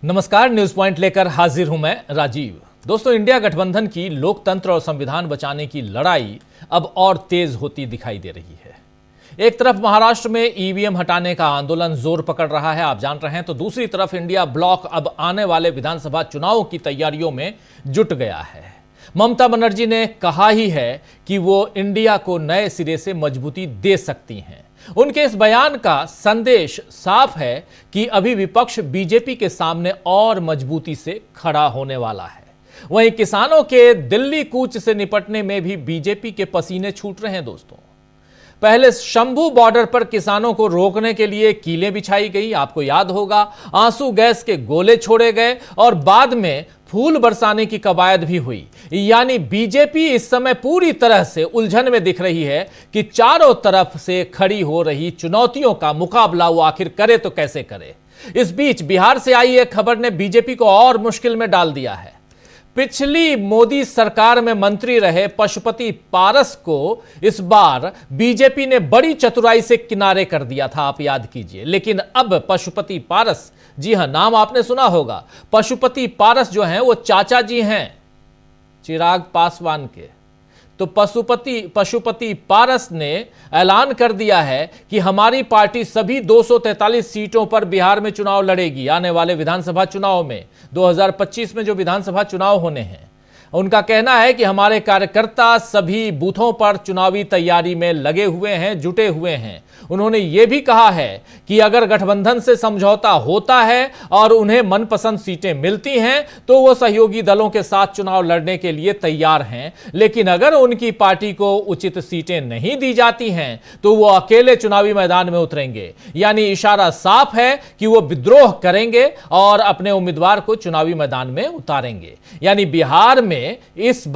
नमस्कार, news point लेकर हाजिर हूं मैं राजीव। दोस्तों, इंडिया गठबंधन की लोकतंत्र और संविधान बचाने की लड़ाई अब और तेज होती दिखाई दे रही है। एक तरफ महाराष्ट्र में ईवीएम हटाने का आंदोलन जोर पकड़ रहा है, आप जान रहे हैं, तो दूसरी तरफ इंडिया ब्लॉक अब आने वाले विधानसभा चुनावों की तैयारियों में जुट गया है। ममता बनर्जी ने कहा ही है कि वो इंडिया को नए सिरे से मजबूती दे सकती हैं। उनके इस बयान का संदेश साफ है कि अभी विपक्ष बीजेपी के सामने और मजबूती से खड़ा होने वाला है। वहीं किसानों के दिल्ली कूच से निपटने में भी बीजेपी के पसीने छूट रहे हैं। दोस्तों, पहले शंभू बॉर्डर पर किसानों को रोकने के लिए कीलें बिछाई गई, आपको याद होगा, आंसू गैस के गोले छोड़े गए और बाद में फूल बरसाने की कवायद भी हुई। यानी बीजेपी इस समय पूरी तरह से उलझन में दिख रही है कि चारों तरफ से खड़ी हो रही चुनौतियों का मुकाबला वो आखिर करे तो कैसे करे। इस बीच बिहार से आई एक खबर ने बीजेपी को और मुश्किल में डाल दिया है। पिछली मोदी सरकार में मंत्री रहे पशुपति पारस को इस बार बीजेपी ने बड़ी चतुराई से किनारे कर दिया था, आप याद कीजिए। लेकिन अब पशुपति पारस, जी हां, नाम आपने सुना होगा, पशुपति पारस जो हैं वो चाचा जी हैं चिराग पासवान के। तो पशुपति पारस ने ऐलान कर दिया है कि हमारी पार्टी सभी 243 सीटों पर बिहार में चुनाव लड़ेगी। आने वाले विधानसभा चुनाव में 2025 में जो विधानसभा चुनाव होने हैं, उनका कहना है कि हमारे कार्यकर्ता सभी बूथों पर चुनावी तैयारी में लगे हुए हैं, जुटे हुए हैं। उन्होंने ये भी कहा है कि अगर गठबंधन से समझौता होता है और उन्हें मनपसंद सीटें मिलती हैं तो वो सहयोगी दलों के साथ चुनाव लड़ने के लिए तैयार हैं। लेकिन अगर उनकी पार्टी को उचित सीटें नहीं दी जाती हैं तो वो अकेले चुनावी मैदान में उतरेंगे। यानी इशारा साफ है कि वो विद्रोह करेंगे और अपने उम्मीदवार को चुनावी मैदान में उतारेंगे। यानी बिहार में इस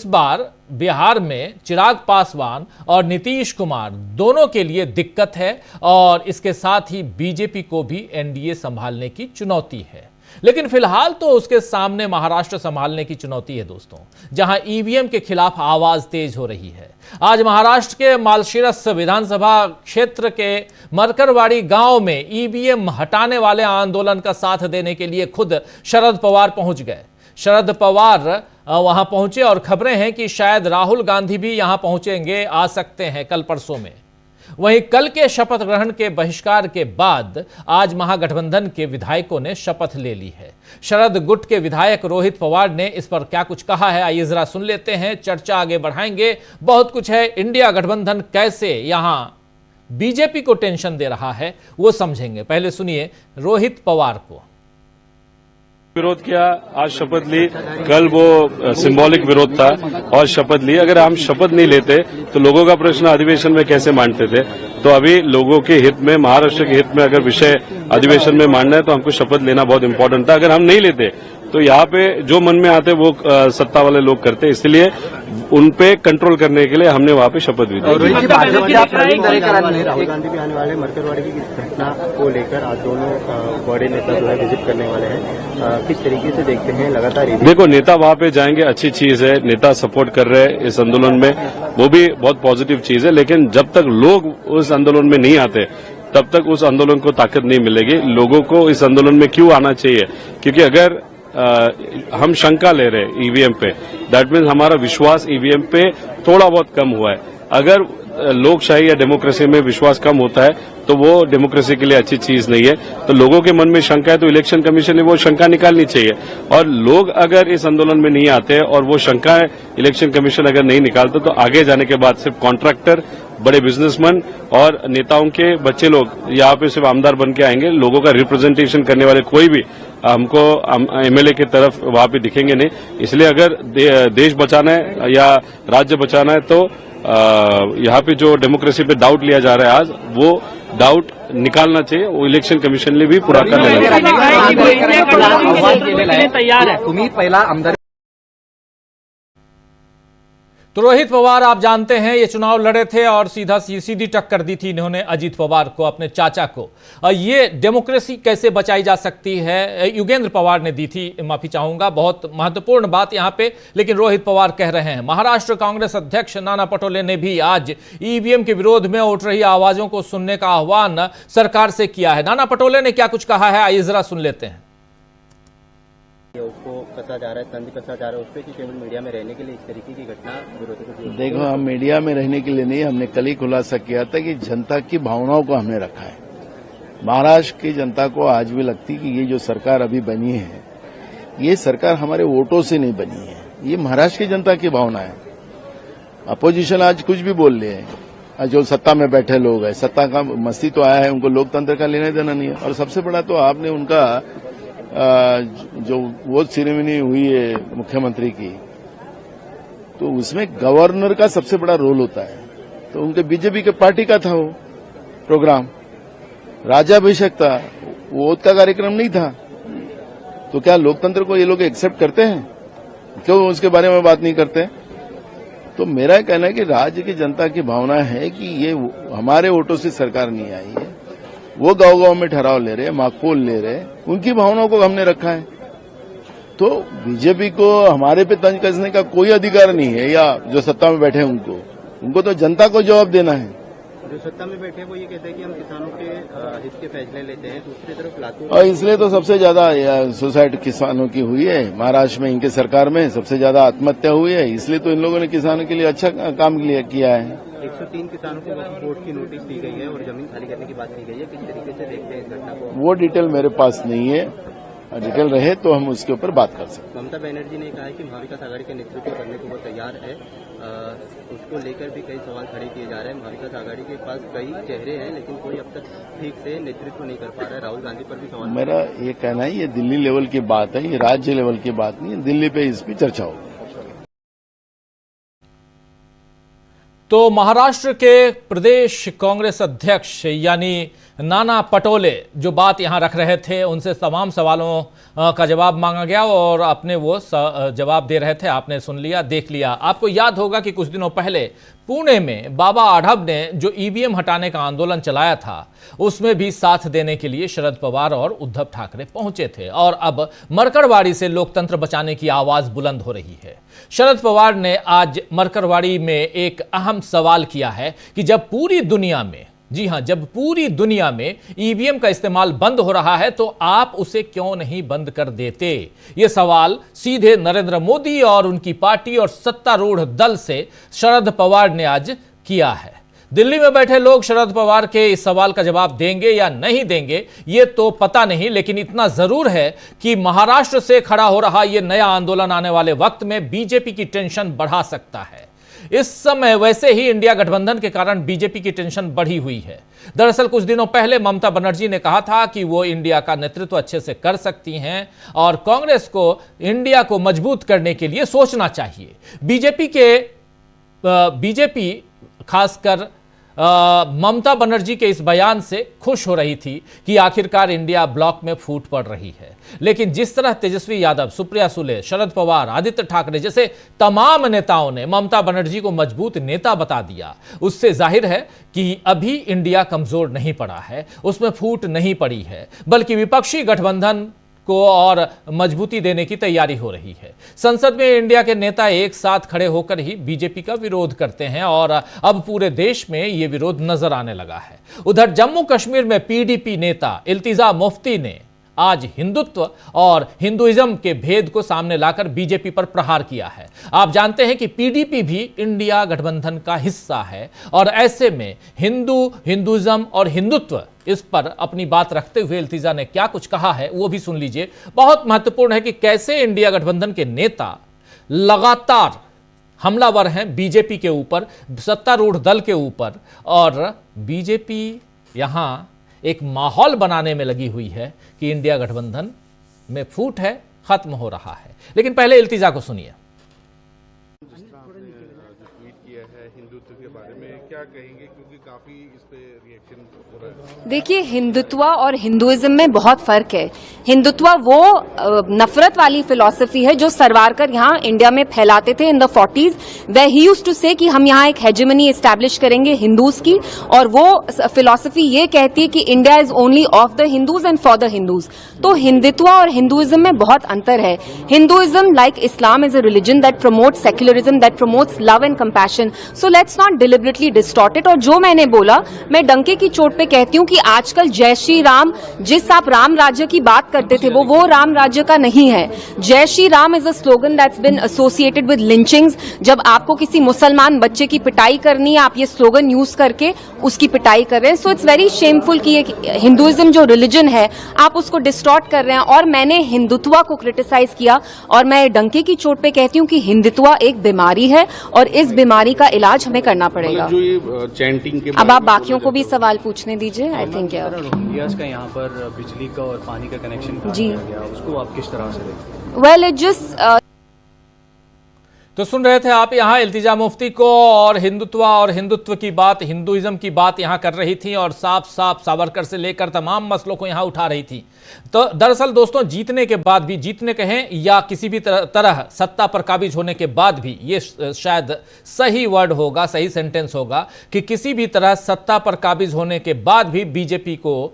बार बिहार में चिराग पासवान और नीतीश कुमार दोनों के लिए दिक्कत है और इसके साथ ही बीजेपी को भी एनडीए संभालने की चुनौती है। लेकिन फिलहाल तो उसके सामने महाराष्ट्र संभालने की चुनौती है दोस्तों, जहां ईवीएम के खिलाफ आवाज तेज हो रही है। आज महाराष्ट्र के मालशिरस विधानसभा क्षेत्र के मरकरवाड़ी गांव में ईवीएम हटाने वाले आंदोलन का साथ देने के लिए खुद शरद पवार पहुंच गए। शरद पवार वहां पहुंचे और खबरें हैं कि शायद राहुल गांधी भी यहां पहुंचेंगे, आ सकते हैं कल परसों में। वहीं कल के शपथ ग्रहण के बहिष्कार के बाद आज महागठबंधन के विधायकों ने शपथ ले ली है। शरद गुट के विधायक रोहित पवार ने इस पर क्या कुछ कहा है, आइए जरा सुन लेते हैं, चर्चा आगे बढ़ाएंगे। बहुत कुछ है, इंडिया गठबंधन कैसे यहां बीजेपी को टेंशन दे रहा है वो समझेंगे। पहले सुनिए रोहित पवार को। विरोध किया, आज शपथ ली, कल वो सिंबॉलिक विरोध था और शपथ ली। अगर हम शपथ नहीं लेते तो लोगों का प्रश्न अधिवेशन में कैसे मांडते थे? तो अभी लोगों के हित में, महाराष्ट्र के हित में अगर विषय अधिवेशन में मांडना है तो हमको शपथ लेना बहुत इंपॉर्टेंट था। अगर हम नहीं लेते तो यहाँ पे जो मन में आते वो सत्ता वाले लोग करते, इसलिए उन पे कंट्रोल करने के लिए हमने वहाँ पे शपथ भी दी। राहुल गांधी भी आने वाले मरकरवाड़ी की घटना को लेकर आज दोनों बड़े नेता जो है विजिट करने वाले हैं, किस तरीके से देखते हैं? लगातार देखो, नेता वहाँ पे जाएंगे, अच्छी चीज है, नेता सपोर्ट कर रहे हैं इस आंदोलन में, वो भी बहुत पॉजिटिव चीज है। लेकिन जब तक लोग उस आंदोलन में नहीं आते तब तक उस आंदोलन को ताकत नहीं मिलेगी। लोगों को इस आंदोलन में क्यों आना चाहिए? क्योंकि अगर हम शंका ले रहे हैं ईवीएम पे, दैट मीन्स हमारा विश्वास ईवीएम पे थोड़ा बहुत कम हुआ है। अगर लोकशाही या डेमोक्रेसी में विश्वास कम होता है तो वो डेमोक्रेसी के लिए अच्छी चीज नहीं है। तो लोगों के मन में शंका है तो इलेक्शन कमीशन ने वो शंका निकालनी चाहिए। और लोग अगर इस आंदोलन में नहीं आते और वो शंका इलेक्शन कमीशन अगर नहीं निकालते तो आगे जाने के बाद सिर्फ कॉन्ट्रैक्टर, बड़े बिजनेसमैन और नेताओं के बच्चे लोग यहाँ पे सिर्फ आमदार बन के आएंगे। लोगों का रिप्रेजेंटेशन करने वाले कोई भी हमको एमएलए की तरफ वहां पे दिखेंगे नहीं। इसलिए अगर देश बचाना है या राज्य बचाना है तो यहाँ पे जो डेमोक्रेसी पे डाउट लिया जा रहा है आज, वो डाउट निकालना चाहिए। वो इलेक्शन कमीशन ने भी पूरा कर लेना चाहिए। तो रोहित पवार आप जानते हैं ये चुनाव लड़े थे और सीधी टक्कर दी थी इन्होंने अजीत पवार को, अपने चाचा को। ये डेमोक्रेसी कैसे बचाई जा सकती है योगेंद्र पवार ने दी थी, माफी चाहूंगा, बहुत महत्वपूर्ण बात यहां पे। लेकिन रोहित पवार कह रहे हैं, महाराष्ट्र कांग्रेस अध्यक्ष नाना पटोले ने भी आज ईवीएम के विरोध में उठ रही आवाजों को सुनने का आह्वान सरकार से किया है। नाना पटोले ने क्या कुछ कहा है, आइए जरा सुन लेते हैं। उसको कसा जा रहा है, तंज कसा जा रहा है उस पर कि केवल मीडिया में रहने के लिए इस तरीके की घटना विरोधियों को। देखो, हम मीडिया में रहने के लिए नहीं, हमने कल ही खुलासा किया था कि जनता की भावनाओं को हमने रखा है। महाराष्ट्र की जनता को आज भी लगती कि ये जो सरकार अभी बनी है, ये सरकार हमारे वोटों से नहीं बनी है, ये महाराष्ट्र की जनता की भावना है। अपोजिशन आज कुछ भी बोल रहे हैं, जो सत्ता में बैठे लोग हैं, सत्ता का मस्ती तो आया है, उनको लोकतंत्र का लेना देना नहीं है। और सबसे बड़ा तो आपने उनका जो वोट सेरेमनी हुई है मुख्यमंत्री की, तो उसमें गवर्नर का सबसे बड़ा रोल होता है। तो उनके बीजेपी के पार्टी का था वो प्रोग्राम, राज्याभिषेक था, वोट का कार्यक्रम नहीं था। तो क्या लोकतंत्र को ये लोग एक्सेप्ट करते हैं? क्यों उसके बारे में बात नहीं करते? तो मेरा कहना है कि राज्य की जनता की भावना है कि ये हमारे वोटों से सरकार नहीं आई है, वो गांव-गांव में ठहराव ले रहे हैं, माकपोल ले रहे हैं, उनकी भावनाओं को हमने रखा है। तो बीजेपी को हमारे पे तंज कसने का कोई अधिकार नहीं है, या जो सत्ता में बैठे हैं उनको तो जनता को जवाब देना है। जो सत्ता में बैठे वो ये कहते हैं कि हम किसानों के हित के फैसले लेते हैं, दूसरी तरफ लातूर और इसलिए तो सबसे ज्यादा सुसाइड किसानों की हुई है महाराष्ट्र में, इनके सरकार में सबसे ज्यादा आत्महत्या हुई है। इसलिए तो इन लोगों ने किसानों के लिए अच्छा काम किया है। 103 किसानों को कोर्ट की नोटिस दी गई है और जमीन खाली करने की बात की गई है। किस तरीके से देखते हैं इस घटना को? वो डिटेल मेरे पास नहीं है, डिटेल रहे तो हम उसके ऊपर बात कर सकते हैं। ममता बनर्जी ने कहा है कि महाविकास आघाड़ी का नेतृत्व करने को वो तैयार है। उसको लेकर भी कई सवाल खड़े किए जा रहे हैं। महाविकास आघाड़ी के पास कई चेहरे हैं, लेकिन कोई अब तक ठीक से नेतृत्व नहीं कर पा रहा है। राहुल गांधी पर भी सवाल। मेरा ये कहना है, ये दिल्ली लेवल की बात है, ये राज्य लेवल की बात नहीं है। दिल्ली पे इस पर चर्चा होगी। तो महाराष्ट्र के प्रदेश कांग्रेस अध्यक्ष यानी नाना पटोले जो बात यहां रख रहे थे, उनसे तमाम सवालों का जवाब मांगा गया और अपने वो जवाब दे रहे थे। आपने सुन लिया, देख लिया। आपको याद होगा कि कुछ दिनों पहले पुणे में बाबा आढब ने जो ईवीएम हटाने का आंदोलन चलाया था, उसमें भी साथ देने के लिए शरद पवार और उद्धव ठाकरे पहुंचे थे। और अब मरकरवाड़ी से लोकतंत्र बचाने की आवाज बुलंद हो रही है। शरद पवार ने आज मरकरवाड़ी में एक अहम सवाल किया है कि जब पूरी दुनिया में, जी हां, जब पूरी दुनिया में ईवीएम का इस्तेमाल बंद हो रहा है तो आप उसे क्यों नहीं बंद कर देते? यह सवाल सीधे नरेंद्र मोदी और उनकी पार्टी और सत्तारूढ़ दल से शरद पवार ने आज किया है। दिल्ली में बैठे लोग शरद पवार के इस सवाल का जवाब देंगे या नहीं देंगे ये तो पता नहीं, लेकिन इतना जरूर है कि महाराष्ट्र से खड़ा हो रहा यह नया आंदोलन आने वाले वक्त में बीजेपी की टेंशन बढ़ा सकता है। इस समय वैसे ही इंडिया गठबंधन के कारण बीजेपी की टेंशन बढ़ी हुई है। दरअसल कुछ दिनों पहले ममता बनर्जी ने कहा था कि वो इंडिया का नेतृत्व अच्छे से कर सकती हैं और कांग्रेस को इंडिया को मजबूत करने के लिए सोचना चाहिए। बीजेपी खासकर ममता बनर्जी के इस बयान से खुश हो रही थी कि आखिरकार इंडिया ब्लॉक में फूट पड़ रही है। लेकिन जिस तरह तेजस्वी यादव, सुप्रिया सुले, शरद पवार, आदित्य ठाकरे जैसे तमाम नेताओं ने ममता बनर्जी को मजबूत नेता बता दिया, उससे जाहिर है कि अभी इंडिया कमजोर नहीं पड़ा है, उसमें फूट नहीं पड़ी है, बल्कि विपक्षी गठबंधन को और मजबूती देने की तैयारी हो रही है। संसद में इंडिया के नेता एक साथ खड़े होकर ही बीजेपी का विरोध करते हैं और अब पूरे देश में यह विरोध नजर आने लगा है। उधर जम्मू कश्मीर में पीडीपी नेता इल्तिजा मुफ्ती ने आज हिंदुत्व और हिंदुइज्म के भेद को सामने लाकर बीजेपी पर प्रहार किया है। आप जानते हैं कि पीडीपी भी इंडिया गठबंधन का हिस्सा है और ऐसे में हिंदुइज्म और हिंदुत्व, इस पर अपनी बात रखते हुए इल्तिजा ने क्या कुछ कहा है वो भी सुन लीजिए। बहुत महत्वपूर्ण है कि कैसे इंडिया गठबंधन के नेता लगातार हमलावर हैं बीजेपी के ऊपर, सत्तारूढ़ दल के ऊपर, और बीजेपी यहां एक माहौल बनाने में लगी हुई है कि इंडिया गठबंधन में फूट है, खत्म हो रहा है। लेकिन पहले इल्तिजा को सुनिए। ट्वीट किया है हिंदुत्व के बारे में क्या कहेंगे, क्योंकि काफी इस पे रिएक्शन हो रहा है। देखिए, हिंदुत्व और हिंदुइज्म में बहुत फर्क है। हिंदुत्व वो नफरत वाली फिलॉसफी है जो सरवारकर यहाँ इंडिया में फैलाते थे इन द 40s, वे ही यूज्ड टू से कि हम यहाँ एक हेजेमनी एस्टैब्लिश करेंगे हिंदूज की, और वो फिलॉसफी ये कहती है कि India is only of the Hindus and for the Hindus. तो हिंदुत्व और हिंदुइज्म में बहुत अंतर है। Hinduism, like Islam, is a religion that promotes secularism, that promotes love and compassion. So let's not deliberately distort it. और जो मैंने बोला, मैं डंके की चोट पे कहती हूँ कि आजकल जय श्री राम, जिस आप राम राज्य की बात करते थे, वो राम राज्य का नहीं है। जय Shri Ram is a slogan that's bin associated with lynchings. जब आपको किसी मुसलमान बच्चे की पिटाई करनी है, आप ये स्लोगन यूज करके उसकी पिटाई कर रहे हैं। सो इट्स वेरी शेमफुल कि हिंदुइज्म जो रिलीजन है आप उसको डिस्टॉर्ट कर रहे हैं। और मैंने हिंदुत्व को क्रिटिसाइज किया, और मैं डंके की चोट पे कहती हूँ कि हिंदुत्व एक बीमारी है और इस बीमारी का इलाज हमें करना पड़ेगा। जो ये चैंटिंग के अब आप बाकियों को भी सवाल पूछने दीजिए। आई थिंक रोहिंग्यास का यहाँ पर बिजली का और पानी का कनेक्शन जी, गया, उसको आप किस तरह से देखते हैं? वेल, इट जस्ट तो सुन रहे थे आप यहाँ इल्तिजा मुफ्ती को, और हिंदुत्व की बात, हिंदुइज्म की बात यहाँ कर रही थी, और साफ साफ सावरकर से लेकर तमाम मसलों को यहाँ उठा रही थी। तो दरअसल दोस्तों, जीतने के बाद भी, जीतने कहें या किसी भी तरह सत्ता पर काबिज होने के बाद भी, ये शायद सही वर्ड होगा, सही सेंटेंस होगा कि किसी भी तरह सत्ता पर काबिज होने के बाद भी बीजेपी को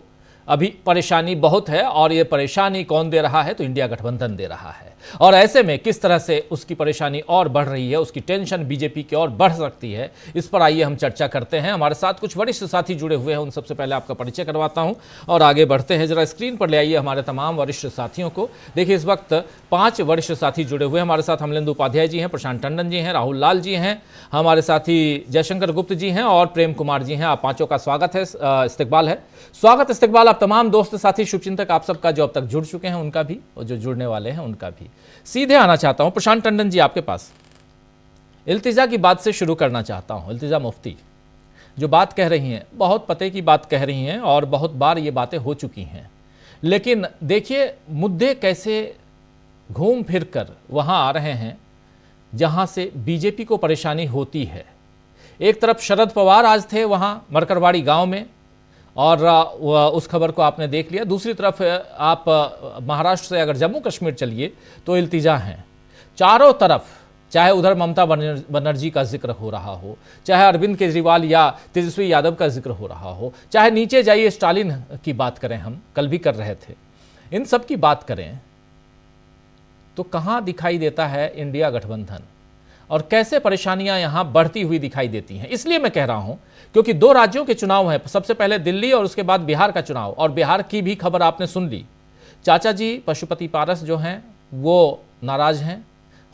अभी परेशानी बहुत है। और ये परेशानी कौन दे रहा है? तो इंडिया गठबंधन दे रहा है। और ऐसे में किस तरह से उसकी परेशानी और बढ़ रही है, उसकी टेंशन बीजेपी की और बढ़ सकती है, इस पर आइए हम चर्चा करते हैं। हमारे साथ कुछ वरिष्ठ साथी जुड़े हुए हैं, उन सबसे पहले आपका परिचय करवाता हूं और आगे बढ़ते हैं। जरा स्क्रीन पर ले आइए हमारे तमाम वरिष्ठ साथियों को। देखिए, इस वक्त 5 वरिष्ठ साथी जुड़े हुए हैं हमारे साथ। अमलेंदु उपाध्याय जी हैं, प्रशांत टंडन जी हैं, राहुल लाल जी हैं, हमारे साथी जयशंकर गुप्त जी हैं और प्रेम कुमार जी हैं। आप पांचों का स्वागत है, इस्तकबाल है। स्वागत इस्तकबाल आप तमाम दोस्त साथी शुभचिंतक आप सबका, जो अब तक जुड़ चुके हैं उनका भी, और जो जुड़ने वाले हैं उनका भी। सीधे आना चाहता हूं प्रशांत टंडन जी आपके पास। इल्तिजा की बात से शुरू करना चाहता हूं। इल्तिजा मुफ्ती जो बात कह रही हैं, बहुत पते की बात कह रही हैं और बहुत बार ये बातें हो चुकी हैं, लेकिन देखिए मुद्दे कैसे घूम फिर कर वहां आ रहे हैं जहां से बीजेपी को परेशानी होती है। एक तरफ शरद पवार आज थे वहां मरकरवाड़ी गांव में, और उस खबर को आपने देख लिया। दूसरी तरफ आप महाराष्ट्र से अगर जम्मू कश्मीर चलिए तो इल्तिजा हैं चारों तरफ, चाहे उधर ममता बनर्जी का जिक्र हो रहा हो, चाहे अरविंद केजरीवाल या तेजस्वी यादव का जिक्र हो रहा हो, चाहे नीचे जाइए स्टालिन की बात करें, हम कल भी कर रहे थे, इन सब की बात करें तो कहां दिखाई देता है इंडिया गठबंधन और कैसे परेशानियां यहां बढ़ती हुई दिखाई देती हैं। इसलिए मैं कह रहा हूं क्योंकि 2 राज्यों के चुनाव हैं, सबसे पहले दिल्ली और उसके बाद बिहार का चुनाव, और बिहार की भी खबर आपने सुन ली। चाचा जी पशुपति पारस जो हैं वो नाराज हैं,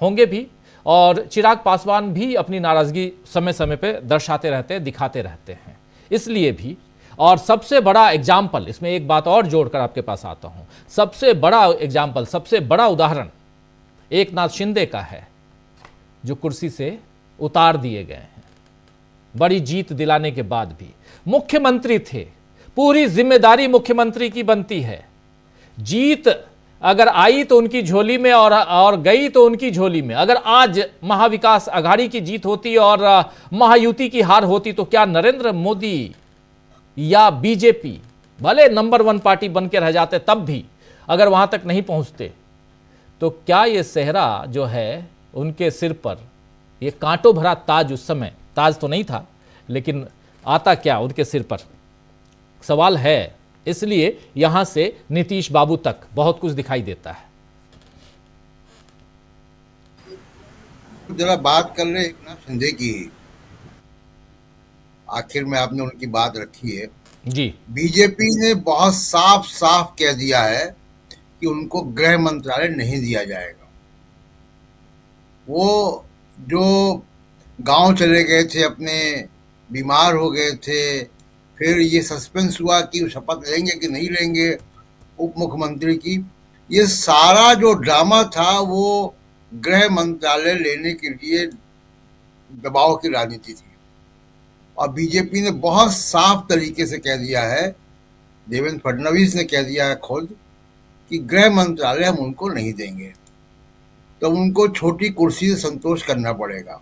होंगे भी, और चिराग पासवान भी अपनी नाराजगी समय समय पर दर्शाते रहते हैं, दिखाते रहते हैं। इसलिए भी, और सबसे बड़ा एग्जाम्पल, इसमें एक बात और जोड़कर आपके पास आता हूं, सबसे बड़ा एग्जाम्पल, सबसे बड़ा उदाहरण एकनाथ शिंदे का है, जो कुर्सी से उतार दिए गए हैं बड़ी जीत दिलाने के बाद भी। मुख्यमंत्री थे, पूरी जिम्मेदारी मुख्यमंत्री की बनती है। जीत अगर आई तो उनकी झोली में और गई तो उनकी झोली में। अगर आज महाविकास अघाड़ी की जीत होती और महायुति की हार होती तो क्या नरेंद्र मोदी या बीजेपी भले नंबर 1 पार्टी बन के रह जाते, तब भी अगर वहां तक नहीं पहुंचते तो क्या ये सेहरा जो है उनके सिर पर, ये कांटों भरा ताज, उस समय ताज तो नहीं था लेकिन आता क्या उनके सिर पर, सवाल है। इसलिए यहां से नीतीश बाबू तक बहुत कुछ दिखाई देता है। जरा बात कर रहे एकनाथ शिंदे की, आखिर में आपने उनकी बात रखी है जी। बीजेपी ने बहुत साफ साफ कह दिया है कि उनको गृह मंत्रालय नहीं दिया जाएगा। वो जो गांव चले गए थे, अपने बीमार हो गए थे, फिर ये सस्पेंस हुआ कि वो शपथ लेंगे कि नहीं लेंगे उप मुख्यमंत्री की, ये सारा जो ड्रामा था वो गृह मंत्रालय लेने के लिए दबाव की राजनीति थी। और बीजेपी ने बहुत साफ तरीके से कह दिया है, देवेंद्र फडणवीस ने कह दिया है खुद कि गृह मंत्रालय हम उनको नहीं देंगे, तो उनको छोटी कुर्सी से संतोष करना पड़ेगा।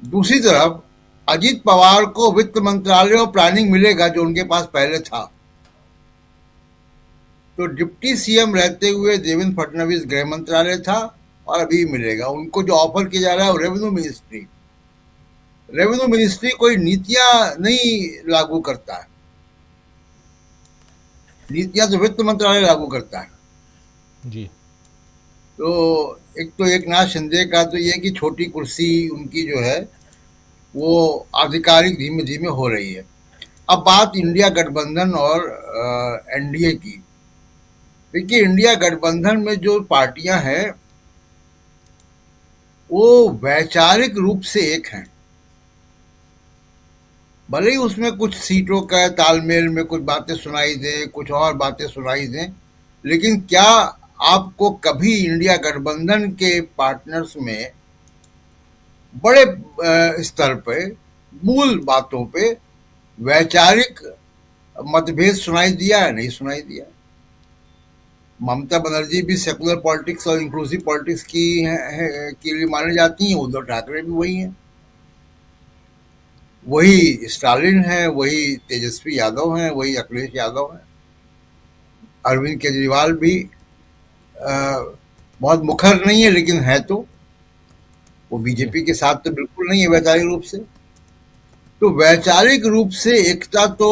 दूसरी तरफ अजीत पवार को वित्त मंत्रालय और प्लानिंग मिलेगा जो उनके पास पहले था। तो डिप्टी सीएम रहते हुए देवेंद्र फडणवीस गृह मंत्रालय था और अभी मिलेगा। उनको जो ऑफर किया जा रहा है वो रेवेन्यू मिनिस्ट्री। रेवेन्यू मिनिस्ट्री कोई नीतियां नहीं लागू करता है, नीतियां तो वित्त मंत्रालय लागू करता है। जी। तो एक नाथ शिंदे का तो ये कि छोटी कुर्सी उनकी जो है वो आधिकारिक धीमे धीमे हो रही है। अब बात इंडिया गठबंधन और एनडीए की। देखिए, इंडिया गठबंधन में जो पार्टियां हैं वो वैचारिक रूप से एक हैं। भले ही उसमें कुछ सीटों का तालमेल में कुछ बातें सुनाई दें, कुछ और बातें सुनाई दें, लेकिन क्या आपको कभी इंडिया गठबंधन के पार्टनर्स में बड़े स्तर पे मूल बातों पे वैचारिक मतभेद सुनाई दिया है? नहीं सुनाई दिया। ममता बनर्जी भी सेकुलर पॉलिटिक्स और इंक्लूसिव पॉलिटिक्स के लिए माने जाती हैं, उद्धव ठाकरे भी वही हैं, वही स्टालिन है, वही तेजस्वी यादव हैं, वही अखिलेश यादव हैं। अरविंद केजरीवाल भी बहुत मुखर नहीं है, लेकिन है तो वो बीजेपी के साथ तो बिल्कुल नहीं है वैचारिक रूप से। तो वैचारिक रूप से एकता तो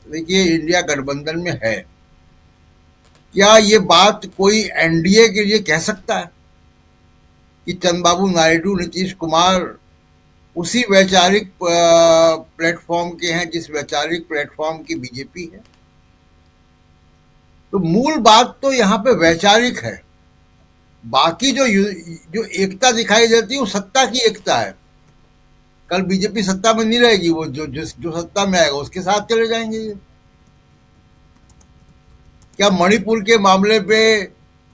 देखिए इंडिया गठबंधन में है। क्या ये बात कोई एनडीए के लिए कह सकता है कि चंद्रबाबू नायडू, नीतीश कुमार उसी वैचारिक प्लेटफॉर्म के हैं जिस वैचारिक प्लेटफॉर्म की बीजेपी है? तो मूल बात तो यहाँ पे वैचारिक है। बाकी जो एकता दिखाई देती है वो सत्ता की एकता है। कल बीजेपी सत्ता में नहीं रहेगी, वो जो सत्ता में आएगा उसके साथ चले जाएंगे। क्या मणिपुर के मामले पे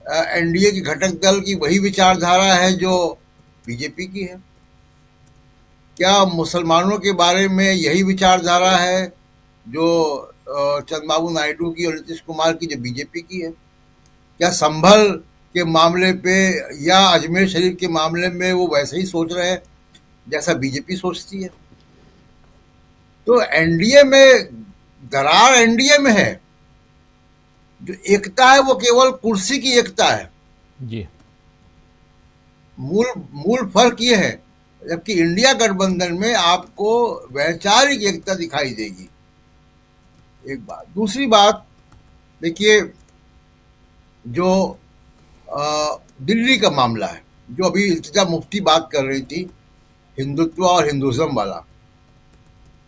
एनडीए की घटक दल की वही विचारधारा है जो बीजेपी की है? क्या मुसलमानों के बारे में यही विचारधारा है जो चंद्रबाबू नायडू की और नीतीश कुमार की जो बीजेपी की है? क्या संभल के मामले पे या अजमेर शरीफ के मामले में वो वैसे ही सोच रहे हैं जैसा बीजेपी सोचती है? तो एनडीए में दरार एनडीए में है। जो एकता है वो केवल कुर्सी की एकता है जी। मूल फर्क ये है, जबकि इंडिया गठबंधन में आपको वैचारिक एकता दिखाई देगी। एक बात। दूसरी बात देखिए, जो दिल्ली का मामला है, जो अभी इल्तिजा मुफ्ती बात कर रही थी, हिंदुत्व और हिंदुइज्म वाला,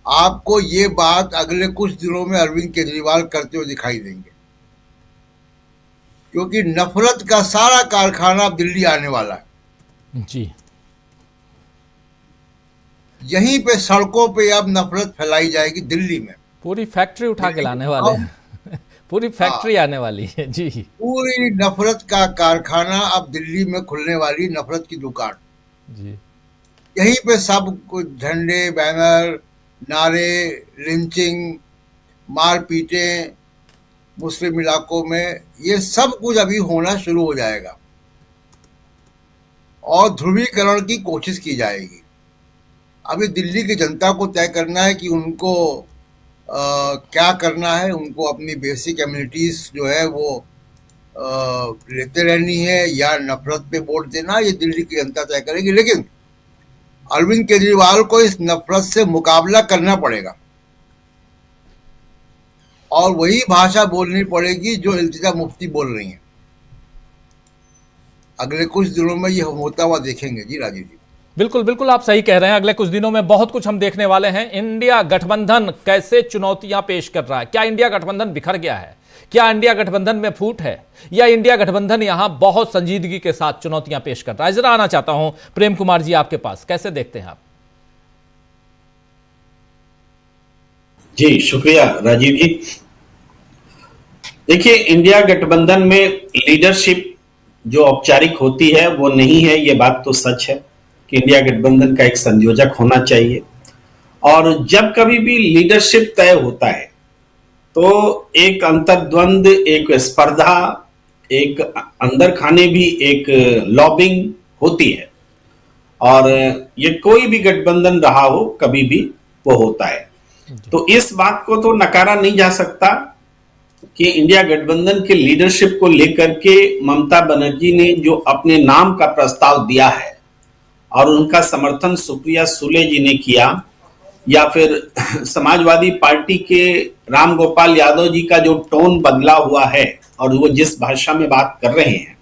आपको ये बात अगले कुछ दिनों में अरविंद केजरीवाल करते हुए दिखाई देंगे, क्योंकि नफरत का सारा कारखाना अब दिल्ली आने वाला है जी। यहीं पे सड़कों पे अब नफरत फैलाई जाएगी दिल्ली में। पूरी फैक्ट्री उठा के लाने वाले हैं। पूरी फैक्ट्री आने वाली है जी। पूरी नफरत का कारखाना अब दिल्ली में खुलने वाली, नफरत की दुकान जी। यहीं पे सब कुछ झंडे, बैनर, नारे, लिंचिंग, मारपीटें मुस्लिम इलाकों में, ये सब कुछ अभी होना शुरू हो जाएगा और ध्रुवीकरण की कोशिश की जाएगी। अभी दिल्ली की जनता को तय करना है कि उनको क्या करना है। उनको अपनी बेसिक एमिनिटीज जो है वो लेते रहनी है या नफरत पे वोट देना, ये दिल्ली की जनता तय करेगी। लेकिन अरविंद केजरीवाल को इस नफरत से मुकाबला करना पड़ेगा और वही भाषा बोलनी पड़ेगी जो इल्तिजा मुफ्ती बोल रही हैं। अगले कुछ दिनों में ये होता हुआ देखेंगे जी राजीव जी। बिल्कुल बिल्कुल, आप सही कह रहे हैं। अगले कुछ दिनों में बहुत कुछ हम देखने वाले हैं। इंडिया गठबंधन कैसे चुनौतियां पेश कर रहा है? क्या इंडिया गठबंधन बिखर गया है? क्या इंडिया गठबंधन में फूट है, या इंडिया गठबंधन यहां बहुत संजीदगी के साथ चुनौतियां पेश कर रहा है? जरा आना चाहता हूं प्रेम कुमार जी आपके पास, कैसे देखते हैं आप? जी शुक्रिया राजीव जी। देखिए, इंडिया गठबंधन में लीडरशिप जो औपचारिक होती है वो नहीं है, ये बात तो सच है कि इंडिया गठबंधन का एक संयोजक होना चाहिए। और जब कभी भी लीडरशिप तय होता है तो एक अंतर्द्वंद, एक स्पर्धा, एक अंदर खाने भी एक लॉबिंग होती है। और ये कोई भी गठबंधन रहा हो, कभी भी वो होता है। तो इस बात को तो नकारा नहीं जा सकता कि इंडिया गठबंधन के लीडरशिप को लेकर के ममता बनर्जी ने जो अपने नाम का प्रस्ताव दिया है और उनका समर्थन सुप्रिया सुले जी ने किया, या फिर समाजवादी पार्टी के राम गोपाल यादव जी का जो टोन बदला हुआ है और वो जिस भाषा में बात कर रहे हैं,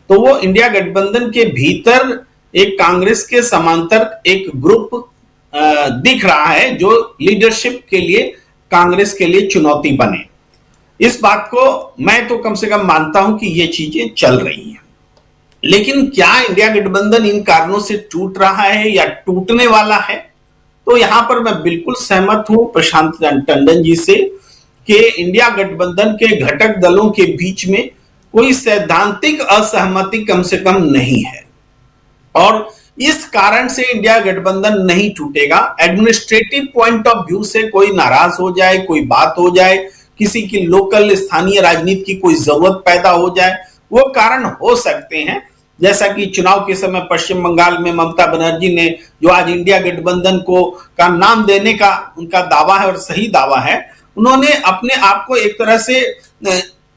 तो वो इंडिया गठबंधन के भीतर एक कांग्रेस के समांतर एक ग्रुप दिख रहा है जो लीडरशिप के लिए कांग्रेस के लिए चुनौती बने। इस बात को मैं तो कम से कम मानता हूं कि ये चीजें चल रही हैं। लेकिन क्या इंडिया गठबंधन इन कारणों से टूट रहा है या टूटने वाला है? तो यहां पर मैं बिल्कुल सहमत हूं प्रशांत टंडन जी से कि इंडिया गठबंधन के घटक दलों के बीच में कोई सैद्धांतिक असहमति कम से कम नहीं है और इस कारण से इंडिया गठबंधन नहीं टूटेगा। एडमिनिस्ट्रेटिव पॉइंट ऑफ व्यू से कोई नाराज हो जाए, कोई बात हो जाए, किसी की लोकल स्थानीय राजनीति की कोई जरूरत पैदा हो जाए, वो कारण हो सकते हैं। जैसा कि चुनाव के समय पश्चिम बंगाल में ममता बनर्जी ने जो आज इंडिया गठबंधन को का नाम देने का उनका दावा है और सही दावा है, उन्होंने अपने आप को एक तरह से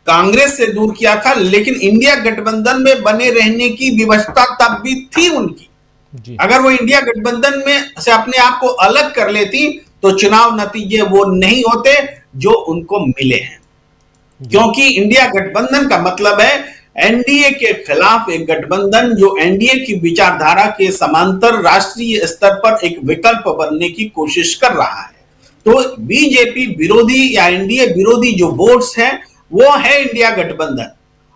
कांग्रेस से दूर किया था, लेकिन इंडिया गठबंधन में बने रहने की व्यवस्था तब भी थी उनकी। अगर वो इंडिया गठबंधन में से अपने आप को अलग कर लेती तो चुनाव नतीजे वो नहीं होते जो उनको मिले हैं, क्योंकि इंडिया गठबंधन का मतलब है एनडीए के खिलाफ एक गठबंधन जो एनडीए की विचारधारा के समांतर राष्ट्रीय स्तर पर एक विकल्प बनने की कोशिश कर रहा है। तो बीजेपी विरोधी या एनडीए विरोधी जो वोट्स हैं वो है इंडिया गठबंधन,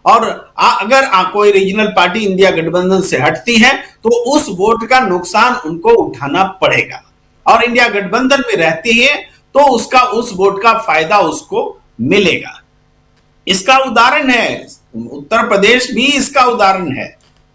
और अगर कोई रीजनल पार्टी इंडिया गठबंधन से हटती है तो उस वोट का नुकसान उनको उठाना पड़ेगा, और इंडिया गठबंधन में रहती है तो उसका उस वोट का फायदा उसको मिलेगा। इसका उदाहरण है उत्तर प्रदेश भी, इसका उदाहरण है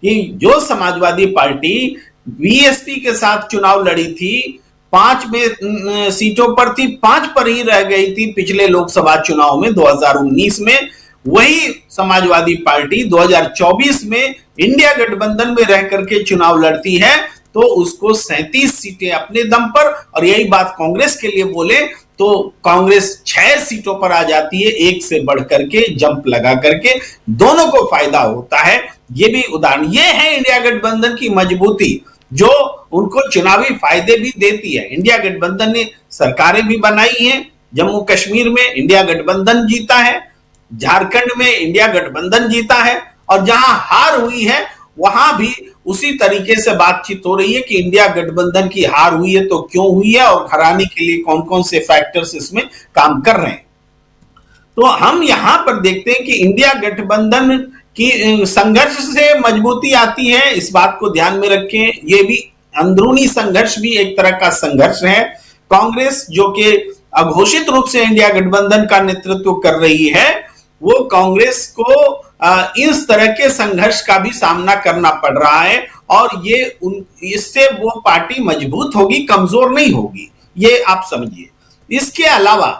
कि जो समाजवादी पार्टी बीएसपी के साथ चुनाव लड़ी थी, 5 में सीटों पर थी, 5 पर ही रह गई थी पिछले लोकसभा चुनाव में 2019 में। वही समाजवादी पार्टी 2024 में इंडिया गठबंधन में रह करके चुनाव लड़ती है तो उसको 37 सीटें अपने दम पर, और यही बात कांग्रेस के लिए बोले तो कांग्रेस 6 सीटों पर आ जाती है, एक से बढ़ करके जंप लगा करके, दोनों को फायदा होता है। ये भी उदाहरण, ये है इंडिया गठबंधन की मजबूती जो उनको चुनावी फायदे भी देती है। इंडिया गठबंधन ने सरकारें भी बनाई हैं, जम्मू कश्मीर में इंडिया गठबंधन जीता है, झारखंड में इंडिया गठबंधन जीता है, और जहां हार हुई है वहां भी उसी तरीके से बातचीत हो रही है कि इंडिया गठबंधन की हार हुई है तो क्यों हुई है और हराने के लिए कौन कौन से फैक्टर्स इसमें काम कर रहे हैं। तो हम यहां पर देखते हैं कि इंडिया गठबंधन की संघर्ष से मजबूती आती है, इस बात को ध्यान में रखें। ये भी अंदरूनी संघर्ष भी एक तरह का संघर्ष है। कांग्रेस जो कि अघोषित रूप से इंडिया गठबंधन का नेतृत्व कर रही है, वो कांग्रेस को इस तरह के संघर्ष का भी सामना करना पड़ रहा है, और इससे वो पार्टी मजबूत होगी, कमजोर नहीं होगी, ये आप समझिए। इसके अलावा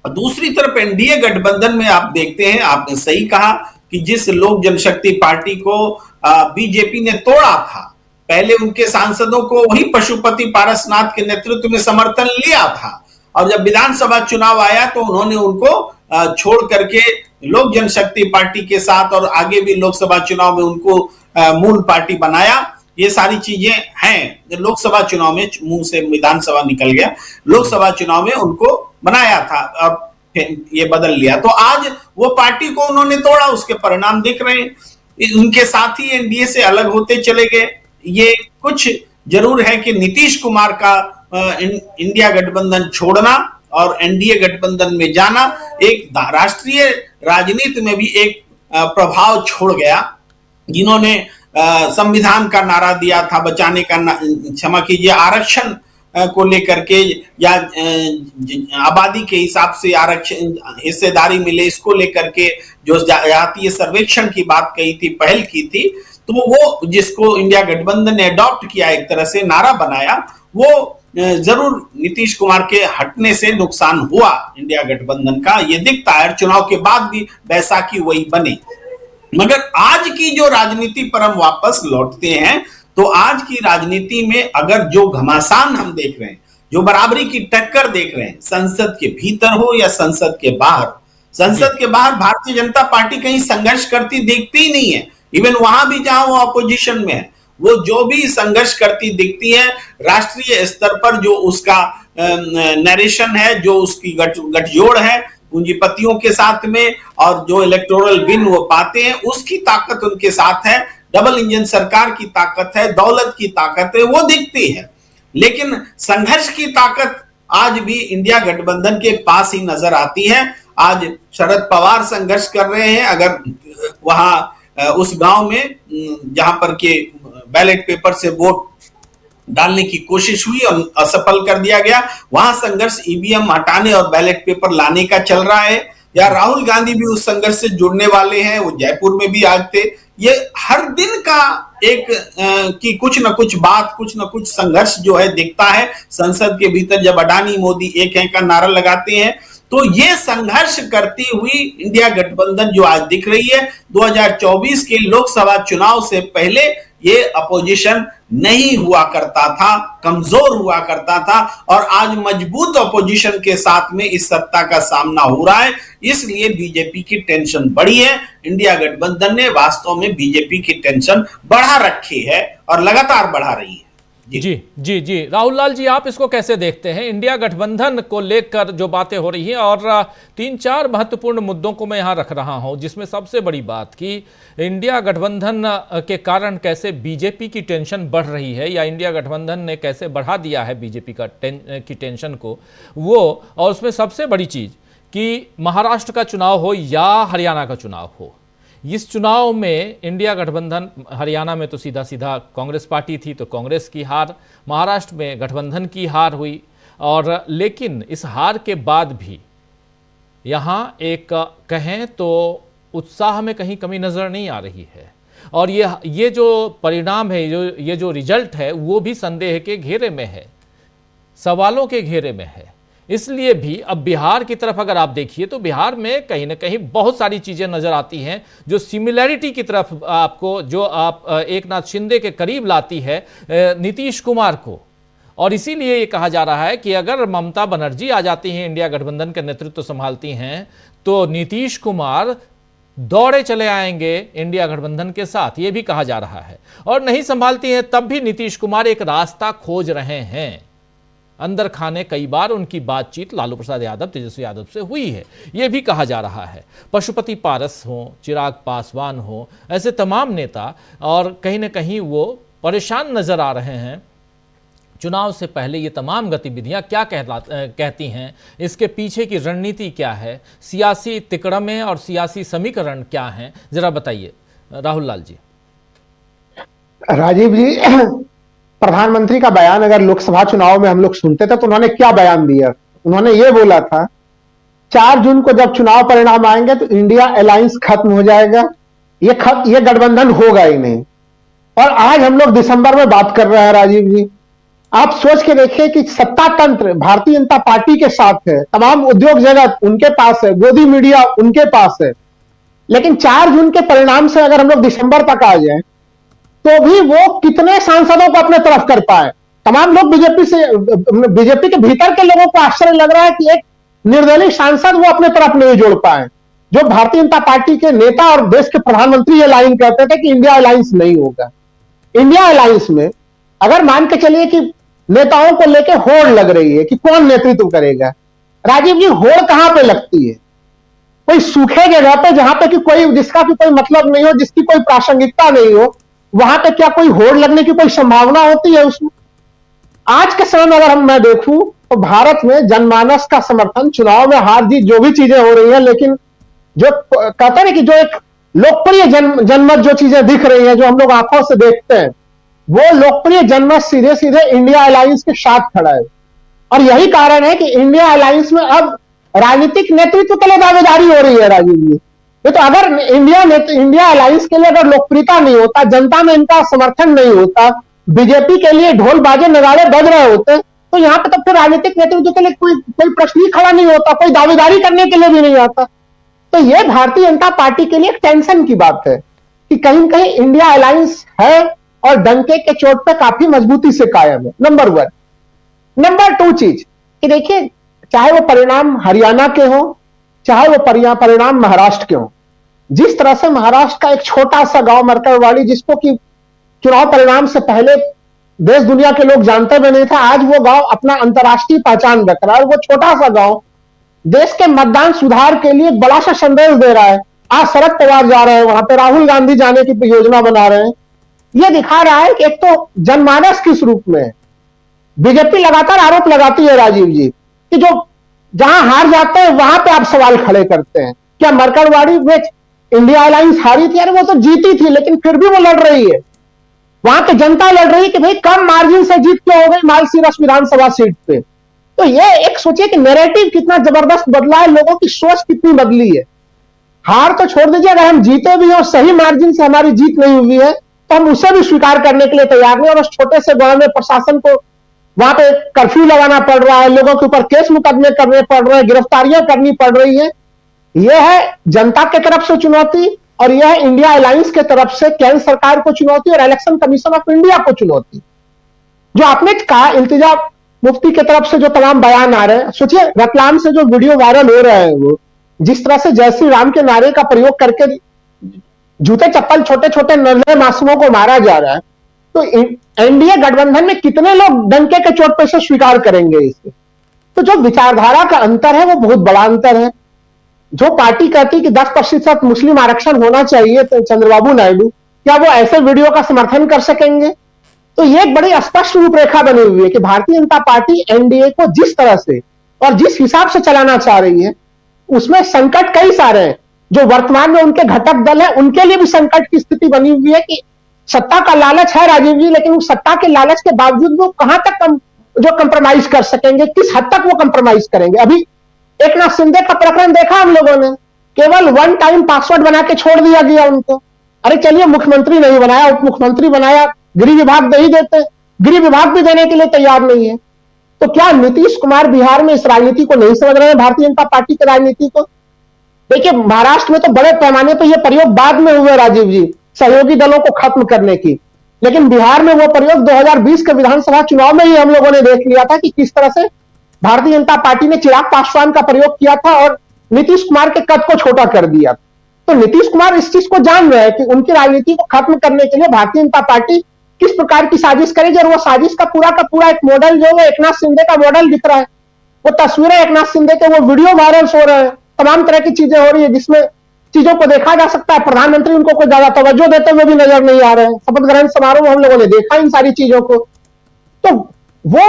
दूसरी तरफ एनडीए गठबंधन में आप देखते हैं, आपने सही कहा कि जिस लोक जनशक्ति पार्टी को बीजेपी ने तोड़ा था, पहले उनके सांसदों को वही पशुपति पारसनाथ के नेतृत्व में समर्थन लिया था, और जब विधानसभा चुनाव आया तो उन्होंने उनको छोड़ करके लोक जनशक्ति पार्टी के साथ, और आगे भी लोकसभा चुनाव में उनको मूल पार्टी बनाया। ये सारी चीजें हैं। लोकसभा चुनाव में, मुंह से विधानसभा निकल गया, लोकसभा चुनाव में उनको बनाया था और ये बदल लिया, तो आज वो पार्टी को उन्होंने तोड़ा, उसके परिणाम दिख रहे हैं। उनके साथ ही एनडीए से अलग होते चले गए। ये कुछ जरूर है कि नीतीश कुमार का इंडिया गठबंधन छोड़ना और एनडीए गठबंधन में जाना एक राष्ट्रीय राजनीति में भी एक प्रभाव छोड़ गया। जिन्होंने संविधान का नारा दिया था, बचाने का, क्षमा कीजिए, आरक्षण को लेकर के, या आबादी के हिसाब से आरक्षण हिस्सेदारी मिले, इसको लेकर के जो जातीय सर्वेक्षण की बात कही थी, पहल की थी, तो वो जिसको इंडिया गठबंधन ने अडॉप्ट किया, एक तरह से नारा बनाया, वो जरूर नीतीश कुमार के हटने से नुकसान हुआ इंडिया गठबंधन का, ये दिखता है। चुनाव के बाद भी बैसाखी वही बनी। मगर आज की जो राजनीति पर हम वापस लौटते हैं तो आज की राजनीति में अगर जो घमासान हम देख रहे हैं, जो बराबरी की टक्कर देख रहे हैं, संसद के भीतर हो या संसद के बाहर भारतीय जनता पार्टी कहीं संघर्ष करती दिखती ही नहीं है। इवन वहां भी जहां वो अपोजिशन में है, वो जो भी संघर्ष करती दिखती है, राष्ट्रीय स्तर पर जो उसका नरेशन है, जो उसकी गठजोड़ है पूंजीपतियों के साथ में, और जो इलेक्टोरल विन वो पाते हैं, उसकी ताकत उनके साथ है, डबल इंजन सरकार की ताकत है, दौलत की ताकत है, वो दिखती है। लेकिन संघर्ष की ताकत आज भी इंडिया गठबंधन के पास ही नजर आती है। आज शरद पवार संघर्ष कर रहे हैं। अगर वहां उस गांव में जहां पर के बैलेट पेपर से वोट डालने की कोशिश हुई और असफल कर दिया गया, वहां संघर्ष ईवीएम हटाने और बैलेट पेपर लाने का चल रहा है। या राहुल गांधी भी उस संघर्ष से जुड़ने वाले हैं, वो जयपुर में भी आज थे। ये हर दिन का एक कि कुछ न कुछ बात, कुछ न कुछ संघर्ष जो है दिखता है। संसद के भीतर जब अडानी मोदी एक है का नारा लगाते हैं, तो ये संघर्ष करती हुई इंडिया गठबंधन जो आज दिख रही है, 2024 के लोकसभा चुनाव से पहले ये अपोजिशन नहीं हुआ करता था, कमजोर हुआ करता था, और आज मजबूत अपोजिशन के साथ में इस सत्ता का सामना हो रहा है। इसलिए बीजेपी की टेंशन बढ़ी है। इंडिया गठबंधन ने वास्तव में बीजेपी की टेंशन बढ़ा रखी है और लगातार बढ़ा रही है। जी राहुल लाल जी, आप इसको कैसे देखते हैं? इंडिया गठबंधन को लेकर जो बातें हो रही हैं, और 3-4 महत्वपूर्ण मुद्दों को मैं यहां रख रहा हूं, जिसमें सबसे बड़ी बात कि इंडिया गठबंधन के कारण कैसे बीजेपी की टेंशन बढ़ रही है, या इंडिया गठबंधन ने कैसे बढ़ा दिया है बीजेपी की टेंशन को, वो, और उसमें सबसे बड़ी चीज कि महाराष्ट्र का चुनाव हो या हरियाणा का चुनाव हो, इस चुनाव में इंडिया गठबंधन, हरियाणा में तो सीधा सीधा कांग्रेस पार्टी थी तो कांग्रेस की हार, महाराष्ट्र में गठबंधन की हार हुई, और लेकिन इस हार के बाद भी यहाँ एक कहें तो उत्साह में कहीं कमी नज़र नहीं आ रही है। और ये जो परिणाम है, ये जो रिजल्ट है, वो भी संदेह के घेरे में है, सवालों के घेरे में है। इसलिए भी अब बिहार की तरफ अगर आप देखिए तो बिहार में कहीं ना कहीं बहुत सारी चीजें नजर आती हैं जो सिमिलैरिटी की तरफ आपको, जो आप एक नाथ शिंदे के करीब लाती है नीतीश कुमार को। और इसीलिए ये कहा जा रहा है कि अगर ममता बनर्जी आ जाती हैं, इंडिया गठबंधन का नेतृत्व संभालती हैं, तो नीतीश कुमार दौड़े चले आएंगे इंडिया गठबंधन के साथ, ये भी कहा जा रहा है। और नहीं संभालती हैं तब भी नीतीश कुमार एक रास्ता खोज रहे हैं। अंदर खाने कई बार उनकी बातचीत लालू प्रसाद यादव, तेजस्वी यादव से हुई है, यह भी कहा जा रहा है। पशुपति पारस हो, चिराग पासवान हो, ऐसे तमाम नेता, और कहीं ना कहीं वो परेशान नजर आ रहे हैं। चुनाव से पहले ये तमाम गतिविधियां क्या कहती हैं, इसके पीछे की रणनीति क्या है, सियासी तिकड़में और सियासी समीकरण क्या हैं, जरा बताइए राहुल लाल जी। राजीव जी, प्रधानमंत्री का बयान अगर लोकसभा चुनाव में हम लोग सुनते थे तो उन्होंने क्या बयान दिया? उन्होंने ये बोला था 4 जून को जब चुनाव परिणाम आएंगे तो इंडिया अलायंस खत्म हो जाएगा, ये गठबंधन होगा ही नहीं। और आज हम लोग दिसंबर में बात कर रहे हैं। राजीव जी, आप सोच के देखिए कि सत्ता तंत्र भारतीय जनता पार्टी के साथ है, तमाम उद्योग जगत उनके पास है, गोदी मीडिया उनके पास है, लेकिन 4 जून के परिणाम से अगर हम लोग दिसंबर तक आ जाए तो भी वो कितने सांसदों को अपने तरफ कर पाए। तमाम लोग बीजेपी के भीतर के लोगों को आश्चर्य लग रहा है कि एक निर्दलीय सांसद वो अपने तरफ नहीं जोड़ पाए। जो भारतीय जनता पार्टी के नेता और देश के प्रधानमंत्री ये लाइन कहते थे कि इंडिया अलायंस नहीं होगा। इंडिया अलायंस में अगर मान के चलिए कि नेताओं को लेकर होड़ लग रही है कि कौन नेतृत्व करेगा, राजीव जी होड़ कहां पे लगती है? कोई सूखे जगह पे जहां पे कि कोई जिसका भी कोई मतलब नहीं हो, जिसकी कोई प्रासंगिकता नहीं हो, वहां पे क्या कोई होड़ लगने की कोई संभावना होती है उसमें? आज के समय में अगर मैं देखूं तो भारत में जनमानस का समर्थन, चुनाव में हार जीत जो भी चीजें हो रही है, लेकिन जो कहते हैं कि जो एक लोकप्रिय जनमत जो चीजें दिख रही है, जो हम लोग आंखों से देखते हैं, वो लोकप्रिय जनमत सीधे सीधे इंडिया अलायंस के साथ खड़ा है। और यही कारण है कि इंडिया अलायंस में अब राजनीतिक नेतृत्व के लिए दावेदारी हो रही है। राजीव जी, ये तो अगर इंडिया अलायंस के लिए अगर लोकप्रियता नहीं होता, जनता में इनका समर्थन नहीं होता, बीजेपी के लिए ढोल बाजे नगाड़े बज रहे होते, तो यहां पे तो फिर राजनीतिक नेतृत्व के लिए कोई प्रश्न ही खड़ा नहीं होता, कोई दावेदारी करने के लिए भी नहीं आता। तो ये भारतीय जनता पार्टी के लिए एक टेंशन की बात है कि कहीं कहीं इंडिया अलायंस है और डंके के चोट पे काफी मजबूती से कायम है, नंबर 1। नंबर 2 चीज कि देखिए, चाहे वो परिणाम हरियाणा के हो, चाहे वो परिणाम महाराष्ट्र के हो, जिस तरह से महाराष्ट्र का एक छोटा सा गांव मरकरवाड़ी, जिसको कि चुनाव परिणाम से पहले देश दुनिया के लोग जानते भी नहीं था, आज वो गांव अपना अंतर्राष्ट्रीय पहचान रख रहा है। वो छोटा सा गांव देश के मतदान सुधार के लिए बड़ा सा संदेश दे रहा है। आज शरद पवार जा रहे हैं वहां पे, राहुल गांधी जाने की योजना बना रहे हैं। यह दिखा रहा है कि एक तो जनमानस किस रूप में है। बीजेपी लगातार आरोप लगाती है राजीव जी कि जो जहां हार जाते हैं वहां पे आप सवाल खड़े करते हैं। क्या मरकरवाड़ी में इंडिया अलायंस हारी थी? अरे वो तो जीती थी, लेकिन फिर भी वो लड़ रही है। वहां पे जनता लड़ रही है कि भाई कम मार्जिन से जीत क्यों हो गई मालसीरस विधानसभा सीट पे। तो ये एक सोचिए कि नैरेटिव कितना जबरदस्त बदला है, लोगों की सोच कितनी बदली है। हार तो छोड़ दीजिए, अगर हम जीते भी हो, सही मार्जिन से हमारी जीत नहीं हुई है, तो हम उसे भी स्वीकार करने के लिए तैयार नहीं। और उस छोटे से गांव में प्रशासन को वहां पे कर्फ्यू लगाना पड़ रहा है, लोगों के ऊपर केस मुकदमे करने पड़ रहे हैं, गिरफ्तारियां करनी पड़ रही है। यह है जनता के तरफ से चुनौती, और यह है इंडिया अलायंस के तरफ से केंद्र सरकार को चुनौती और इलेक्शन कमीशन ऑफ इंडिया को चुनौती। जो आपने कहा इल्तिजा मुफ्ती की तरफ से जो तमाम बयान आ रहे हैं, सोचिए रतलाम से जो वीडियो वायरल हो रहे हैं, वो जिस तरह से जय श्री राम के नारे का प्रयोग करके जूते चप्पल छोटे छोटे नन्हे मासूमों को मारा जा रहा है, तो एनडीए गठबंधन में कितने लोग डंके के चोट पे से स्वीकार करेंगे इसे? तो जो विचारधारा का अंतर है वो बहुत बड़ा अंतर है। जो पार्टी कहती कि 10% मुस्लिम आरक्षण होना चाहिए, तो चंद्रबाबू नायडू क्या वो ऐसे वीडियो का समर्थन कर सकेंगे? तो ये एक बड़ी स्पष्ट रूपरेखा बनी हुई है कि भारतीय जनता पार्टी एनडीए को जिस तरह से और जिस हिसाब से चलाना चाह रही है, उसमें संकट कई सारे हैं। जो वर्तमान में उनके घटक दल है, उनके लिए भी संकट की स्थिति बनी हुई है कि सत्ता का लालच है राजीव जी, लेकिन उस सत्ता के लालच के बावजूद वो कहां तक जो कंप्रोमाइज कर सकेंगे, किस हद तक वो कंप्रोमाइज करेंगे। अभी एकनाथ शिंदे का प्रकरण देखा हम लोगों ने, केवल 1 टाइम पासवर्ड बना के छोड़ दिया गया उनको। अरे चलिए, मुख्यमंत्री नहीं बनाया, उप मुख्यमंत्री बनाया, गृह विभाग दे ही देते, गृह विभाग भी देने के लिए तैयार नहीं है। तो क्या नीतीश कुमार बिहार में इस राजनीति को नहीं समझ रहे हैं, भारतीय जनता पार्टी की राजनीति को? देखिए, महाराष्ट्र में तो बड़े पैमाने पर यह प्रयोग बाद में हुए राजीव जी, सहयोगी दलों को खत्म करने की, लेकिन बिहार में वो प्रयोग 2020 के विधानसभा चुनाव में ही हम लोगों ने देख लिया था कि किस तरह से भारतीय जनता पार्टी ने चिराग पासवान का प्रयोग किया था और नीतीश कुमार के कद को छोटा कर दिया। तो नीतीश कुमार इस चीज को जान रहे हैं कि उनकी राजनीति को खत्म करने के लिए भारतीय जनता पार्टी किस प्रकार की साजिश करेगी, और वो साजिश का पूरा एक मॉडल जो है एकनाथ शिंदे का मॉडल दिख रहा है। वो तस्वीरें एकनाथ शिंदे के, वो वीडियो वायरल हो रहे हैं, तमाम तरह की चीजें हो रही है जिसमें चीजों को देखा जा सकता है। प्रधानमंत्री उनको कोई ज्यादा तवज्जो देते हुए भी नजर नहीं आ रहे हैं। शपथ ग्रहण समारोह में हम लोगों ने देखा इन सारी चीजों को। तो वो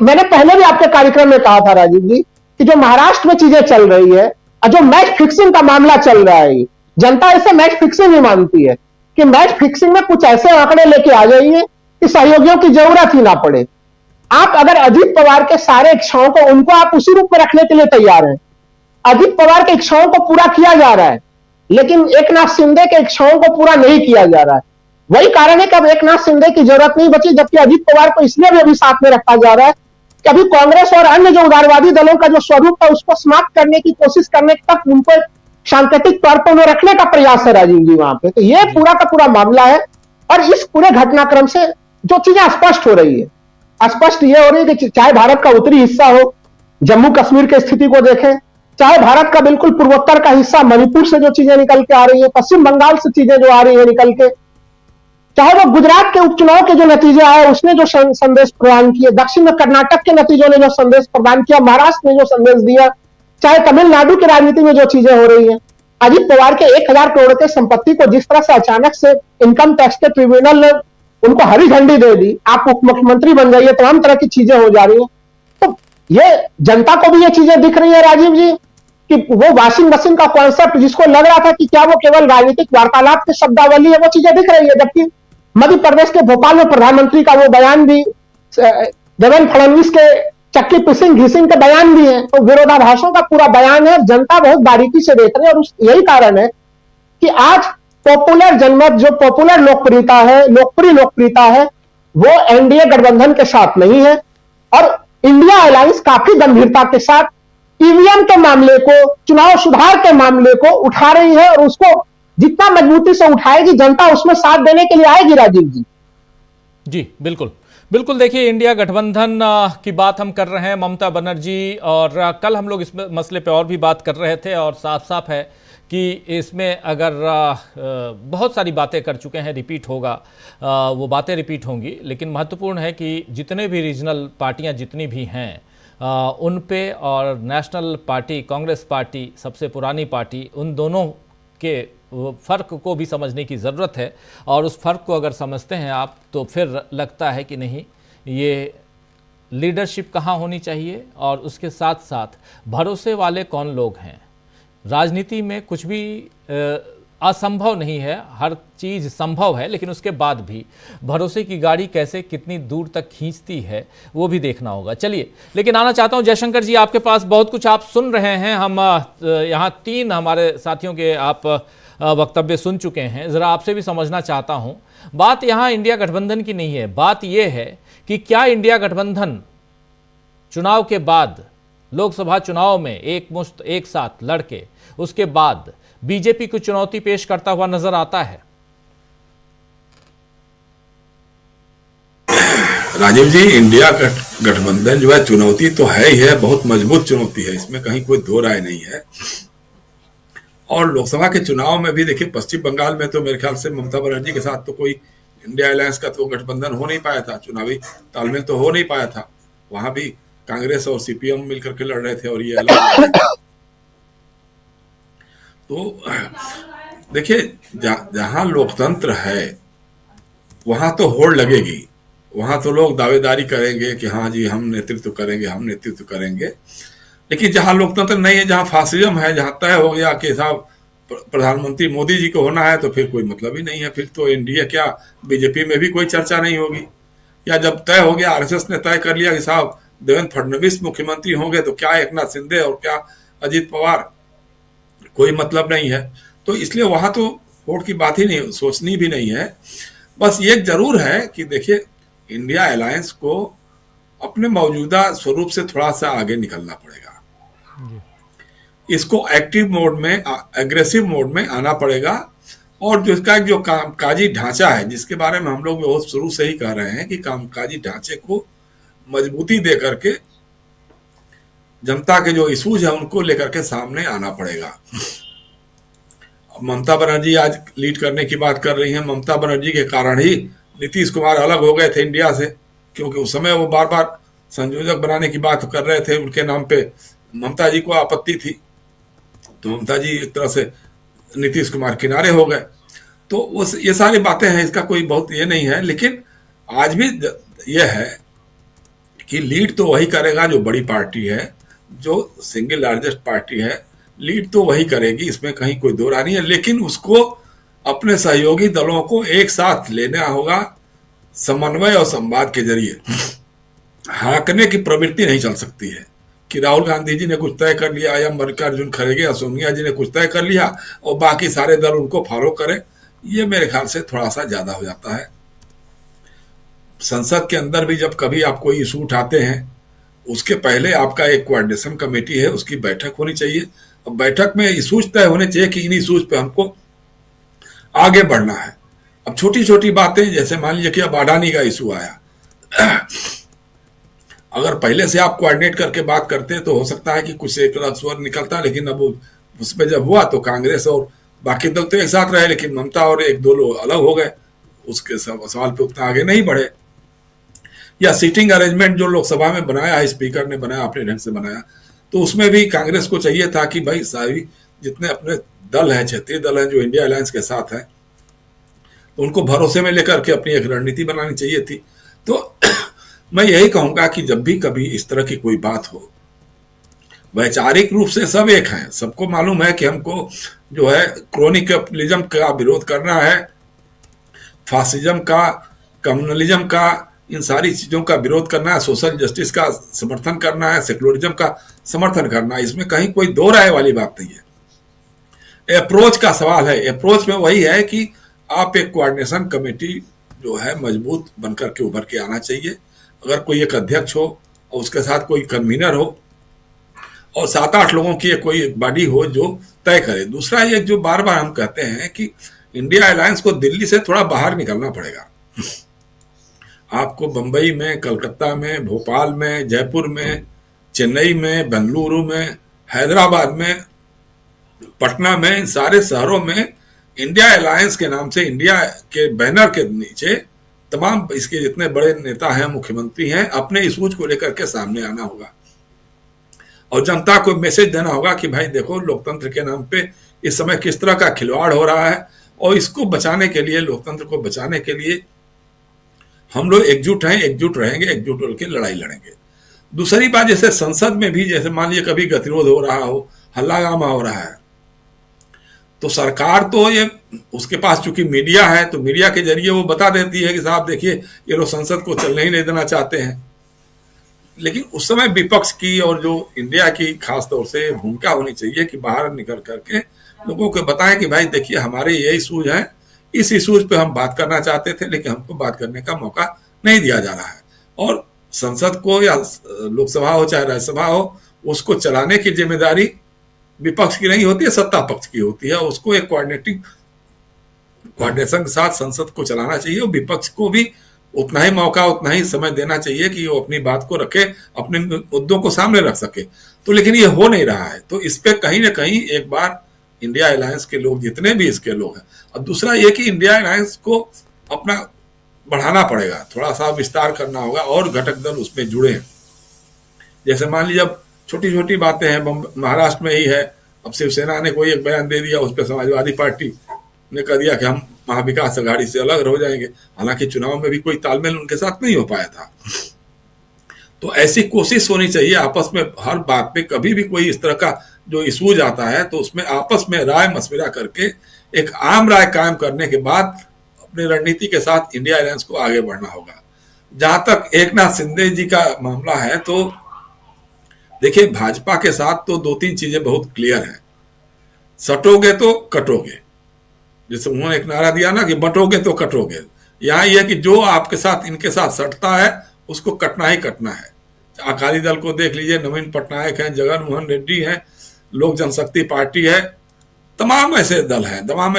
मैंने पहले भी आपके कार्यक्रम में कहा था राजीव जी कि जो महाराष्ट्र में चीजें चल रही है और जो मैच फिक्सिंग का मामला चल रहा है, जनता इसे मैच फिक्सिंग ही मानती है कि मैच फिक्सिंग में कुछ ऐसे आंकड़े लेके आ जाइए कि सहयोगियों की जरूरत ही ना पड़े। आप अगर अजीत पवार के सारे इच्छाओं को, उनको आप उसी रूप में रखने के लिए तैयार हैं। अजीत पवार के इच्छाओं को पूरा किया जा रहा है, लेकिन एकनाथ शिंदे के इच्छाओं को पूरा नहीं किया जा रहा है। वही कारण है कि अब एकनाथ शिंदे की जरूरत नहीं बची, जबकि अजीत पवार को इसलिए भी अभी साथ में रखा जा रहा है कि अभी कांग्रेस और अन्य जो उदारवादी दलों का जो स्वरूप है उसको समाप्त करने की कोशिश करने तक उनको सांकेतिक तौर पर उन्हें रखने का प्रयास है राजीव जी वहां पे। तो ये पूरा का पूरा मामला है, और इस पूरे घटनाक्रम से जो चीजें स्पष्ट हो रही है, स्पष्ट ये हो रही है कि चाहे भारत का उत्तरी हिस्सा हो, जम्मू कश्मीर की स्थिति को देखें, चाहे भारत का बिल्कुल पूर्वोत्तर का हिस्सा मणिपुर से जो चीजें निकल के आ रही है, पश्चिम बंगाल से चीजें जो आ रही है निकल के, चाहे वो गुजरात के उपचुनाव के जो नतीजे आए उसने जो संदेश प्रदान किए, दक्षिण में कर्नाटक के नतीजों ने जो संदेश प्रदान किया, महाराष्ट्र ने जो संदेश दिया, चाहे तमिलनाडु की राजनीति में जो चीजें हो रही है, अजीत पवार के 1000 करोड़ के संपत्ति को जिस तरह से अचानक से इनकम टैक्स के ट्रिब्यूनल ने उनको हरी झंडी दे दी, आप उप मुख्यमंत्री बन जाइए, तमाम तरह की चीजें हो जा रही है। तो ये जनता को भी ये चीजें दिख रही है राजीव जी कि वो वॉशिंग मशीन का कॉन्सेप्ट जिसको लग रहा था कि क्या वो केवल राजनीतिक वार्तालाप की शब्दावली है, वो चीजें दिख रही है। जबकि मध्य प्रदेश के भोपाल में प्रधानमंत्री का वो बयान भी, देवेंद्र फडणवीस के चक्की पिसिंग घिसिंग के बयान भी है, तो विरोधाभासों का पूरा बयान है। जनता बहुत बारीकी से देख रही है, और यही कारण है कि आज पॉपुलर जनमत, जो पॉपुलर लोकप्रियता है, लोकप्रिय लोकप्रियता है, वो एनडीए गठबंधन के साथ नहीं है, और इंडिया अलायंस काफी गंभीरता के साथ ईवीएम के मामले को, चुनाव सुधार के मामले को उठा रही है, और उसको जितना मजबूती से उठाएगी जनता उसमें साथ देने के लिए आएगी राजीव जी। जी बिल्कुल बिल्कुल। देखिए, इंडिया गठबंधन की बात हम कर रहे हैं, ममता बनर्जी, और कल हम लोग इस मसले पे और भी बात कर रहे थे, और साफ साफ है कि इसमें अगर बहुत सारी बातें कर चुके हैं, रिपीट होगा, वो बातें रिपीट होंगी, लेकिन महत्वपूर्ण है कि जितने भी रीजनल पार्टियां जितनी भी हैं उन पे, और नेशनल पार्टी कांग्रेस पार्टी सबसे पुरानी पार्टी, उन दोनों के फ़र्क को भी समझने की ज़रूरत है। और उस फ़र्क को अगर समझते हैं आप, तो फिर लगता है कि नहीं, ये लीडरशिप कहाँ होनी चाहिए, और उसके साथ साथ भरोसे वाले कौन लोग हैं। राजनीति में कुछ भी असंभव नहीं है, हर चीज़ संभव है, लेकिन उसके बाद भी भरोसे की गाड़ी कैसे कितनी दूर तक खींचती है वो भी देखना होगा। चलिए, लेकिन आना चाहता हूं जयशंकर जी, आपके पास बहुत कुछ आप सुन रहे हैं। हम यहाँ 3 हमारे साथियों के आप वक्तव्य सुन चुके हैं, ज़रा आपसे भी समझना चाहता हूं। बात यहाँ इंडिया गठबंधन की नहीं है, बात यह है कि क्या इंडिया गठबंधन चुनाव के बाद, लोकसभा चुनाव में एक साथ लड़के उसके बाद बीजेपी को चुनौती पेश करता हुआ नजर आता है? राजीव जी, इंडिया गठबंधन जो है चुनौती तो है ही है, बहुत मजबूत चुनौती है, इसमें कहीं कोई दो राय नहीं है। और लोकसभा के चुनाव में भी देखिए, पश्चिम बंगाल में तो मेरे ख्याल से ममता बनर्जी के साथ तो कोई इंडिया अलायंस का तो गठबंधन हो नहीं पाया था, चुनावी तालमेल तो हो नहीं पाया था। वहां भी कांग्रेस और सीपीएम मिलकर के लड़ रहे थे और ये अलग। तो देखिए, जहां लोकतंत्र है वहां तो होड़ लगेगी, वहां तो लोग दावेदारी करेंगे कि हाँ जी हम नेतृत्व करेंगे, हम नेतृत्व करेंगे। लेकिन जहां लोकतंत्र नहीं है, जहां फासिज्म है, जहां तय हो गया कि साहब प्रधानमंत्री मोदी जी को होना है, तो फिर कोई मतलब ही नहीं है। फिर तो एनडीए क्या, बीजेपी में भी कोई चर्चा नहीं होगी। या जब तय हो गया, आरएसएस ने तय कर लिया कि साहब देवेंद्र फडणवीस मुख्यमंत्री होंगे, तो क्या एकनाथ शिंदे और क्या अजीत पवार, कोई मतलब नहीं है। तो इसलिए वहां तो वोट की बात ही नहीं, सोचनी भी नहीं है। बस ये जरूर है कि देखिए, इंडिया अलायंस को अपने मौजूदा स्वरूप से थोड़ा सा आगे निकलना पड़ेगा, इसको एक्टिव मोड में, एग्रेसिव मोड में आना पड़ेगा। और जो इसका जो कामकाजी ढांचा है, जिसके बारे में हम लोग बहुत शुरू से ही कह रहे हैं कि कामकाजी ढांचे को मजबूती दे करके जनता के जो इशूज है उनको लेकर के सामने आना पड़ेगा। ममता बनर्जी आज लीड करने की बात कर रही हैं। ममता बनर्जी के कारण ही नीतीश कुमार अलग हो गए थे इंडिया से, क्योंकि उस समय वो बार बार संयोजक बनाने की बात कर रहे थे, उनके नाम पे ममता जी को आपत्ति थी, तो ममता जी एक तरह से नीतीश कुमार किनारे हो गए। तो उस ये सारी बातें हैं, इसका कोई बहुत ये नहीं है। लेकिन आज भी ये है कि लीड तो वही करेगा जो बड़ी पार्टी है, जो सिंगल लार्जेस्ट पार्टी है, लीड तो वही करेगी, इसमें कहीं कोई दो राय नहीं है। लेकिन उसको अपने सहयोगी दलों को एक साथ लेना होगा, समन्वय और संवाद के जरिए। हाँकने की प्रवृत्ति नहीं चल सकती है कि राहुल गांधी जी ने कुछ तय कर लिया, या मल्लिकार्जुन खड़गे या सोनिया जी ने कुछ तय कर लिया और बाकी सारे दल उनको फॉलो करें। ये मेरे ख्याल से थोड़ा सा ज्यादा हो जाता है। संसद के अंदर भी जब कभी आप कोई इशू उठाते हैं, उसके पहले आपका एक कोऑर्डिनेशन कमेटी है, उसकी बैठक होनी चाहिए। और बैठक में इशूज तय होने चाहिए कि इन इशूज पे हमको आगे बढ़ना है। अब छोटी छोटी बातें, जैसे मान लीजिए कि अब अडानी का इशू आया, अगर पहले से आप कोऑर्डिनेट करके बात करते तो हो सकता है कि कुछ एक अलग स्वर निकलता, लेकिन अब उसमें जब हुआ तो कांग्रेस और बाकी दल तो एक साथ रहे, लेकिन ममता और एक दो लोग अलग हो गए, उसके सवाल पे उतना आगे नहीं बढ़े। या सीटिंग अरेंजमेंट जो लोकसभा में बनाया है, स्पीकर ने बनाया, अपने ढंग से बनाया, तो उसमें भी कांग्रेस को चाहिए था कि भाई सारी जितने अपने दल हैं, क्षेत्रीय दल हैं जो इंडिया अलायंस के साथ हैं, तो उनको भरोसे में लेकर के अपनी एक रणनीति बनानी चाहिए थी। तो मैं यही कहूंगा कि जब भी कभी इस तरह की कोई बात हो, वैचारिक रूप से सब एक हैं, सबको मालूम है कि हमको जो है क्रोनिकलिज्म का विरोध करना है, फासिज्म का, कम्युनलिज्म का, इन सारी चीजों का विरोध करना है, सोशल जस्टिस का समर्थन करना है, सेकुलरिज्म का समर्थन करना है। इसमें कहीं कोई दो राय वाली बात नहीं है। अप्रोच का सवाल है। अप्रोच में वही है कि आप एक कोऑर्डिनेशन कमेटी जो है मजबूत बनकर के उभर के आना चाहिए। अगर कोई एक अध्यक्ष हो और उसके साथ कोई कन्वीनर हो और 7-8 लोगों की एक कोई बॉडी हो जो तय करे। दूसरा ये जो बार बार हम कहते हैं कि इंडिया अलायंस को दिल्ली से थोड़ा बाहर निकलना पड़ेगा। आपको बंबई में, कलकत्ता में, भोपाल में, जयपुर में, चेन्नई में, बेंगलुरु में, हैदराबाद में, पटना में, इन सारे शहरों में इंडिया अलायंस के नाम से, इंडिया के बैनर के नीचे तमाम इसके जितने बड़े नेता हैं, मुख्यमंत्री हैं, अपने इस सूझ को लेकर के सामने आना होगा और जनता को मैसेज देना होगा कि भाई देखो, लोकतंत्र के नाम पे इस समय किस तरह का खिलवाड़ हो रहा है और इसको बचाने के लिए, लोकतंत्र को बचाने के लिए हम लोग एकजुट हैं, एकजुट रहेंगे, एकजुट होकर लड़ाई लड़ेंगे। दूसरी बात, जैसे संसद में भी जैसे मान लीजिए कभी गतिरोध हो रहा हो, हल्लागामा हो रहा है, तो सरकार तो ये उसके पास चूंकि मीडिया है तो मीडिया के जरिए वो बता देती है कि साहब देखिए ये लोग संसद को चलने ही नहीं देना चाहते हैं। लेकिन उस समय विपक्ष की और जो इंडिया की खास तौर से भूमिका होनी चाहिए कि बाहर निकल करके लोगों को बताएं कि भाई देखिए हमारे ये इशूज हैं, इस इशूज पे हम बात करना चाहते थे लेकिन हमको बात करने का मौका नहीं दिया जा रहा है। और संसद को या लोकसभा हो चाहे राज्यसभा हो, उसको चलाने की जिम्मेदारी विपक्ष की नहीं होती है, सत्ता पक्ष की होती है। उसको एक कोऑर्डिनेशन के साथ संसद को चलाना चाहिए और विपक्ष को भी उतना ही मौका, उतना ही समय देना चाहिए कि वो अपनी बात को रखे, अपने मुद्दों को सामने रख सके। तो लेकिन ये हो नहीं रहा है। तो इस पे कहीं ना कहीं एक बार इंडिया अलायंस के लोग, जितने भी इसके लोग हैं, और दूसरा ये कि इंडिया अलायंस को अपना बढ़ाना पड़ेगा, थोड़ा सा विस्तार करना होगा और घटक दल उसमें जुड़े हैं। जैसे मान लीजिए अब छोटी छोटी बातें हैं, महाराष्ट्र में ही है, अब शिवसेना ने कोई एक बयान दे दिया, उस पर समाजवादी पार्टी ने कह दिया कि हम महाविकास अघाड़ी से अलग हो जाएंगे। हालांकि चुनाव में भी कोई तालमेल उनके साथ नहीं हो पाया था। तो ऐसी कोशिश होनी चाहिए आपस में, हर बात पे कभी भी कोई इस तरह का जो इशूज आता है तो उसमें आपस में राय मशविरा करके एक आम राय कायम करने के बाद अपनी रणनीति के साथ इंडिया अलायंस को आगे बढ़ना होगा। जहां तक एकनाथ शिंदे जी का मामला है तो देखिए, भाजपा के साथ तो दो तीन चीजें बहुत क्लियर हैं, सटोगे तो कटोगे। जैसे उन्होंने एक नारा दिया ना कि बटोगे तो कटोगे, यहाँ यह कि जो आपके साथ इनके साथ सटता है उसको कटना ही कटना है। अकाली दल को देख लीजिए, नवीन पटनायक हैं, जगन मोहन रेड्डी हैं, लोक जनशक्ति पार्टी है, तमाम ऐसे दल हैं, तमाम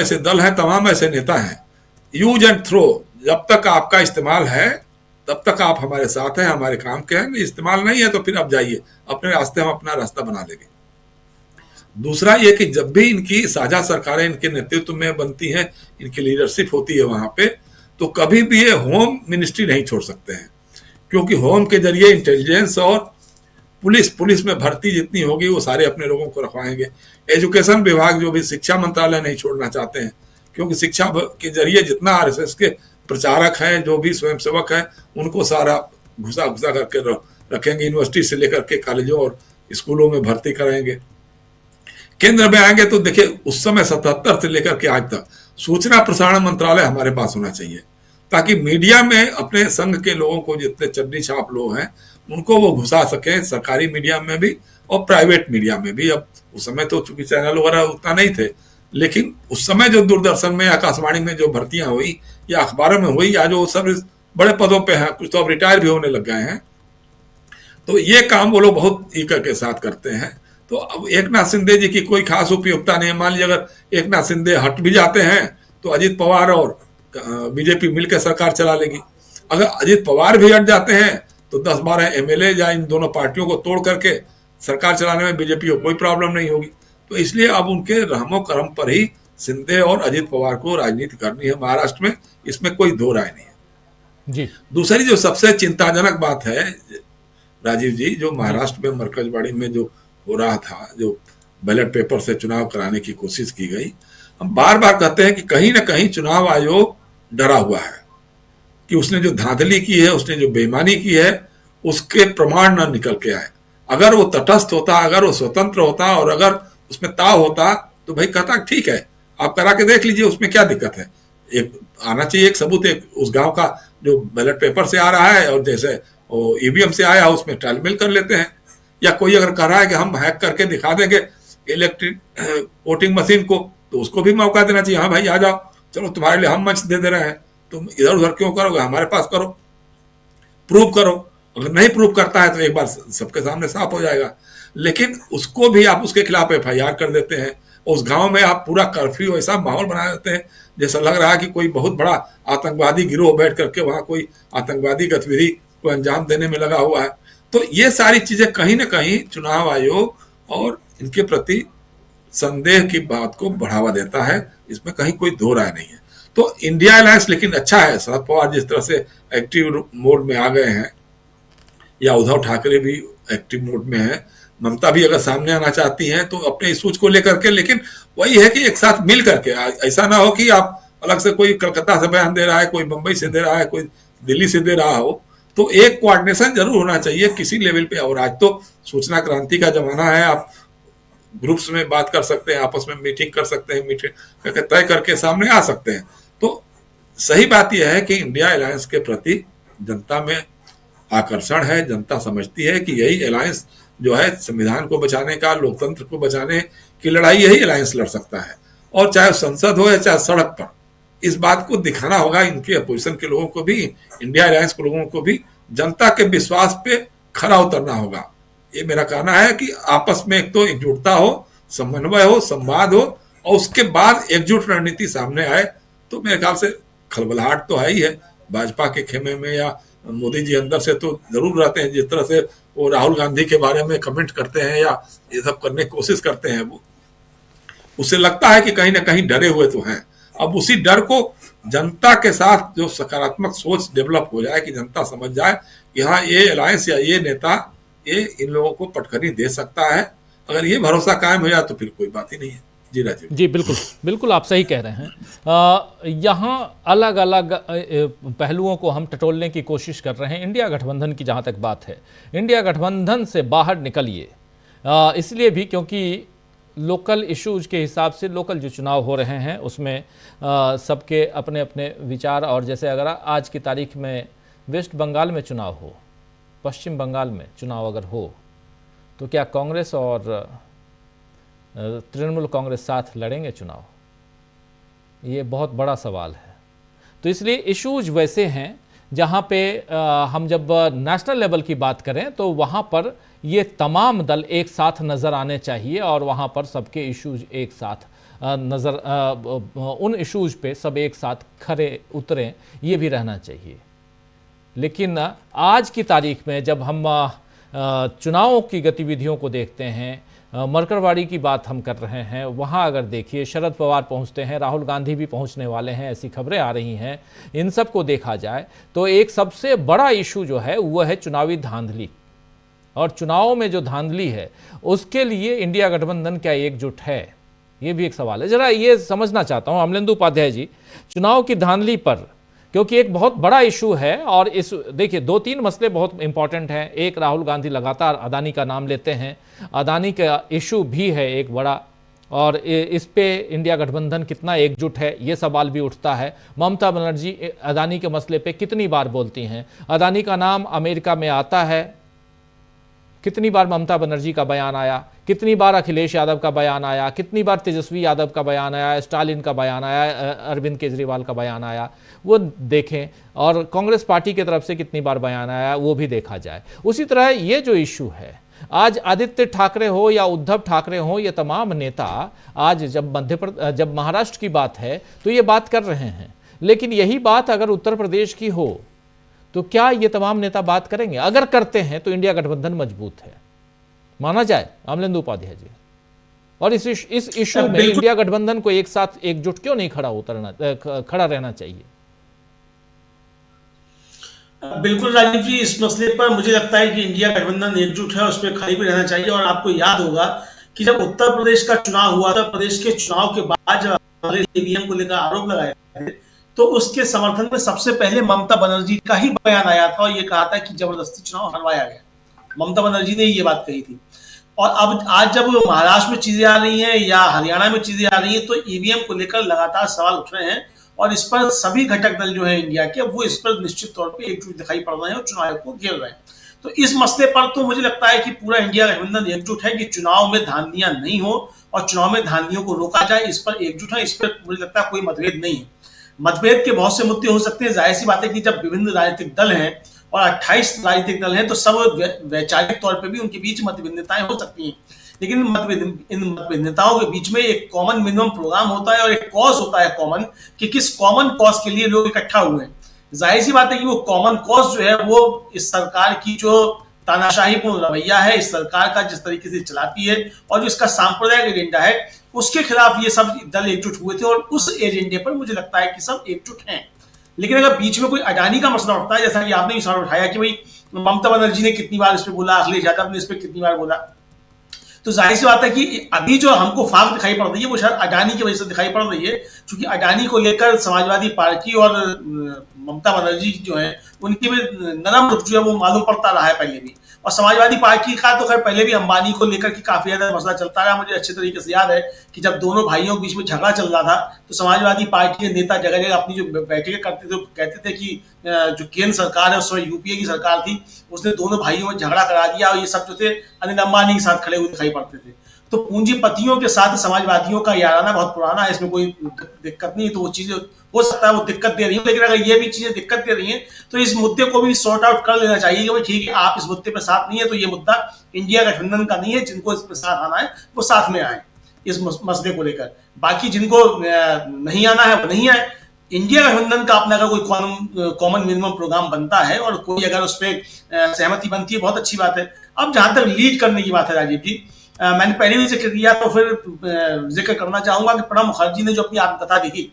ऐसे नेता हैं। यूज एंड थ्रो, जब तक आपका इस्तेमाल है तब तक आप हमारे साथ हैं, हमारे काम के हैं। इस्तेमाल नहीं है तो फिर आप जाइए अपने रास्ते, हम अपना रास्ता बना लेंगे। दूसरा ये कि जब भी इनकी साझा सरकारें इनके नेतृत्व में बनती हैं, इनकी लीडरशिप होती है वहां पे, तो कभी भी ये होम मिनिस्ट्री नहीं छोड़ सकते हैं, क्योंकि होम के जरिए इंटेलिजेंस और पुलिस में भर्ती जितनी होगी वो सारे अपने लोगों को रखवाएंगे। एजुकेशन विभाग जो भी, शिक्षा मंत्रालय नहीं छोड़ना चाहते हैं, क्योंकि शिक्षा के जरिए जितना आरएसएस के प्रचारक हैं, जो भी स्वयंसेवक हैं, उनको सारा घुसा करके रखेंगे। यूनिवर्सिटी से लेकर के कॉलेजों और स्कूलों में भर्ती कराएंगे। केंद्र में आएंगे तो देखिए, उस समय 77 से लेकर के आज तक सूचना प्रसारण मंत्रालय हमारे पास होना चाहिए, ताकि मीडिया में अपने संघ के लोगों को, जितने चड्डी छाप लोग हैं, उनको वो घुसा सके, सरकारी मीडिया में भी और प्राइवेट मीडिया में भी। अब उस समय तो चूंकि चैनल वगैरह उतना नहीं थे, लेकिन उस समय जो दूरदर्शन में, आकाशवाणी में जो भर्तियां हुई या अखबारों में हुई, या जो सब बड़े पदों पे हैं, कुछ तो अब रिटायर भी होने लग गए हैं, तो ये काम वो लोग बहुत ईकर के साथ करते हैं। तो अब एकनाथ शिंदे जी की कोई खास उपयोगिता नहीं है। मान लीजिए अगर एकनाथ शिंदे हट भी जाते हैं तो अजित पवार और बीजेपी मिलकर सरकार चला लेगी। अगर अजित पवार भी हट जाते हैं तो 10-12 एमएलए या इन दोनों पार्टियों को तोड़ करके सरकार चलाने में बीजेपी को कोई प्रॉब्लम नहीं होगी। तो इसलिए अब उनके रहमो करम पर ही शिंदे और अजित पवार को राजनीति करनी है महाराष्ट्र में, इसमें कोई दो राय नहीं है जी। दूसरी जो सबसे चिंताजनक बात है राजीव जी, जो महाराष्ट्र में मरकजबाड़ी में जो हो रहा था, जो बैलेट पेपर से चुनाव कराने की कोशिश की गई, हम बार बार कहते हैं कि कहीं ना कहीं चुनाव आयोग डरा हुआ है कि उसने जो धांधली की है, उसने जो बेईमानी की है, उसके प्रमाण न निकल के आए। अगर वो तटस्थ होता, अगर वो स्वतंत्र होता और अगर उसमें ताव होता तो भाई कहता ठीक है, आप करा के देख लीजिए, उसमें क्या दिक्कत है। एक आना चाहिए एक सबूत, एक उस गांव का जो बैलेट पेपर से आ रहा है और जैसे वो ईवीएम से आया, उसमें तालमेल कर लेते हैं। या कोई अगर कह रहा है कि हम हैक करके दिखा देंगे इलेक्ट्रिक वोटिंग मशीन को, तो उसको भी मौका देना चाहिए। हाँ भाई आ जाओ, चलो तुम्हारे लिए हम मंच दे रहे हैं, तुम इधर उधर क्यों करोगे, हमारे पास करो, प्रूव करो। अगर नहीं प्रूव करता है तो एक बार सबके सामने साफ हो जाएगा। लेकिन उसको भी आप उसके खिलाफ एफआईआर कर देते हैं उस गांव में आप पूरा कर्फ्यू ऐसा माहौल बना देते हैं जैसा लग रहा है कि कोई बहुत बड़ा आतंकवादी गिरोह बैठ करके वहां कोई आतंकवादी गतिविधि को अंजाम देने में लगा हुआ है। तो ये सारी चीजें कहीं ना कहीं चुनाव आयोग और इनके प्रति संदेह की बात को बढ़ावा देता है, इसमें कहीं कोई दो राय नहीं है। तो इंडिया अलायंस लेकिन अच्छा है, शरद पवार जिस तरह से एक्टिव मोड में आ गए हैं, या उद्धव ठाकरे भी एक्टिव मोड में है, ममता भी अगर सामने आना चाहती हैं तो अपने इशूज को लेकर के, लेकिन वही है कि एक साथ मिल करके, ऐसा ना हो कि आप अलग से कोई कलकत्ता से बयान दे रहा है, कोई मुंबई से दे रहा है, कोई दिल्ली से दे रहा हो, तो एक कोऑर्डिनेशन जरूर होना चाहिए किसी लेवल पे। और आज तो सूचना क्रांति का जमाना है, आप ग्रुप्स में बात कर सकते हैं, आपस में मीटिंग कर सकते हैं, मीटिंग तय करके सामने आ सकते हैं। तो सही बात यह है कि इंडिया अलायंस के प्रति जनता में आकर्षण है, जनता समझती है कि यही अलायंस जो है संविधान को बचाने का, लोकतंत्र को बचाने की लड़ाई यही अलायंस लड़ सकता है। और चाहे संसद हो या चाहे सड़क पर, इस बात को दिखाना होगा इनके अपोजिशन के लोगों को भी, इंडिया अलायंस के लोगों को भी, जनता के विश्वास पे खरा उतरना होगा। ये मेरा कहना है कि आपस में एक तो एकजुटता हो, समन्वय हो, संवाद हो, और उसके बाद एकजुट रणनीति सामने आए तो मेरे ख्याल से खलबलाहट तो है ही है भाजपा के खेमे में, या मोदी जी अंदर से तो जरूर रहते हैं। जिस तरह से वो राहुल गांधी के बारे में कमेंट करते हैं या ये सब करने की कोशिश करते हैं, वो उससे लगता है कि कहीं ना कहीं डरे हुए तो हैं। अब उसी डर को जनता के साथ जो सकारात्मक सोच डेवलप हो जाए कि जनता समझ जाए कि हाँ ये अलायंस या ये नेता ये इन लोगों को पटखनी दे सकता है, अगर ये भरोसा कायम हो जाए तो फिर कोई बात ही नहीं है। जी राजीव जी, बिल्कुल बिल्कुल आप सही कह रहे हैं। यहाँ अलग अलग पहलुओं को हम टटोलने की कोशिश कर रहे हैं। इंडिया गठबंधन की जहाँ तक बात है, इंडिया गठबंधन से बाहर निकलिए, इसलिए भी क्योंकि लोकल इश्यूज के हिसाब से लोकल जो चुनाव हो रहे हैं उसमें सबके अपने अपने विचार, और जैसे अगर आज की तारीख में वेस्ट बंगाल में चुनाव हो, पश्चिम बंगाल में चुनाव अगर हो, तो क्या कांग्रेस और तृणमूल कांग्रेस साथ लड़ेंगे चुनाव? ये बहुत बड़ा सवाल है। तो इसलिए इश्यूज वैसे हैं जहाँ पे हम जब नेशनल लेवल की बात करें तो वहाँ पर ये तमाम दल एक साथ नज़र आने चाहिए और वहाँ पर सबके इश्यूज एक साथ उन इश्यूज पे सब एक साथ खरे उतरें, ये भी रहना चाहिए। लेकिन आज की तारीख में जब हम चुनावों की गतिविधियों को देखते हैं, मरकरवाड़ी की बात हम कर रहे हैं, वहाँ अगर देखिए शरद पवार पहुँचते हैं, राहुल गांधी भी पहुँचने वाले हैं, ऐसी खबरें आ रही हैं। इन सब को देखा जाए तो एक सबसे बड़ा इशू जो है वो है चुनावी धांधली, और चुनावों में जो धांधली है उसके लिए इंडिया गठबंधन क्या एकजुट है, ये भी एक सवाल है। जरा ये समझना चाहता हूँ अमलेंदु उपाध्याय जी, चुनाव की धांधली पर, क्योंकि एक बहुत बड़ा इशू है और इस देखिए 2-3 मसले बहुत इंपॉर्टेंट हैं। एक, राहुल गांधी लगातार अदानी का नाम लेते हैं, अदानी का इशू भी है एक बड़ा, और इस पे इंडिया गठबंधन कितना एकजुट है ये सवाल भी उठता है। ममता बनर्जी अदानी के मसले पे कितनी बार बोलती हैं, अदानी का नाम अमेरिका में आता है, कितनी बार ममता बनर्जी का बयान आया, कितनी बार अखिलेश यादव का बयान आया, कितनी बार तेजस्वी यादव का बयान आया, स्टालिन का बयान आया, अरविंद केजरीवाल का बयान आया, वो देखें, और कांग्रेस पार्टी की तरफ से कितनी बार बयान आया वो भी देखा जाए। उसी तरह ये जो इशू है, आज आदित्य ठाकरे हो या उद्धव ठाकरे हो, ये तमाम नेता आज जब महाराष्ट्र की बात है तो ये बात कर रहे हैं, लेकिन यही बात अगर उत्तर प्रदेश की हो तो क्या ये तमाम नेता बात करेंगे? अगर करते हैं तो इंडिया गठबंधन मजबूत है, माना जाए अमलेंदु उपाध्याय जी। और इस इशू में इंडिया गठबंधन को एक साथ एकजुट क्यों नहीं खड़ा रहना चाहिए? बिल्कुल राजीव जी, इस मसले पर मुझे लगता है कि इंडिया गठबंधन एकजुट है, उस पर खड़े भी रहना चाहिए। और आपको याद होगा कि जब उत्तर प्रदेश का चुनाव हुआ था, प्रदेश के चुनाव के बाद जब ईवीएम को लेकर आरोप लगाए थे तो उसके समर्थन में सबसे पहले ममता बनर्जी का ही बयान आया था और ये कहा था कि जबरदस्ती चुनाव हरवाया गया। ममता बनर्जी ने ये बात कही थी। और अब आज जब महाराष्ट्र में चीजें आ रही हैं या हरियाणा में चीजें आ रही हैं तो ईवीएम को लेकर लगातार सवाल उठ रहे हैं, और इस पर सभी घटक दल जो है इंडिया के, वो इस पर निश्चित तौर पर एकजुट दिखाई पड़ रहे हैं और चुनाव को घेर रहे हैं। तो इस मसले पर तो मुझे लगता है कि पूरा इंडिया गठबंधन एकजुट है कि चुनाव में धांधलियां नहीं हो और चुनाव में धांधलियों को रोका जाए, इस पर एकजुट है। इस पर मुझे लगता है कोई मतभेद नहीं है। मतभेद के बहुत से मुद्दे हो सकते हैं, जाहिर सी बात है कि जब विभिन्न राजनीतिक दल हैं और 28 राजनीतिक दल हैं, तो सब वैचारिक तौर पे भी उनके बीच मतभिन्नताएं हो सकती हैं, लेकिन इन मतभिन्नताओं के बीच में एक कॉमन मिनिमम प्रोग्राम होता है और एक कॉज होता है कॉमन, कि किस कॉमन कॉज के लिए लोग इकट्ठा हुए हैं। जाहिर सी बात है कि वो कॉमन कॉज जो है वो इस सरकार की जो तानाशाहीपूर्ण रवैया है, इस सरकार का जिस तरीके से चलाती है और जो इसका सांप्रदायिक एजेंडा है, उसके खिलाफ ये सब दल एकजुट हुए थे और उस एजेंडे पर मुझे लगता है कि सब एकजुट हैं। लेकिन अगर बीच में कोई अडानी का मसला उठता है, जैसा कि आपने सवाल उठाया कि भाई ममता बनर्जी ने कितनी बार इस पर बोला, अखिलेश यादव ने इस पर कितनी बार बोला, तो जाहिर सी बात है कि अभी जो हमको फाक दिखाई पड़ रही है वो शायद अडानी की वजह से दिखाई पड़ रही है, क्योंकि अडानी को लेकर समाजवादी पार्टी और ममता बनर्जी जो है उनके में नरम रुख जो है वो मालूम पड़ता रहा है पहले भी। और समाजवादी पार्टी का तो खैर पहले भी अंबानी को लेकर के काफी ज्यादा मसला चलता रहा। मुझे अच्छे तरीके से याद है कि जब दोनों भाइयों के बीच में झगड़ा चल रहा था तो समाजवादी पार्टी के नेता जगह जगह अपनी जो बैठकें करते थे, कहते थे कि जो केंद्र सरकार है, उस समय यूपीए की सरकार थी, उसने दोनों भाइयों में झगड़ा करा दिया और ये सब जो थे अनिल अंबानी के साथ खड़े हुए दिखाई पड़ते थे। तो पूंजीपतियों के साथ समाजवादियों का याराना बहुत पुराना है, इसमें कोई दिक्कत नहीं। तो वो चीजें हो सकता है वो दिक्कत दे रही है, लेकिन अगर ये भी चीजें दिक्कत दे रही हैं तो इस मुद्दे को भी सॉर्ट आउट कर लेना चाहिए कि भाई ठीक है, आप इस मुद्दे पर साथ नहीं है तो ये मुद्दा इंडिया गठबंधन का नहीं है, जिनको इस पर साथ आना है वो साथ में आए इस मसले को लेकर। बाकी जिनको नहीं आना है वो नहीं आए। इंडिया गठबंधन का अपना अगर कोई कॉमन मिनिमम प्रोग्राम बनता है और कोई अगर उस पर सहमति बनती है, बहुत अच्छी बात है। अब जहां तक लीड करने की बात है राजीव जी, मैंने पहले भी जिक्र किया तो फिर जिक्र करना चाहूंगा कि प्रणब मुखर्जी ने जो अपनी आत्मकथा लिखी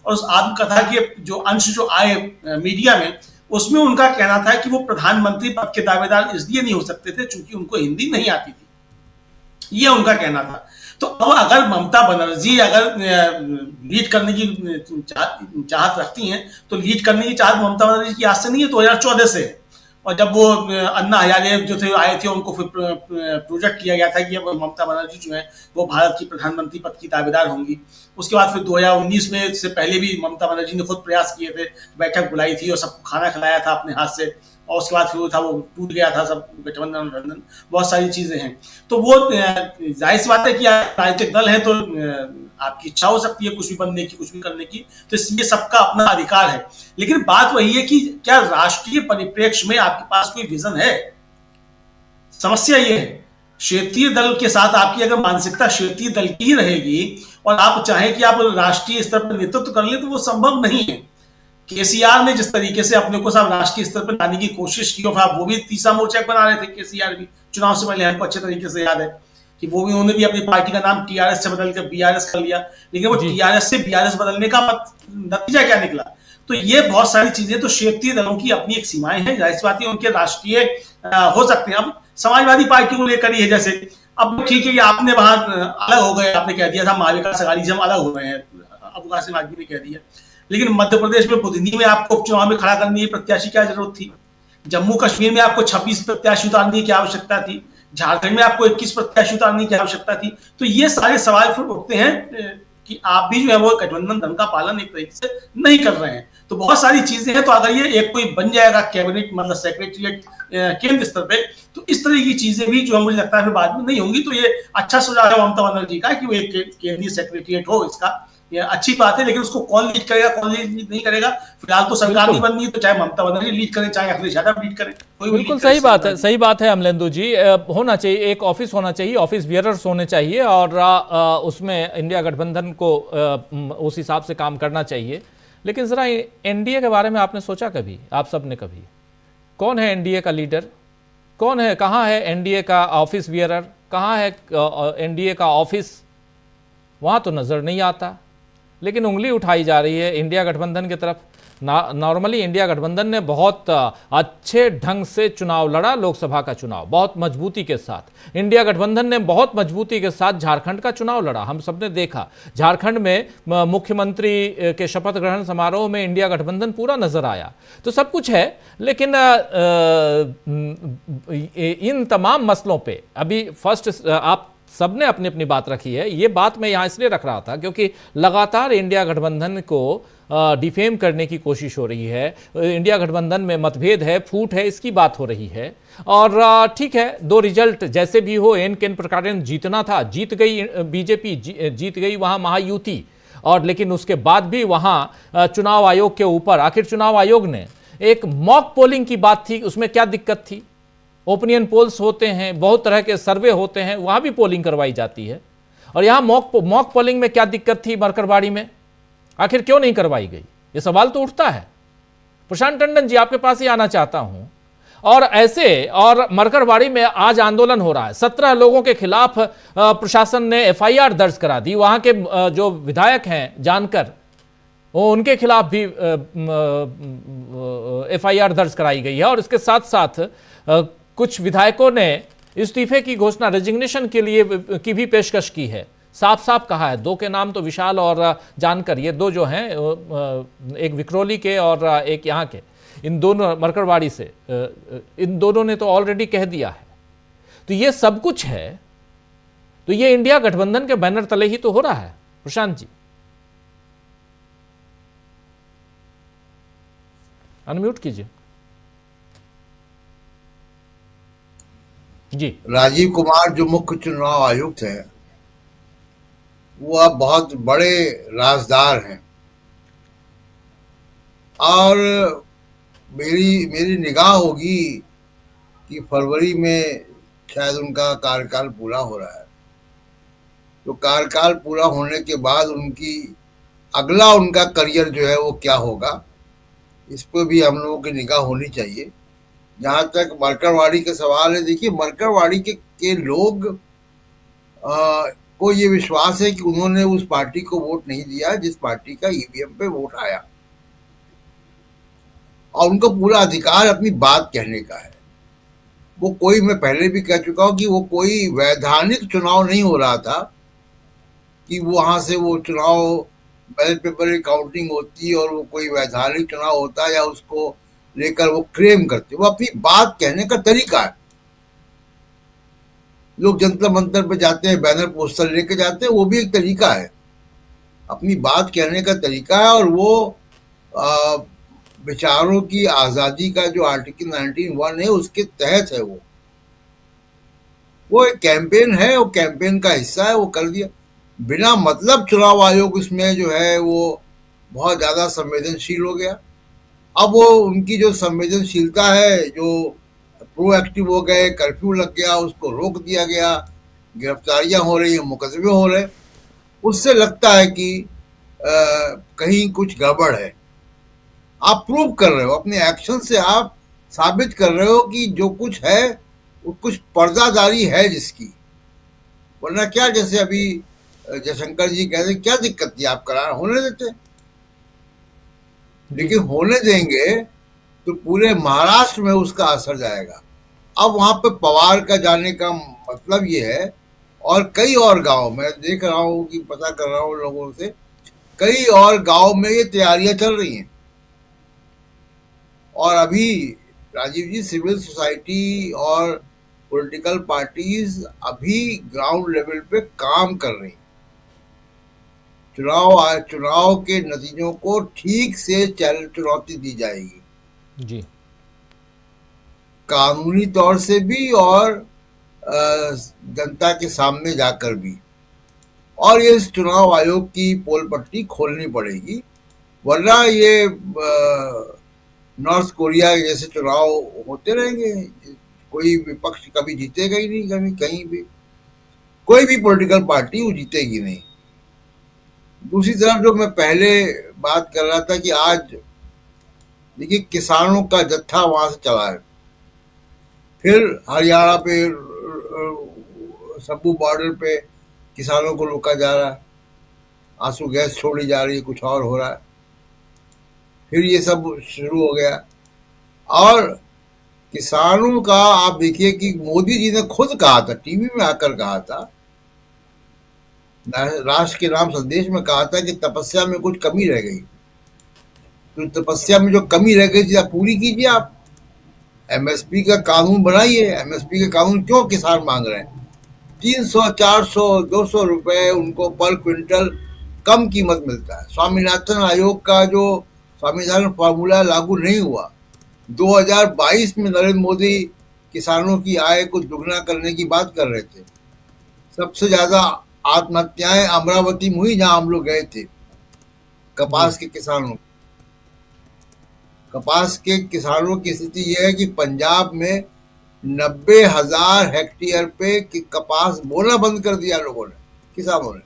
और उस आत्मकथा के जो अंश जो आए मीडिया में, उसमें उनका कहना था कि वो प्रधानमंत्री पद के दावेदार इसलिए नहीं हो सकते थे क्योंकि उनको हिंदी नहीं आती थी, ये उनका कहना था। तो अब अगर ममता बनर्जी अगर लीड करने की चाहत रखती हैं तो लीड करने की चाहत ममता बनर्जी की आज से नहीं है, 2014 से। और जब वो अन्ना हजारे जो थे आए थे, उनको फिर प्रोजेक्ट किया गया था कि अब ममता बनर्जी जो है वो भारत की प्रधानमंत्री पद की दावेदार होंगी। उसके बाद फिर 2019 में से पहले भी ममता बनर्जी ने खुद प्रयास किए थे, बैठक बुलाई थी और सबको खाना खिलाया था अपने हाथ से, और उसके बाद फिर वो था वो टूट गया था सब गठबंधन, बहुत सारी चीजें हैं। तो वो जाहिर सी बात है कि राजनीतिक दल है तो आपकी इच्छा हो सकती है कुछ भी बनने की, कुछ भी करने की, तो इसलिए सबका अपना अधिकार है। लेकिन बात वही है कि क्या राष्ट्रीय परिप्रेक्ष्य में आपके पास कोई विजन है? समस्या ये है, क्षेत्रीय दल के साथ आपकी अगर मानसिकता क्षेत्रीय दल की ही रहेगी और आप चाहें कि आप राष्ट्रीय स्तर पर नेतृत्व कर ले तो वो संभव नहीं है। केसीआर ने जिस तरीके से अपने को सब राष्ट्रीय स्तर पर लाने की कोशिश की, और वो भी तीसरा मोर्चा बना रहे थे केसीआर भी चुनाव से पहले, हमको अच्छे तरीके से याद है कि वो भी उन्होंने भी अपनी पार्टी का नाम टीआरएस से बदल कर बीआरएस कर लिया, लेकिन वो टीआरएस से बीआरएस बदलने का नतीजा क्या निकला? तो ये बहुत सारी चीजें, तो क्षेत्रीय दलों की अपनी एक सीमाएं हैं, जाहिर सी बात है उनके राष्ट्रीय हो सकते हैं। अब समाजवादी पार्टी को लेकर ही है, जैसे अब ठीक है कि आपने वहां अलग हो गए, आपने कह दिया था महाविकास अघाड़ी से हम अलग हो गए हैं, अबू कासिम आजमी ने कह दिया, लेकिन मध्य प्रदेश में बुधनी में आपको उपचुनाव में खड़ा करने की प्रत्याशी क्या जरूरत थी? जम्मू कश्मीर में आपको 26 प्रत्याशी उतारने की क्या आवश्यकता थी? झारखंड में आपको 21 प्रत्याशी उतारने की आवश्यकता थी? तो ये सारे सवाल फिर उठते हैं कि आप भी जो है वो गठबंधन धन का पालन एक तरीके से नहीं कर रहे हैं। तो बहुत सारी चीजें हैं। तो अगर ये एक कोई बन जाएगा कैबिनेट, मतलब सेक्रेटरिएट केंद्र स्तर पे, तो इस तरह की चीजें भी जो मुझे लगता है फिर बाद में नहीं होंगी। तो ये अच्छा सुझाव है ममता बनर्जी का कि वो एक केंद्रीय सेक्रेटरिएट हो, इसका ये अच्छी बात है। लेकिन उसको कौन लीड करेगा, कौन लीड नहीं करेगा, फिलहाल तो सरकार नहीं बननी है, तो चाहे ममता बनर्जी लीड करें, चाहे अखिलेश यादव लीड करें, बिल्कुल सही बात है, सही बात है अमलेंदु जी। होना चाहिए, एक ऑफिस होना चाहिए, ऑफिस बियरर्स होने चाहिए और उसमें इंडिया गठबंधन को उस हिसाब से काम करना चाहिए। लेकिन जरा एनडीए के बारे में आपने सोचा कभी, आप सब ने कभी? कौन है एनडीए का लीडर? कौन है, कहाँ है एनडीए का ऑफिस बियरर? कहाँ है एनडीए का ऑफिस? वहाँ तो नजर नहीं आता, लेकिन उंगली उठाई जा रही है इंडिया गठबंधन की तरफ। नॉर्मली इंडिया गठबंधन ने बहुत अच्छे ढंग से चुनाव लड़ा, लोकसभा का चुनाव बहुत मजबूती के साथ। इंडिया गठबंधन ने बहुत मजबूती के साथ झारखंड का चुनाव लड़ा, हम सबने देखा। झारखंड में मुख्यमंत्री के शपथ ग्रहण समारोह में इंडिया गठबंधन पूरा नजर आया। तो सब कुछ है, लेकिन इन तमाम मसलों पे अभी फर्स्ट आप सबने अपनी अपनी बात रखी है। ये बात मैं यहाँ इसलिए रख रहा था क्योंकि लगातार इंडिया गठबंधन को डिफेम करने की कोशिश हो रही है। इंडिया गठबंधन में मतभेद है, फूट है, इसकी बात हो रही है। और ठीक है, दो रिजल्ट जैसे भी हो, एन केन प्रकार जीतना था, जीत गई बीजेपी, जीत गई वहाँ महायुति। और लेकिन उसके बाद भी वहाँ चुनाव आयोग के ऊपर, आखिर चुनाव आयोग ने एक मॉक पोलिंग की बात थी, उसमें क्या दिक्कत थी? ओपिनियन पोल्स होते हैं, बहुत तरह के सर्वे होते हैं, वहां भी पोलिंग करवाई जाती है, और यहां मॉक पोलिंग में क्या दिक्कत थी? मरकरवाड़ी में आखिर क्यों नहीं करवाई गई? ये सवाल तो उठता है। प्रशांत टंडन जी, आपके पास ही आना चाहता हूं। और ऐसे और मरकरवाड़ी में आज आंदोलन हो रहा है, 17 लोगों के खिलाफ प्रशासन ने एफआईआर दर्ज करा दी। वहां के जो विधायक हैं जानकर, वो उनके खिलाफ भी एफआईआर दर्ज कराई गई है। और इसके साथ साथ कुछ विधायकों ने इस्तीफे की घोषणा, रेजिग्नेशन के लिए की भी पेशकश की है। साफ साफ कहा है, दो के नाम तो विशाल और जानकर, ये दो जो हैं, एक विक्रोली के और एक यहाँ के, इन दोनों मरकरवाड़ी से, इन दोनों ने तो ऑलरेडी कह दिया है। तो ये सब कुछ है, तो ये इंडिया गठबंधन के बैनर तले ही तो हो रहा है। प्रशांत जी अनम्यूट कीजिए जी। राजीव कुमार जो मुख्य चुनाव आयुक्त है, वो अब बहुत बड़े राजदार हैं, और मेरी निगाह होगी कि फरवरी में शायद उनका कार्यकाल पूरा हो रहा है। तो कार्यकाल पूरा होने के बाद अगला उनका करियर जो है वो क्या होगा, इस पर भी हम लोगों की निगाह होनी चाहिए। जहाँ तक मरकरवाड़ी का सवाल है, देखिए मरकरवाड़ी के लोग को ये विश्वास है कि उन्होंने उस पार्टी को वोट नहीं दिया जिस पार्टी का ईवीएम पे वोट आया, और उनको पूरा अधिकार अपनी बात कहने का है। मैं पहले भी कह चुका हूं कि वो कोई वैधानिक चुनाव नहीं हो रहा था कि वहां से वो चुनाव बैलेट पेपर की काउंटिंग होती और वो कोई वैधानिक चुनाव होता या उसको लेकर वो क्लेम करते। वो अपनी बात कहने का तरीका है। लोग जंतर मंतर पे जाते हैं, बैनर पोस्टर लेके जाते हैं, वो भी एक तरीका है, अपनी बात कहने का तरीका है। और वो विचारों की आजादी का जो आर्टिकल 19(1) है उसके तहत है। वो एक कैंपेन है, वो कैंपेन का हिस्सा है, वो कर दिया। बिना मतलब चुनाव आयोग इसमें जो है वो बहुत ज्यादा संवेदनशील हो गया। अब वो उनकी जो संवेदनशीलता है, जो प्रोएक्टिव हो गए, कर्फ्यू लग गया, उसको रोक दिया गया, गिरफ्तारियां हो रही हैं, मुकदमे हो रहे, उससे लगता है कि कहीं कुछ गड़बड़ है। आप प्रूव कर रहे हो, अपने एक्शन से आप साबित कर रहे हो कि जो कुछ है वो कुछ पर्दादारी है जिसकी। वरना क्या, जैसे अभी जयशंकर जी कहते, क्या दिक्कत थी, आप करार होने देते। लेकिन होने देंगे तो पूरे महाराष्ट्र में उसका असर जाएगा। अब वहां पे पवार का जाने का मतलब ये है, और कई और गांव में देख रहा हूं कि पता कर रहा हूं लोगों से, कई और गांव में ये तैयारियां चल रही हैं। और अभी राजीव जी, सिविल सोसाइटी और पॉलिटिकल पार्टीज अभी ग्राउंड लेवल पे काम कर रही हैं। चुनाव के नतीजों को ठीक से चुनौती दी जाएगी जी, कानूनी तौर से भी और जनता के सामने जाकर भी। और ये इस चुनाव आयोग की पोल पट्टी खोलनी पड़ेगी, वरना ये नॉर्थ कोरिया जैसे चुनाव होते रहेंगे। कोई विपक्ष कभी जीतेगा ही नहीं, कभी कहीं भी कोई भी पॉलिटिकल पार्टी वो जीतेगी नहीं। दूसरी तरफ जो मैं पहले बात कर रहा था कि आज देखिए किसानों का जत्था वहां से चला है, फिर हरियाणा पे सब्बू बॉर्डर पे किसानों को रोका जा रहा है, आंसू गैस छोड़ी जा रही है, कुछ और हो रहा है, फिर ये सब शुरू हो गया। और किसानों का आप देखिए कि मोदी जी ने खुद कहा था, टीवी में आकर कहा था, राष्ट्र के नाम संदेश में कहा था कि तपस्या में कुछ कमी रह गई, तो तपस्या में जो कमी रह गई थी पूरी कीजिए। आप एमएसपी का कानून बनाइए। एमएसपी का कानून क्यों किसान मांग रहे हैं? 300, 400, 200 रुपए उनको पर क्विंटल कम कीमत मिलता है। स्वामीनाथन आयोग का जो स्वामीनाथन फॉर्मूला लागू नहीं हुआ। 2022 में नरेंद्र मोदी किसानों की आय को दुगना करने की बात कर रहे थे। सबसे ज्यादा आत्महत्याएं अमरावती में हुई, जहां हम लोग गए थे, कपास के किसानों। कपास के किसानों की स्थिति यह है कि पंजाब में 90,000 हेक्टेयर पे कपास बोना बंद कर दिया लोगों ने, किसानों ने,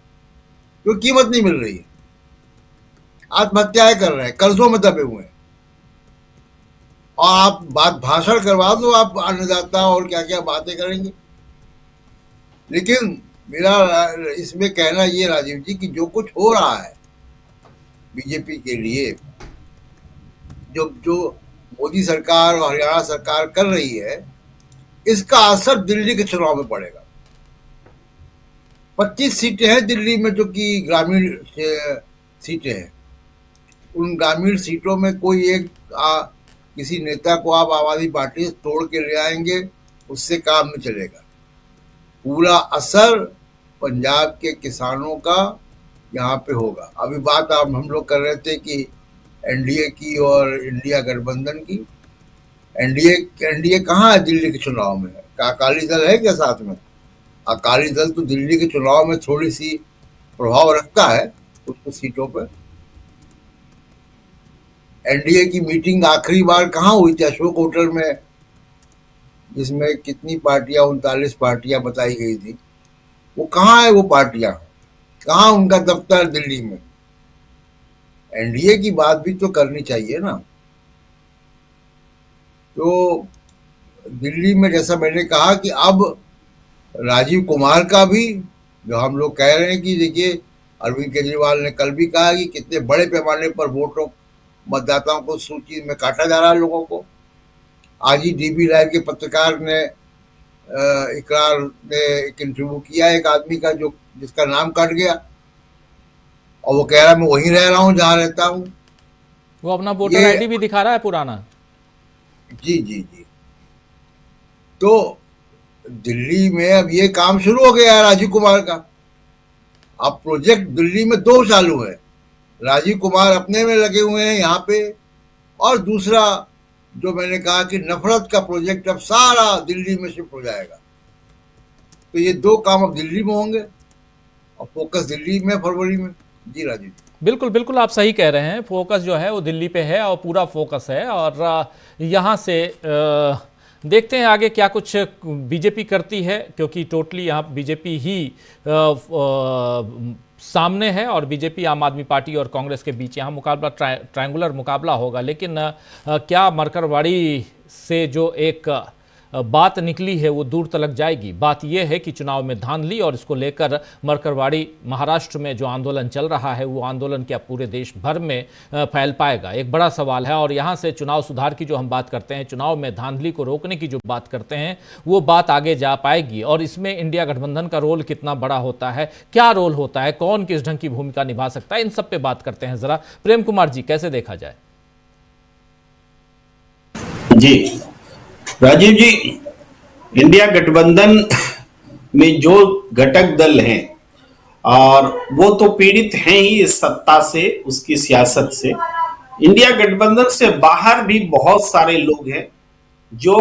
क्योंकि कीमत नहीं मिल रही है। आत्महत्याएं कर रहे हैं, कर्जों में दबे हुए हैं। और आप भाषण करवा दो, आप अन्नदाता और क्या क्या बातें करेंगे। लेकिन मेरा इसमें कहना ये राजीव जी कि जो कुछ हो रहा है बीजेपी के लिए, जो मोदी सरकार और हरियाणा सरकार कर रही है, इसका असर दिल्ली के चुनाव में पड़ेगा। 25 सीटें हैं दिल्ली में जो कि ग्रामीण सीटें हैं। उन ग्रामीण सीटों में कोई एक किसी नेता को आप आम आदमी पार्टी से तोड़ के ले आएंगे, उससे काम नहीं चलेगा। पूरा असर पंजाब के किसानों का यहाँ पे होगा। अभी बात हम लोग कर रहे थे कि एनडीए की और इंडिया गठबंधन की। एनडीए कहाँ है दिल्ली के चुनाव में? अकाली दल है क्या साथ में? अकाली दल तो दिल्ली के चुनाव में थोड़ी सी प्रभाव रखता है कुछ सीटों पर। एनडीए की मीटिंग आखिरी बार कहाँ हुई थी? अशोक होटल में, जिसमें कितनी पार्टियां, 39 पार्टियां बताई गई थी। वो कहाँ है? वो पार्टियां कहाँ? उनका दफ्तर दिल्ली में। एनडीए की बात भी तो करनी चाहिए ना। तो दिल्ली में जैसा मैंने कहा कि अब राजीव कुमार का भी, जो हम लोग कह रहे हैं कि देखिए अरविंद केजरीवाल ने कल भी कहा कि कितने बड़े पैमाने पर वोटों, मतदाताओं को सूची में काटा जा रहा है लोगों को। आज ही डीबी लाइव के पत्रकार ने इकरार ने एक इंटरव्यू किया एक आदमी का जो जिसका नाम कट गया, और वो कह रहा है मैं वहीं रह रहा हूँ जहाँ रहता हूँ। वो अपना वोटर आईडी भी दिखा रहा है पुराना। जी जी जी। तो दिल्ली में अब ये काम शुरू हो गया है राजीव कुमार का। अब प्रोजेक्ट दिल्ली में 2 चालू है। राजीव कुमार अपने में लगे हुए हैं यहाँ पे, और दूसरा जो मैंने कहा कि नफरत का प्रोजेक्ट अब सारा दिल्ली में शिफ्ट हो जाएगा। तो ये 2 काम अब दिल्ली में होंगे और फोकस दिल्ली में फरवरी में। जी राजीव, बिल्कुल बिल्कुल आप सही कह रहे हैं। फोकस जो है वो दिल्ली पे है और पूरा फोकस है। और यहाँ से देखते हैं आगे क्या कुछ बीजेपी करती है, क्योंकि टोटली यहाँ बीजेपी ही सामने है और बीजेपी, आम आदमी पार्टी और कांग्रेस के बीच यहाँ मुकाबला ट्रायंगुलर मुकाबला होगा। लेकिन क्या मरकरवाड़ी से जो एक बात निकली है वो दूर तलक जाएगी? बात यह है कि चुनाव में धांधली और इसको लेकर मरकरवाड़ी महाराष्ट्र में जो आंदोलन चल रहा है वो आंदोलन क्या पूरे देश भर में फैल पाएगा, एक बड़ा सवाल है। और यहाँ से चुनाव सुधार की जो हम बात करते हैं, चुनाव में धांधली को रोकने की जो बात करते हैं, वो बात आगे जा पाएगी। और इसमें इंडिया गठबंधन का रोल कितना बड़ा होता है, क्या रोल होता है, कौन किस ढंग की भूमिका निभा सकता है, इन सब पे बात करते हैं। जरा प्रेम कुमार जी, कैसे देखा जाए? जी राजीव जी, इंडिया गठबंधन में जो घटक दल हैं, और वो तो पीड़ित हैं ही इस सत्ता से, उसकी सियासत से। इंडिया गठबंधन से बाहर भी बहुत सारे लोग हैं जो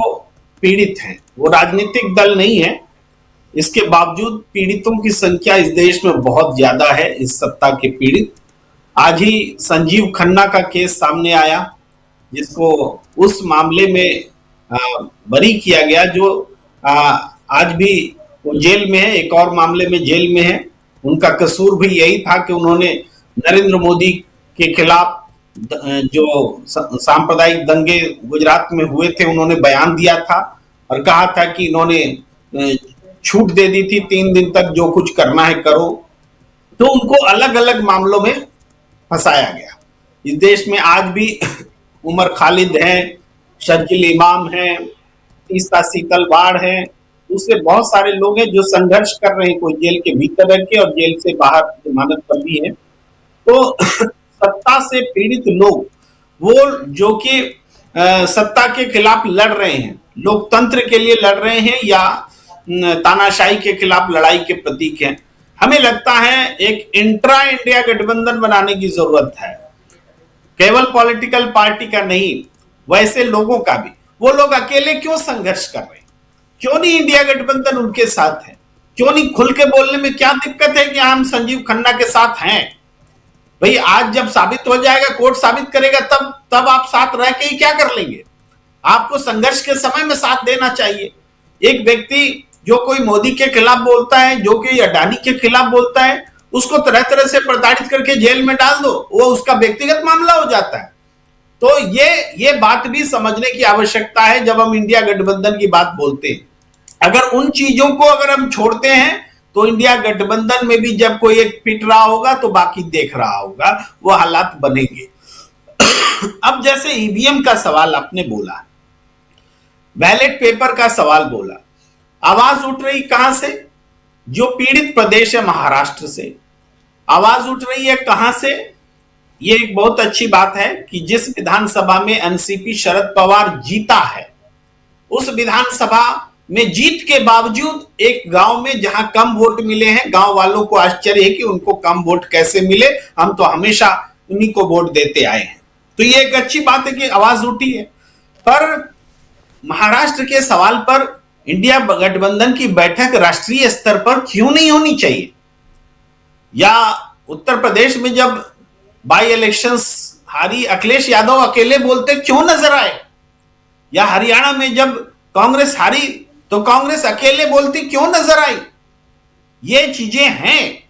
पीड़ित हैं। वो राजनीतिक दल नहीं है, इसके बावजूद पीड़ितों की संख्या इस देश में बहुत ज्यादा है, इस सत्ता के पीड़ित। आज ही संजीव खन्ना का केस सामने आया, जिसको उस मामले में बरी किया गया, जो आज भी वो जेल में है, एक और मामले में जेल में है। उनका कसूर भी यही था कि उन्होंने नरेंद्र मोदी के खिलाफ जो सांप्रदायिक दंगे गुजरात में हुए थे, उन्होंने बयान दिया था और कहा था कि इन्होंने छूट दे दी थी 3 दिन तक जो कुछ करना है करो। तो उनको अलग अलग मामलों में फंसाया गया। इस देश में आज भी उमर खालिद हैं, शर्जिल इमाम हैं, तीस्ता सीतल बाढ़ हैं, दूसरे बहुत सारे लोग हैं जो संघर्ष कर रहे हैं, कोई जेल के भीतर रह के और जेल से बाहर जमानत पर भी है। तो सत्ता से पीड़ित लोग, वो जो कि सत्ता के खिलाफ लड़ रहे हैं, लोकतंत्र के लिए लड़ रहे हैं या तानाशाही के खिलाफ लड़ाई के प्रतीक हैं। हमें लगता है एक इंट्रा इंडिया गठबंधन बनाने की जरूरत है, केवल पॉलिटिकल पार्टी का नहीं, वैसे लोगों का भी। वो लोग अकेले क्यों संघर्ष कर रहे हैं? क्यों नहीं इंडिया गठबंधन उनके साथ है? क्यों नहीं खुल के बोलने में क्या दिक्कत है कि हम संजीव खन्ना के साथ हैं? भाई आज जब साबित हो जाएगा, कोर्ट साबित करेगा, तब आप साथ रह के ही क्या कर लेंगे? आपको संघर्ष के समय में साथ देना चाहिए। एक व्यक्ति जो कोई मोदी के खिलाफ बोलता है, जो कोई अडानी के खिलाफ बोलता है, उसको तरह तरह से प्रताड़ित करके जेल में डाल दो, वो उसका व्यक्तिगत मामला हो जाता है। तो ये बात भी समझने की आवश्यकता है जब हम इंडिया गठबंधन की बात बोलते हैं। अगर उन चीजों को अगर हम छोड़ते हैं तो इंडिया गठबंधन में भी जब कोई एक पिट रहा होगा तो बाकी देख रहा होगा, वो हालात बनेंगे। अब जैसे ईवीएम का सवाल आपने बोला, बैलेट पेपर का सवाल बोला, आवाज उठ रही कहां से? जो पीड़ित प्रदेश है महाराष्ट्र से आवाज उठ रही है। कहां से? ये एक बहुत अच्छी बात है कि जिस विधानसभा में एनसीपी शरद पवार जीता है, उस विधानसभा में जीत के बावजूद एक गांव में जहां कम वोट मिले हैं, गांव वालों को आश्चर्य है कि उनको कम वोट कैसे मिले, हम तो हमेशा उन्हीं को वोट देते आए हैं। तो ये एक अच्छी बात है कि आवाज उठी है। पर महाराष्ट्र के सवाल पर इंडिया गठबंधन की बैठक राष्ट्रीय स्तर पर क्यों नहीं होनी चाहिए? या उत्तर प्रदेश में जब बाई इलेक्शंस हारी, अखिलेश यादव अकेले बोलते क्यों नजर आए? या हरियाणा में जब कांग्रेस हारी तो कांग्रेस अकेले बोलती क्यों नजर आई? ये चीजें हैं।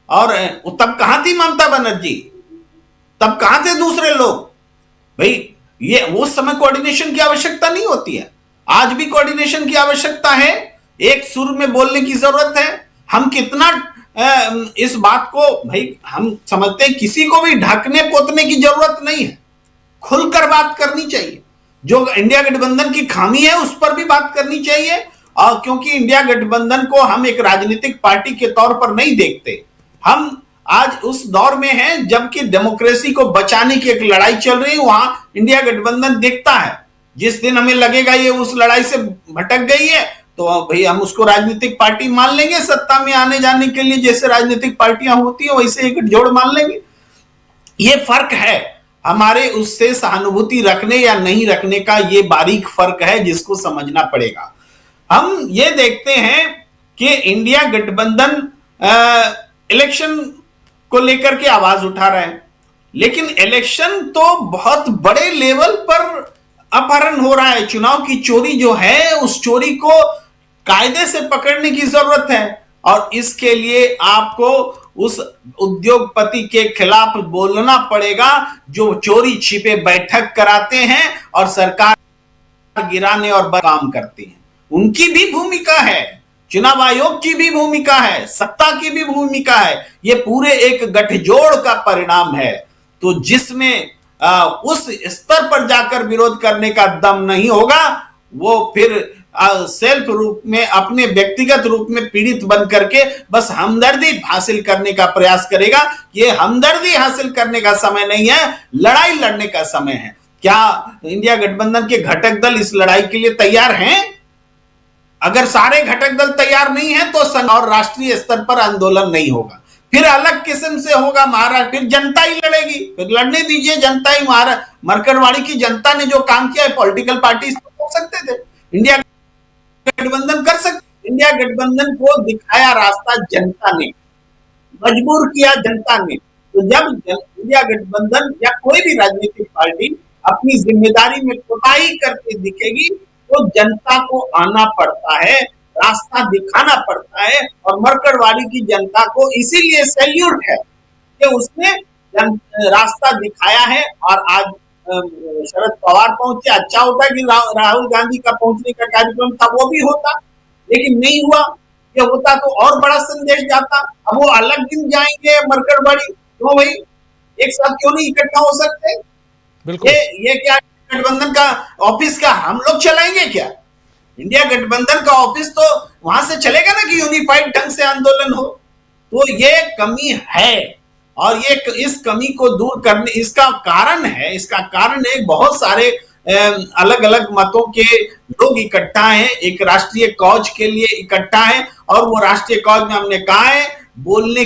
और तब कहां थी ममता बनर्जी? तब कहां थे दूसरे लोग? भाई ये उस समय कोऑर्डिनेशन की आवश्यकता नहीं होती है, आज भी कोऑर्डिनेशन की आवश्यकता है। एक सुर में बोलने की जरूरत है। हम कितना इस बात को, भाई हम समझते हैं किसी को भी ढकने पोतने की जरूरत नहीं है, खुलकर बात करनी चाहिए। जो इंडिया गठबंधन की खामी है उस पर भी बात करनी चाहिए। और क्योंकि इंडिया गठबंधन को हम एक राजनीतिक पार्टी के तौर पर नहीं देखते, हम आज उस दौर में हैं जबकि डेमोक्रेसी को बचाने की एक लड़ाई चल रही है, वहां इंडिया गठबंधन दिखता है। जिस दिन हमें लगेगा ये उस लड़ाई से भटक गई है तो भाई हम उसको राजनीतिक पार्टी मान लेंगे, सत्ता में आने जाने के लिए जैसे राजनीतिक पार्टियां होती है वैसे एक जोड़ मान लेंगे। ये फर्क है हमारे उससे सहानुभूति रखने या नहीं रखने का, ये बारीक फर्क है जिसको समझना पड़ेगा। हम ये देखते हैं कि इंडिया गठबंधन इलेक्शन को लेकर के आवाज उठा रहा है, लेकिन इलेक्शन तो बहुत बड़े लेवल पर अपहरण हो रहा है। चुनाव की चोरी जो है उस चोरी को कायदे से पकड़ने की जरूरत है और इसके लिए आपको उस उद्योगपति के खिलाफ बोलना पड़ेगा जो चोरी छिपे बैठक कराते हैं और सरकार गिराने और काम करते हैं। उनकी भी भूमिका है, चुनाव आयोग की भी भूमिका है, सत्ता की भी भूमिका है। ये पूरे एक गठजोड़ का परिणाम है। तो जिसमें उस स्तर पर जाकर विरोध करने का दम नहीं होगा वो फिर सेल्फ रूप में, अपने व्यक्तिगत रूप में पीड़ित बन करके बस हमदर्दी हासिल करने का प्रयास करेगा। ये हमदर्दी हासिल करने का समय नहीं है, लड़ाई लड़ने का समय है। क्या इंडिया गठबंधन के घटक दल इस लड़ाई के लिए तैयार हैं? अगर सारे घटक दल तैयार नहीं है तो संघ और राष्ट्रीय स्तर पर आंदोलन नहीं होगा, फिर अलग किस्म से होगा महाराष्ट्र, फिर जनता ही लड़ेगी। फिर लड़ने दीजिए, जनता ही। मरकरवाड़ी की जनता ने जो काम किया है, पॉलिटिकल पार्टी हो सकते थे, इंडिया गठबंधन कर सकते। इंडिया गठबंधन को दिखाया रास्ता जनता ने, मजबूर किया जनता ने। तो जब इंडिया गठबंधन या कोई भी राजनीतिक पार्टी अपनी जिम्मेदारी में कोताही करके दिखेगी तो जनता को आना पड़ता है, रास्ता दिखाना पड़ता है। और मरकरवाड़ी की जनता को इसीलिए सैल्यूट है कि उसने रास्ता दिखाया है। और आज शरद पवार पहुंचे, अच्छा होता है कि राहुल गांधी का पहुंचने का कार्यक्रम था वो भी होता, लेकिन नहीं हुआ। ये होता तो और बड़ा संदेश जाता। अब वो अलग दिन जाएंगे मरकरवाड़ी, क्यों भाई एक साथ क्यों नहीं इकट्ठा हो सकते? बिल्कुल। ये क्या गठबंधन का ऑफिस का हम लोग चलाएंगे क्या? इंडिया गठबंधन का ऑफिस तो वहां से चलेगा ना कि यूनिफाइड ढंग से आंदोलन हो। तो ये कमी है और ये इस कमी को दूर करने, इसका कारण है बहुत सारे अलग अलग मतों के लोग इकट्ठा हैं, एक राष्ट्रीय कॉज के लिए इकट्ठा है। और वो राष्ट्रीय कॉज में हमने कहा है बोलने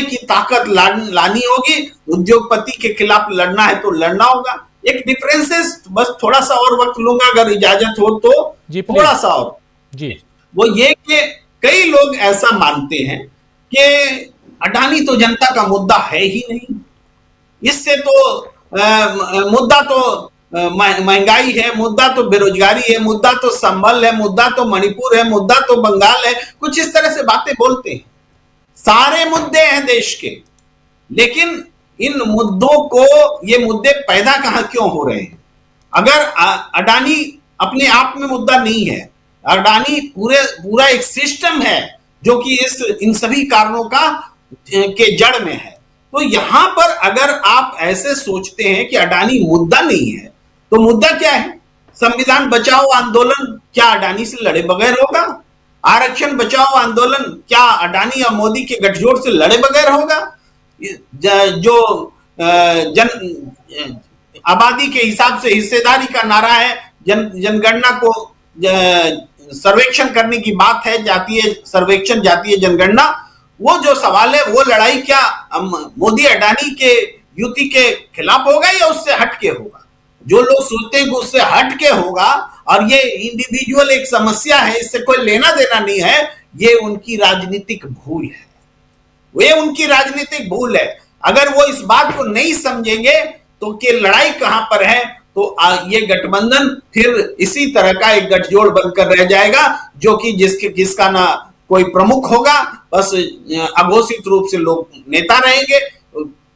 की ताकत लानी होगी। उद्योगपति के खिलाफ लड़ना है तो लड़ना होगा। एक डिफरेंसेस, बस थोड़ा सा और वक्त लूंगा अगर इजाजत हो तो, थोड़ा सा और जी। वो ये कि कई लोग ऐसा मानते हैं कि अडानी तो जनता का मुद्दा है ही नहीं। इससे तो मुद्दा तो महंगाई है, मुद्दा तो बेरोजगारी है, मुद्दा तो संबल है, मुद्दा तो मणिपुर है, मुद्दा तो बंगाल है, कुछ इस तरह से बातें बोलते हैं। सारे मुद्दे हैं देश के, लेकिन इन मुद्दों को, ये मुद्दे पैदा कहां क्यों हो रहे हैं? अगर अडानी अपने आप में मुद्दा नहीं है, अडानी पूरा एक सिस्टम है जो कि इन सभी कारणों के जड़ में है। तो यहां पर अगर आप ऐसे सोचते हैं कि अडानी मुद्दा नहीं है, तो मुद्दा क्या है? संविधान बचाओ आंदोलन क्या अडानी से लड़े बगैर होगा? आरक्षण बचाओ आंदोलन क्या अडानी और मोदी के गठजोड़ से लड़े बगैर होगा? जो आबादी के हिसाब से हिस्सेदारी का नारा है, जनगणना को सर्वेक्षण करने की बात है, जातीय सर्वेक्षण, जातीय जनगणना, वो जो सवाल है, वो लड़ाई क्या मोदी अडानी के युति के खिलाफ होगा या उससे हटके होगा? जो लोग सोचते हैं कि उससे हटके होगा और ये इंडिविजुअल एक समस्या है, इससे कोई लेना देना नहीं है, ये उनकी राजनीतिक भूल है। वे उनकी राजनीतिक भूल है। अगर वो इस बात को नहीं समझेंगे तो कि लड़ाई कहां पर है, तो ये गठबंधन फिर इसी तरह का एक गठजोड़ बनकर रह जाएगा, जो कि जिसका ना कोई प्रमुख होगा, बस अघोषित रूप से लोग नेता रहेंगे।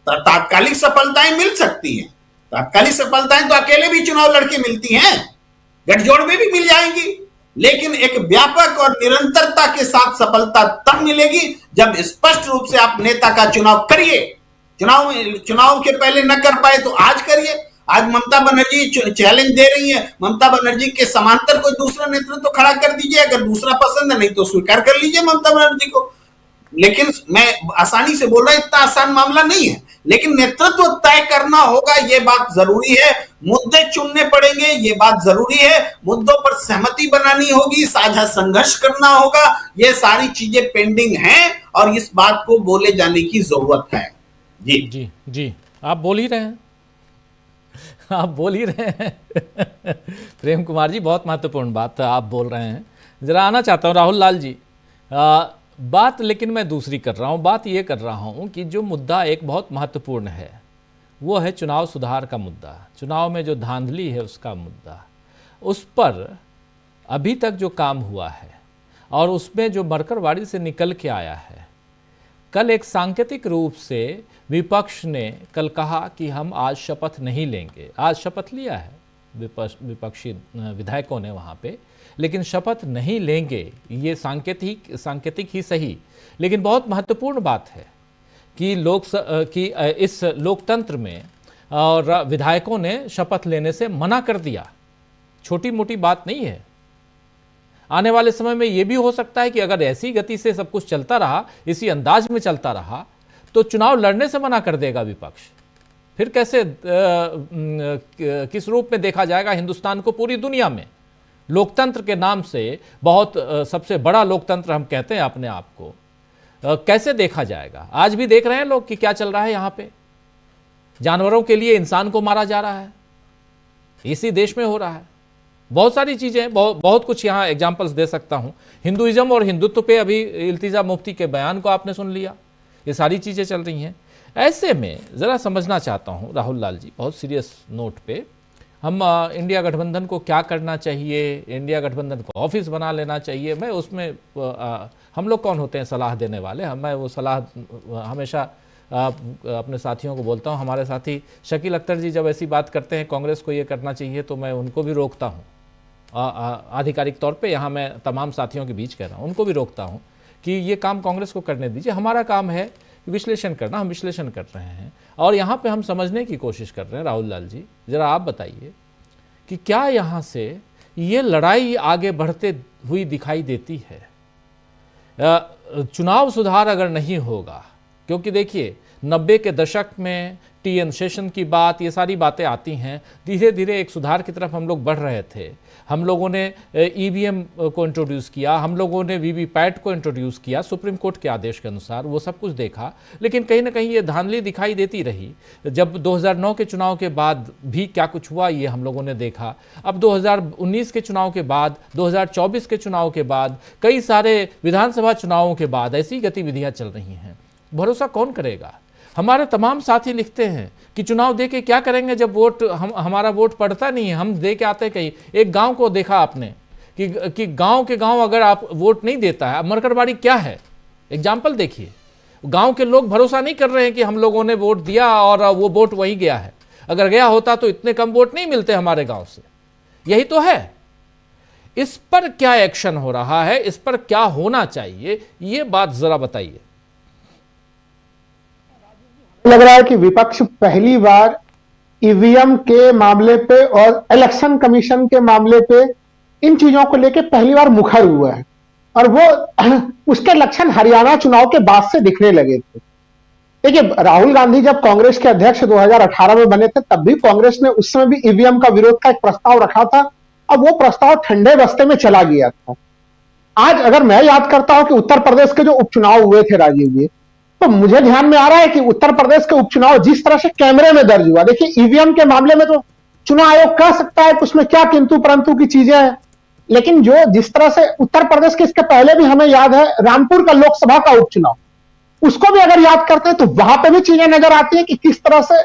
तात्कालिक सफलताएं मिल सकती हैं, तात्कालिक सफलताएं तो अकेले भी चुनाव लड़के मिलती हैं, गठजोड़ में भी मिल जाएंगी, लेकिन एक व्यापक और निरंतरता के साथ सफलता तब मिलेगी जब स्पष्ट रूप से आप नेता का चुनाव करिए। चुनाव के पहले न कर पाए तो आज करिए। आज ममता बनर्जी चैलेंज दे रही है, ममता बनर्जी के समांतर कोई दूसरा नेतृत्व खड़ा कर दीजिए, अगर दूसरा पसंद है, नहीं तो स्वीकार कर लीजिए ममता बनर्जी को। लेकिन मैं आसानी से बोल रहा हूं, इतना आसान मामला नहीं है, लेकिन नेतृत्व तय करना होगा, ये बात जरूरी है। मुद्दे चुनने पड़ेंगे, ये बात जरूरी है। मुद्दों पर सहमति बनानी होगी, साझा संघर्ष करना होगा, ये सारी चीजें पेंडिंग हैं और इस बात को बोले जाने की जरूरत है। जी जी जी, आप बोल ही रहे हैं, आप बोल ही रहे हैं प्रेम कुमार जी, बहुत महत्वपूर्ण बात आप बोल रहे हैं। जरा आना चाहता हूँ राहुल लाल जी, बात लेकिन मैं दूसरी कर रहा हूँ। बात ये कर रहा हूँ कि जो मुद्दा एक बहुत महत्वपूर्ण है, वो है चुनाव सुधार का मुद्दा, चुनाव में जो धांधली है उसका मुद्दा। उस पर अभी तक जो काम हुआ है और उसमें जो मरकरवाड़ी से निकल के आया है, कल एक सांकेतिक रूप से विपक्ष ने कल कहा कि हम आज शपथ नहीं लेंगे। आज शपथ लिया है विपक्षी विधायकों ने वहाँ पे, लेकिन शपथ नहीं लेंगे, ये सांकेतिक ही सही, लेकिन बहुत महत्वपूर्ण बात है कि इस लोकतंत्र में और विधायकों ने शपथ लेने से मना कर दिया। छोटी मोटी बात नहीं है। आने वाले समय में यह भी हो सकता है कि अगर ऐसी गति से सब कुछ चलता रहा, इसी अंदाज में चलता रहा, तो चुनाव लड़ने से मना कर देगा विपक्ष। फिर कैसे किस रूप में देखा जाएगा हिंदुस्तान को पूरी दुनिया में? लोकतंत्र के नाम से बहुत सबसे बड़ा लोकतंत्र हम कहते हैं अपने आप को, कैसे देखा जाएगा? आज भी देख रहे हैं लोग कि क्या चल रहा है यहाँ पे। जानवरों के लिए इंसान को मारा जा रहा है, इसी देश में हो रहा है। बहुत सारी चीजें, बहुत कुछ यहाँ एग्जाम्पल्स दे सकता हूँ। हिंदुइज्म और हिंदुत्व पे अभी इल्तिजा मुफ्ती के बयान को आपने सुन लिया, ये सारी चीजें चल रही हैं। ऐसे में जरा समझना चाहता हूँ राहुल लाल जी, बहुत सीरियस नोट पे, हम इंडिया गठबंधन को क्या करना चाहिए? इंडिया गठबंधन को ऑफिस बना लेना चाहिए? मैं उसमें हम लोग कौन होते हैं सलाह देने वाले? मैं वो सलाह हमेशा अपने साथियों को बोलता हूँ। हमारे साथी शकील अख्तर जी जब ऐसी बात करते हैं कांग्रेस को ये करना चाहिए, तो मैं उनको भी रोकता हूँ आधिकारिक तौर पे। यहाँ मैं तमाम साथियों के बीच कह रहा हूँ, उनको भी रोकता हूँ कि ये काम कांग्रेस को करने दीजिए। हमारा काम है विश्लेषण करना, हम विश्लेषण कर रहे हैं और यहाँ पे हम समझने की कोशिश कर रहे हैं। राहुल लाल जी, जरा आप बताइए कि क्या यहाँ से ये लड़ाई आगे बढ़ते हुई दिखाई देती है? चुनाव सुधार अगर नहीं होगा, क्योंकि देखिए 90 के दशक में टीएन शेषन की बात, ये सारी बातें आती हैं, धीरे धीरे एक सुधार की तरफ हम लोग बढ़ रहे थे। हम लोगों ने ईवीएम को इंट्रोड्यूस किया, हम लोगों ने वीवीपैट को इंट्रोड्यूस किया सुप्रीम कोर्ट के आदेश के अनुसार, वो सब कुछ देखा, लेकिन कहीं ना कहीं ये धांधली दिखाई देती रही। जब 2009 के चुनाव के बाद भी क्या कुछ हुआ ये हम लोगों ने देखा। अब 2019 के चुनाव के बाद, 2024 के चुनाव के बाद, कई सारे विधानसभा चुनावों के बाद ऐसी गतिविधियाँ चल रही हैं। भरोसा कौन करेगा? हमारे तमाम साथी लिखते हैं कि चुनाव दे के क्या करेंगे जब वोट हमारा वोट पड़ता नहीं है, हम दे के आते कहीं। एक गांव को देखा आपने कि गांव के गांव अगर आप वोट नहीं देता है, मरकरवाड़ी क्या है, एग्जाम्पल देखिए। गांव के लोग भरोसा नहीं कर रहे हैं कि हम लोगों ने वोट दिया और वो वोट वहीं गया है। अगर गया होता तो इतने कम वोट नहीं मिलते हमारे गांव से। यही तो है। इस पर क्या एक्शन हो रहा है, इस पर क्या होना चाहिए, ये बात जरा बताइए। लग रहा है कि विपक्ष पहली बार ईवीएम के मामले पे और इलेक्शन कमीशन के मामले पे इन चीजों को लेकर पहली बार मुखर हुआ है, और वो उसके लक्षण हरियाणा चुनाव के बाद से दिखने लगे थे। देखिए, राहुल गांधी जब कांग्रेस के अध्यक्ष 2018 में बने थे, तब भी कांग्रेस ने उस समय भी ईवीएम का विरोध का एक प्रस्ताव रखा था। अब वो प्रस्ताव ठंडे बस्ते में चला गया था। आज अगर मैं याद करता हूं कि उत्तर प्रदेश के जो उपचुनाव हुए थे राजीव जी, तो मुझे ध्यान में आ रहा है कि उत्तर प्रदेश के उपचुनाव जिस तरह से कैमरे में दर्ज हुआ, देखिए ईवीएम के मामले में तो चुनाव आयोग कह सकता है कि उसमें क्या किंतु परंतु की चीजें हैं, लेकिन जो जिस तरह से उत्तर प्रदेश के, इसके पहले भी हमें याद है रामपुर का लोकसभा का उपचुनाव, उसको भी अगर याद करते हैं तो वहां पे भी चीजें नजर आती है कि किस तरह से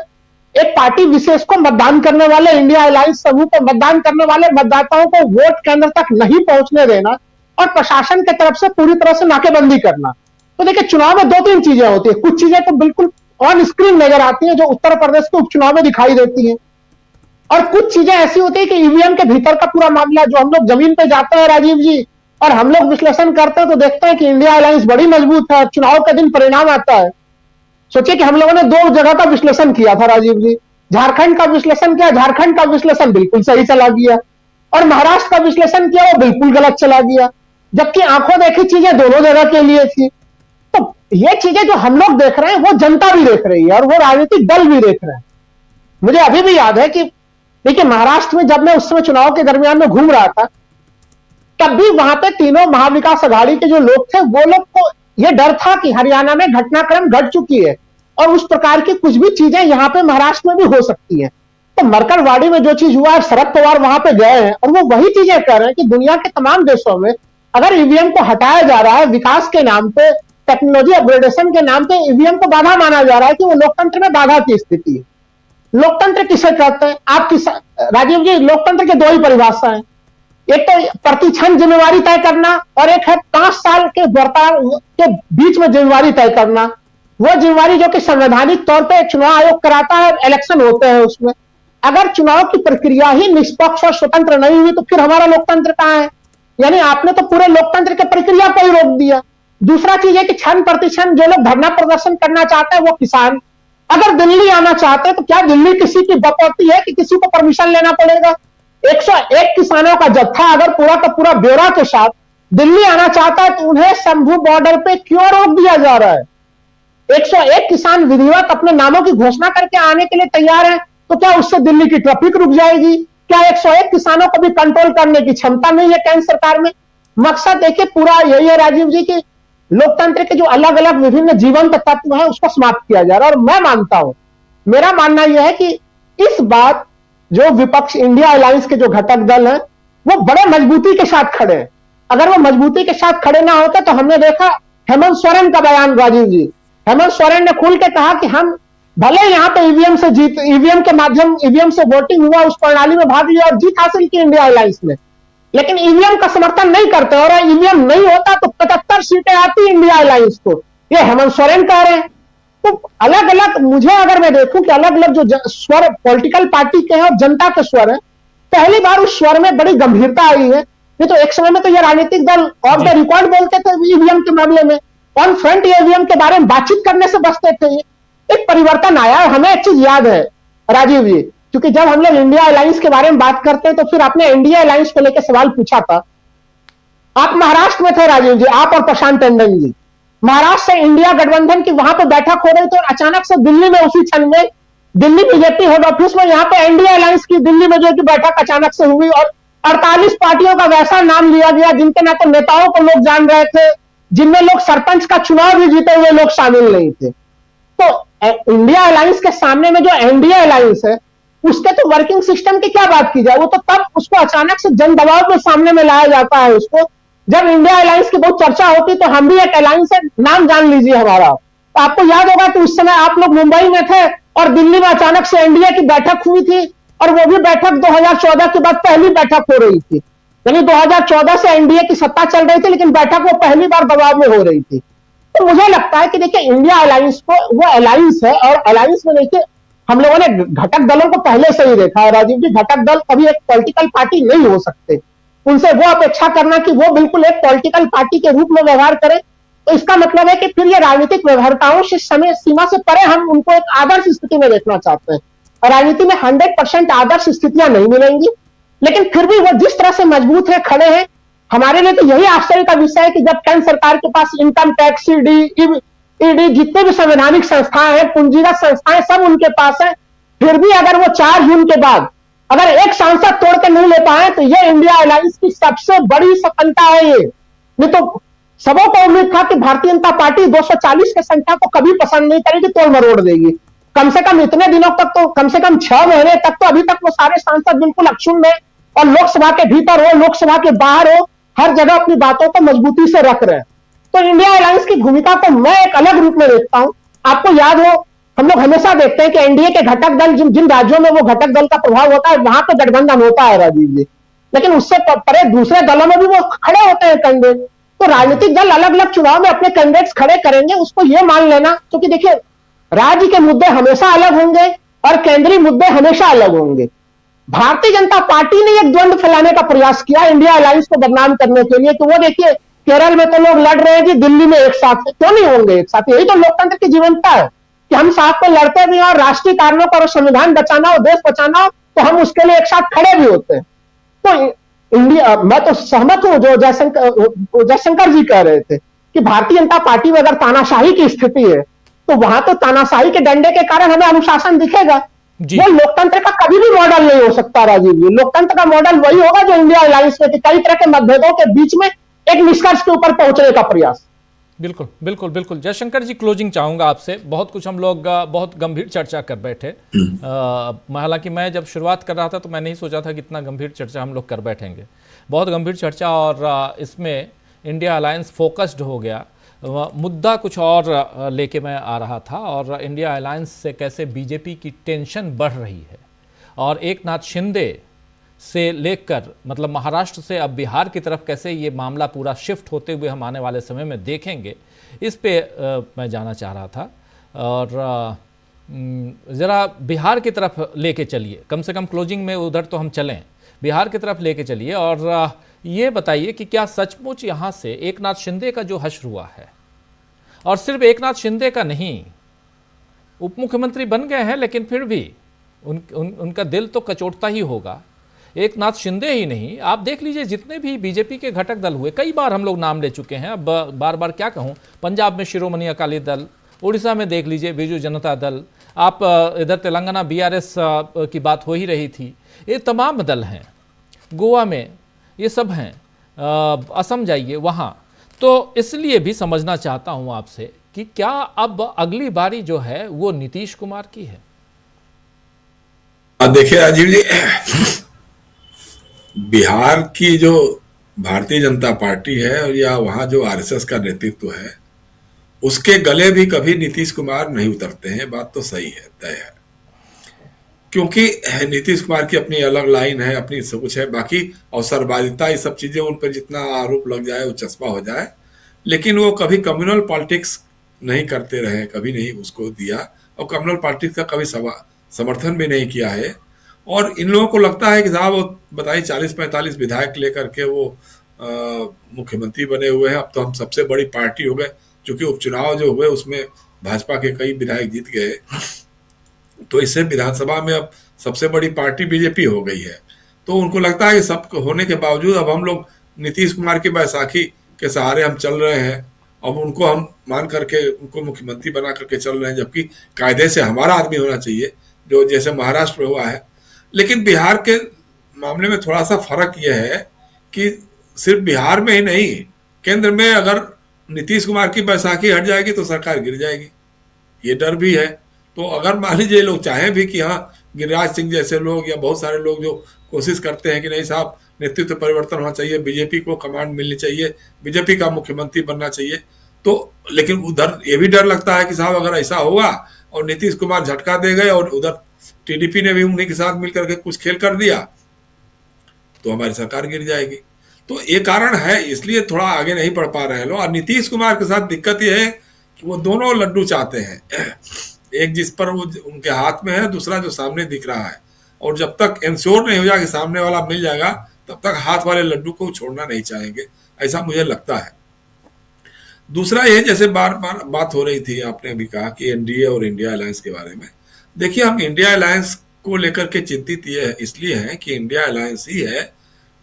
एक पार्टी विशेष को मतदान करने वाले, इंडिया अलायंस समूह को मतदान करने वाले मतदाताओं को वोट केंद्र तक नहीं पहुंचने देना और प्रशासन की तरफ से पूरी तरह से नाकेबंदी करना। तो देखिए, चुनाव में 2-3 चीजें होती है। कुछ चीजें तो बिल्कुल ऑन स्क्रीन नजर आती है जो उत्तर प्रदेश के उपचुनाव में दिखाई देती है, और कुछ चीजें ऐसी होती है कि ईवीएम के भीतर का पूरा मामला, जो हम लोग जमीन पे जाते हैं राजीव जी और हम लोग विश्लेषण करते हैं तो देखते हैं कि इंडिया अलायंस बड़ी मजबूत है। चुनाव के दिन परिणाम आता है। सोचिए कि हम लोगों ने 2 जगह का विश्लेषण किया था राजीव जी। झारखंड का विश्लेषण किया, झारखंड का विश्लेषण बिल्कुल सही चला गया, और महाराष्ट्र का विश्लेषण किया, वो बिल्कुल गलत चला गया, जबकि आंखों देखी चीजें दोनों जगह के लिए थी। तो ये चीजें जो हम लोग देख रहे हैं वो जनता भी देख रही है और वो राजनीतिक दल भी देख रहे हैं। मुझे अभी भी याद है कि देखिए, महाराष्ट्र में जब मैं उस समय चुनाव के दरमियान में घूम रहा था, तब भी वहां पे तीनों महाविकास अघाड़ी के जो लोग थे, वो लोग को यह डर था कि हरियाणा में घटनाक्रम घट चुकी है और उस प्रकार की कुछ भी चीजें यहां पे महाराष्ट्र में भी हो सकती हैं। तो मरकरवाड़ी में जो चीज हुआ है, शरद पवार वहां पे गए हैं और वो वही चीजें कह रहे हैं कि दुनिया के तमाम देशों में अगर ईवीएम को हटाया जा रहा है विकास के नाम पे, टेक्नोलॉजी अपग्रेडेशन के नाम पे ईवीएम को बाधा माना जा रहा है कि वो लोकतंत्र में बाधा की स्थिति है। लोकतंत्र किसे कहते हैं आप राजीव जी? लोकतंत्र की 2 ही परिभाषा है। एक तो प्रतिक्षण जिम्मेवारी तय करना और एक है 5 साल के बर्ताव के बीच में जिम्मेवारी तय करना। वो जिम्मेवारी जो कि संवैधानिक तौर पे चुनाव आयोग कराता है, इलेक्शन होते हैं उसमें। अगर चुनाव की प्रक्रिया ही निष्पक्ष और स्वतंत्र नहीं हुई तो फिर हमारा लोकतंत्र कहां है? यानी आपने तो पूरे लोकतंत्र की प्रक्रिया को ही रोक दिया। दूसरा चीज है कि क्षण प्रतिक्षण जो लोग धरना प्रदर्शन करना चाहते हैं वो किसान अगर दिल्ली आना चाहते हैं तो क्या दिल्ली किसी की बकौती है कि किसी को परमिशन लेना पड़ेगा? 101 किसानों का जत्था अगर पूरा का पूरा ब्यौरा के साथ दिल्ली आना चाहता है तो उन्हें शंभू बॉर्डर पे क्यों रोक दिया जा रहा है? 101 किसान विधिवत अपने नामों की घोषणा करके आने के लिए तैयार हैं, तो क्या उससे दिल्ली की ट्रैफिक रुक जाएगी? क्या 101 किसानों को भी कंट्रोल करने की क्षमता नहीं है केंद्र सरकार में? मकसद देखिए पूरा यही है राजीव जी की लोकतंत्र के जो अलग अलग विभिन्न जीवंत तत्व हैं उसको समाप्त किया जा रहा है। और मैं मानता हूं, मेरा मानना यह है कि इस बार जो विपक्ष इंडिया अलायंस के जो घटक दल हैं वो बड़े मजबूती के साथ खड़े हैं। अगर वो मजबूती के साथ खड़े ना होते तो हमने देखा हेमंत सोरेन का बयान राजीव जी, हेमंत सोरेन ने खुल के कहा कि हम भले यहां पे ईवीएम के माध्यम ईवीएम से वोटिंग हुआ, उस प्रणाली में भाग लिया और जीत हासिल की इंडिया अलायंस ने, लेकिन ईवीएम का समर्थन नहीं करते और ईवीएम नहीं होता तो 75 सीटें आती इंडिया अलायंस को, ये हेमंत सोरेन कह रहे हैं। तो अलग अलग मुझे अगर मैं देखूं कि अलग अलग जो स्वर पॉलिटिकल पार्टी के हैं और जनता के स्वर हैं, पहली बार उस स्वर में बड़ी गंभीरता आई है। नहीं तो एक समय में तो ये राजनीतिक दल ऑफ द रिकॉर्ड बोलते थे ईवीएम के मामले में, ऑन फ्रंट ईवीएम के बारे में बातचीत करने से बचते थे। एक परिवर्तन आया। हमें एक चीज याद है राजीव जी, क्योंकि जब हम लोग इंडिया अलायंस के बारे में बात करते हैं तो फिर आपने इंडिया अलायंस को लेकर सवाल पूछा था। आप महाराष्ट्र में थे राजीव जी, आप और प्रशांत टंडन जी, महाराष्ट्र से इंडिया गठबंधन की वहां पर बैठक हो रही तो अचानक से दिल्ली में उसी क्षण में दिल्ली बीजेपी हेड ऑफिस में यहाँ पे इंडिया अलायंस की दिल्ली में जो की बैठक अचानक से हुई और 48 पार्टियों का वैसा नाम लिया गया जिनके ना तो नेताओं को लोग जान रहे थे, जिनमें लोग सरपंच का चुनाव भी जीते हुए लोग शामिल नहीं थे। तो इंडिया अलायंस के सामने में जो एनडीए अलायंस है उसके तो वर्किंग सिस्टम की क्या बात की जाए, वो तो तब उसको अचानक से जन दबाव के सामने में लाया जाता है उसको, जब इंडिया अलायंस की बहुत चर्चा होती तो हम भी एक अलायंस है, नाम जान लीजिए हमारा, तो आपको याद होगा कि उस समय आप लोग मुंबई में थे और दिल्ली में अचानक से एनडीए की बैठक हुई थी, और वो भी बैठक 2014 के बाद पहली बैठक हो रही थी। यानी 2014 से एनडीए की सत्ता चल रही थी, लेकिन बैठक वो पहली बार दबाव में हो रही थी। तो मुझे लगता है कि देखिए, इंडिया अलायंस को, वो अलायंस है, और अलायंस में देखिए हम लोगों ने घटक दलों को पहले से ही देखा है राजीव जी। घटक दल कभी एक पॉलिटिकल पार्टी नहीं हो सकते। उनसे वो अपेक्षा करना कि वो बिल्कुल एक पॉलिटिकल पार्टी के रूप में व्यवहार करें, तो इसका मतलब है कि फिर ये राजनीतिक व्यवहारिताओं से समय सीमा से परे हम उनको एक आदर्श स्थिति में देखना चाहते हैं। और राजनीति में 100% आदर्श स्थितियां नहीं मिलेंगी, लेकिन फिर भी वो जिस तरह से मजबूत है, खड़े हैं, हमारे लिए तो यही आश्चर्य का विषय है कि जब केंद्र सरकार के पास इनकम टैक्स, ईडी, जितने भी संवैधानिक संस्थाएं हैं, पूंजीगत संस्थाएं, सब उनके पास है, फिर भी अगर वो 4 जून के बाद अगर एक सांसद तोड़ के नहीं ले पाए, तो ये इंडिया अलायंस की सबसे बड़ी सफलता है। ये नहीं तो सबों को उम्मीद था कि भारतीय जनता पार्टी 240 की संख्या को कभी पसंद नहीं करेगी, तोड़ मरोड़ देगी। कम से कम इतने दिनों तक तो, कम से कम 6 महीने तक तो अभी तक वो सारे सांसद बिल्कुल अक्षुण्ण है, और लोकसभा के भीतर हो, लोकसभा के बाहर हो, हर जगह अपनी बातों को मजबूती से रख रहे हैं। तो इंडिया अलायंस की भूमिका को मैं एक अलग रूप में देखता हूं। आपको याद हो, हम लोग हमेशा देखते हैं कि एनडीए के घटक दल, जिन राज्यों में वो घटक दल का प्रभाव होता है, वहां पर गठबंधन होता है राजीव जी, लेकिन उससे परे दूसरे दलों में भी वो खड़े होते हैं कैंडिडेट। तो राजनीतिक दल अलग अलग चुनाव में अपने कैंडिडेट्स खड़े करेंगे, उसको ये मान लेना, क्योंकि देखिए राज्य के मुद्दे हमेशा अलग होंगे और केंद्रीय मुद्दे हमेशा अलग होंगे। भारतीय जनता पार्टी ने एक द्वंद्व फैलाने का प्रयास किया इंडिया अलायंस को बदनाम करने के लिए, तो वो देखिए केरल में तो लोग लड़ रहे हैं जी, दिल्ली में एक साथ, क्यों नहीं होंगे एक साथ? यही तो लोकतंत्र की जीवंतता है कि हम साथ में लड़ते भी हैं, और राष्ट्रीय कारणों पर संविधान बचाना हो, देश बचाना हो, तो हम उसके लिए एक साथ खड़े भी होते हैं। तो इंडिया, मैं तो सहमत हूं जो जयशंकर जी कह रहे थे कि भारतीय जनता पार्टी में अगर तानाशाही की स्थिति है, तो वहां तो तानाशाही के डंडे के कारण हमें अनुशासन दिखेगा। वो लोकतंत्र का कभी भी मॉडल नहीं हो सकता राजीव जी। लोकतंत्र का मॉडल वही होगा जो इंडिया अलायंस में कई तरह के मतभेदों के बीच में एक निष्कर्ष के ऊपर पहुंचने का प्रयास। बिल्कुल बिल्कुल बिल्कुल। जयशंकर जी, क्लोजिंग चाहूंगा आपसे। बहुत कुछ हम लोग बहुत गंभीर चर्चा कर बैठे। हालांकि मैं जब शुरुआत कर रहा था तो मैं नहीं सोचा था कि इतना गंभीर चर्चा हम लोग कर बैठेंगे। बहुत गंभीर चर्चा, और इसमें इंडिया अलायंस फोकस्ड हो गया। मुद्दा कुछ और लेके मैं आ रहा था, और इंडिया अलायंस से कैसे बीजेपी की टेंशन बढ़ रही है, और एकनाथ शिंदे से लेकर मतलब महाराष्ट्र से अब बिहार की तरफ कैसे ये मामला पूरा शिफ्ट होते हुए हम आने वाले समय में देखेंगे, इस पे मैं जाना चाह रहा था। और ज़रा बिहार की तरफ लेके चलिए, कम से कम क्लोजिंग में उधर तो हम चलें, बिहार की तरफ लेके चलिए, और ये बताइए कि क्या सचमुच यहाँ से एकनाथ शिंदे का जो हश्र हुआ है, और सिर्फ एकनाथ शिंदे का नहीं, उप मुख्यमंत्री बन गए हैं, लेकिन फिर भी उनका दिल तो कचोटता ही होगा। एकनाथ शिंदे ही नहीं, आप देख लीजिए जितने भी बीजेपी के घटक दल हुए, कई बार हम लोग नाम ले चुके हैं, अब बार बार क्या कहूँ। पंजाब में शिरोमणि अकाली दल, उड़ीसा में देख लीजिए बिजू जनता दल, आप इधर तेलंगाना बीआरएस की बात हो ही रही थी, ये तमाम दल हैं। गोवा में ये सब हैं, असम जाइए वहाँ। तो इसलिए भी समझना चाहता हूँ आपसे कि क्या अब अगली बारी जो है वो नीतीश कुमार की है? देखिए राजीव जी, बिहार की जो भारतीय जनता पार्टी है या वहां जो आरएसएस का नेतृत्व है, उसके गले भी कभी नीतीश कुमार नहीं उतरते हैं। बात तो सही है, तय है, क्योंकि नीतीश कुमार की अपनी अलग लाइन है, अपनी सब कुछ है। बाकी अवसरवादिता, ये सब चीजें उन पर जितना आरोप लग जाए, वो चस्पा हो जाए, लेकिन वो कभी कम्युनल पॉलिटिक्स नहीं करते रहे, कभी नहीं उसको दिया, और कम्युनल पॉलिटिक्स का कभी समर्थन भी नहीं किया है। और इन लोगों को लगता है कि साहब बताइए 40-45 विधायक लेकर के वो मुख्यमंत्री बने हुए हैं, अब तो हम सबसे बड़ी पार्टी हो गए, क्योंकि उपचुनाव जो हुए उसमें भाजपा के कई विधायक जीत गए, तो इससे विधानसभा में अब सबसे बड़ी पार्टी बीजेपी हो गई है। तो उनको लगता है कि सब होने के बावजूद अब हम लोग नीतीश कुमार की बैसाखी के सहारे हम चल रहे हैं, अब उनको हम मान करके उनको मुख्यमंत्री बना करके चल रहे हैं, जबकि कायदे से हमारा आदमी होना चाहिए, जो जैसे महाराष्ट्र में हुआ है। लेकिन बिहार के मामले में थोड़ा सा फर्क यह है कि सिर्फ बिहार में ही नहीं, केंद्र में अगर नीतीश कुमार की बैसाखी हट जाएगी तो सरकार गिर जाएगी, ये डर भी है। तो अगर मान लीजिए लोग चाहें भी कि हाँ गिरिराज सिंह जैसे लोग या बहुत सारे लोग जो कोशिश करते हैं कि नहीं साहब नेतृत्व परिवर्तन होना चाहिए, बीजेपी को कमांड मिलनी चाहिए, बीजेपी का मुख्यमंत्री बनना चाहिए, तो लेकिन उधर ये भी डर लगता है कि साहब अगर ऐसा होगा और नीतीश कुमार झटका दे गए और उधर टीडीपी ने भी उन्हीं के साथ मिलकर के कुछ खेल कर दिया तो हमारी सरकार गिर जाएगी। तो ये कारण है, इसलिए थोड़ा आगे नहीं बढ़ पा रहे हैं लोग। और नीतीश कुमार के साथ दिक्कत ये है कि वो दोनों लड्डू चाहते हैं, एक जिस पर वो उनके हाथ में है, दूसरा जो सामने दिख रहा है। और जब तक इंश्योर नहीं हो जाए कि सामने वाला मिल जाएगा तब तक हाथ वाले लड्डू को छोड़ना नहीं चाहेंगे, ऐसा मुझे लगता है। दूसरा ये, जैसे बार बार बात हो रही थी, आपने भी कहा कि एनडीए और इंडिया अलायंस के बारे में। देखिए, हम इंडिया अलायंस को लेकर के चिंतित ये इसलिए हैं कि इंडिया अलायंस ही है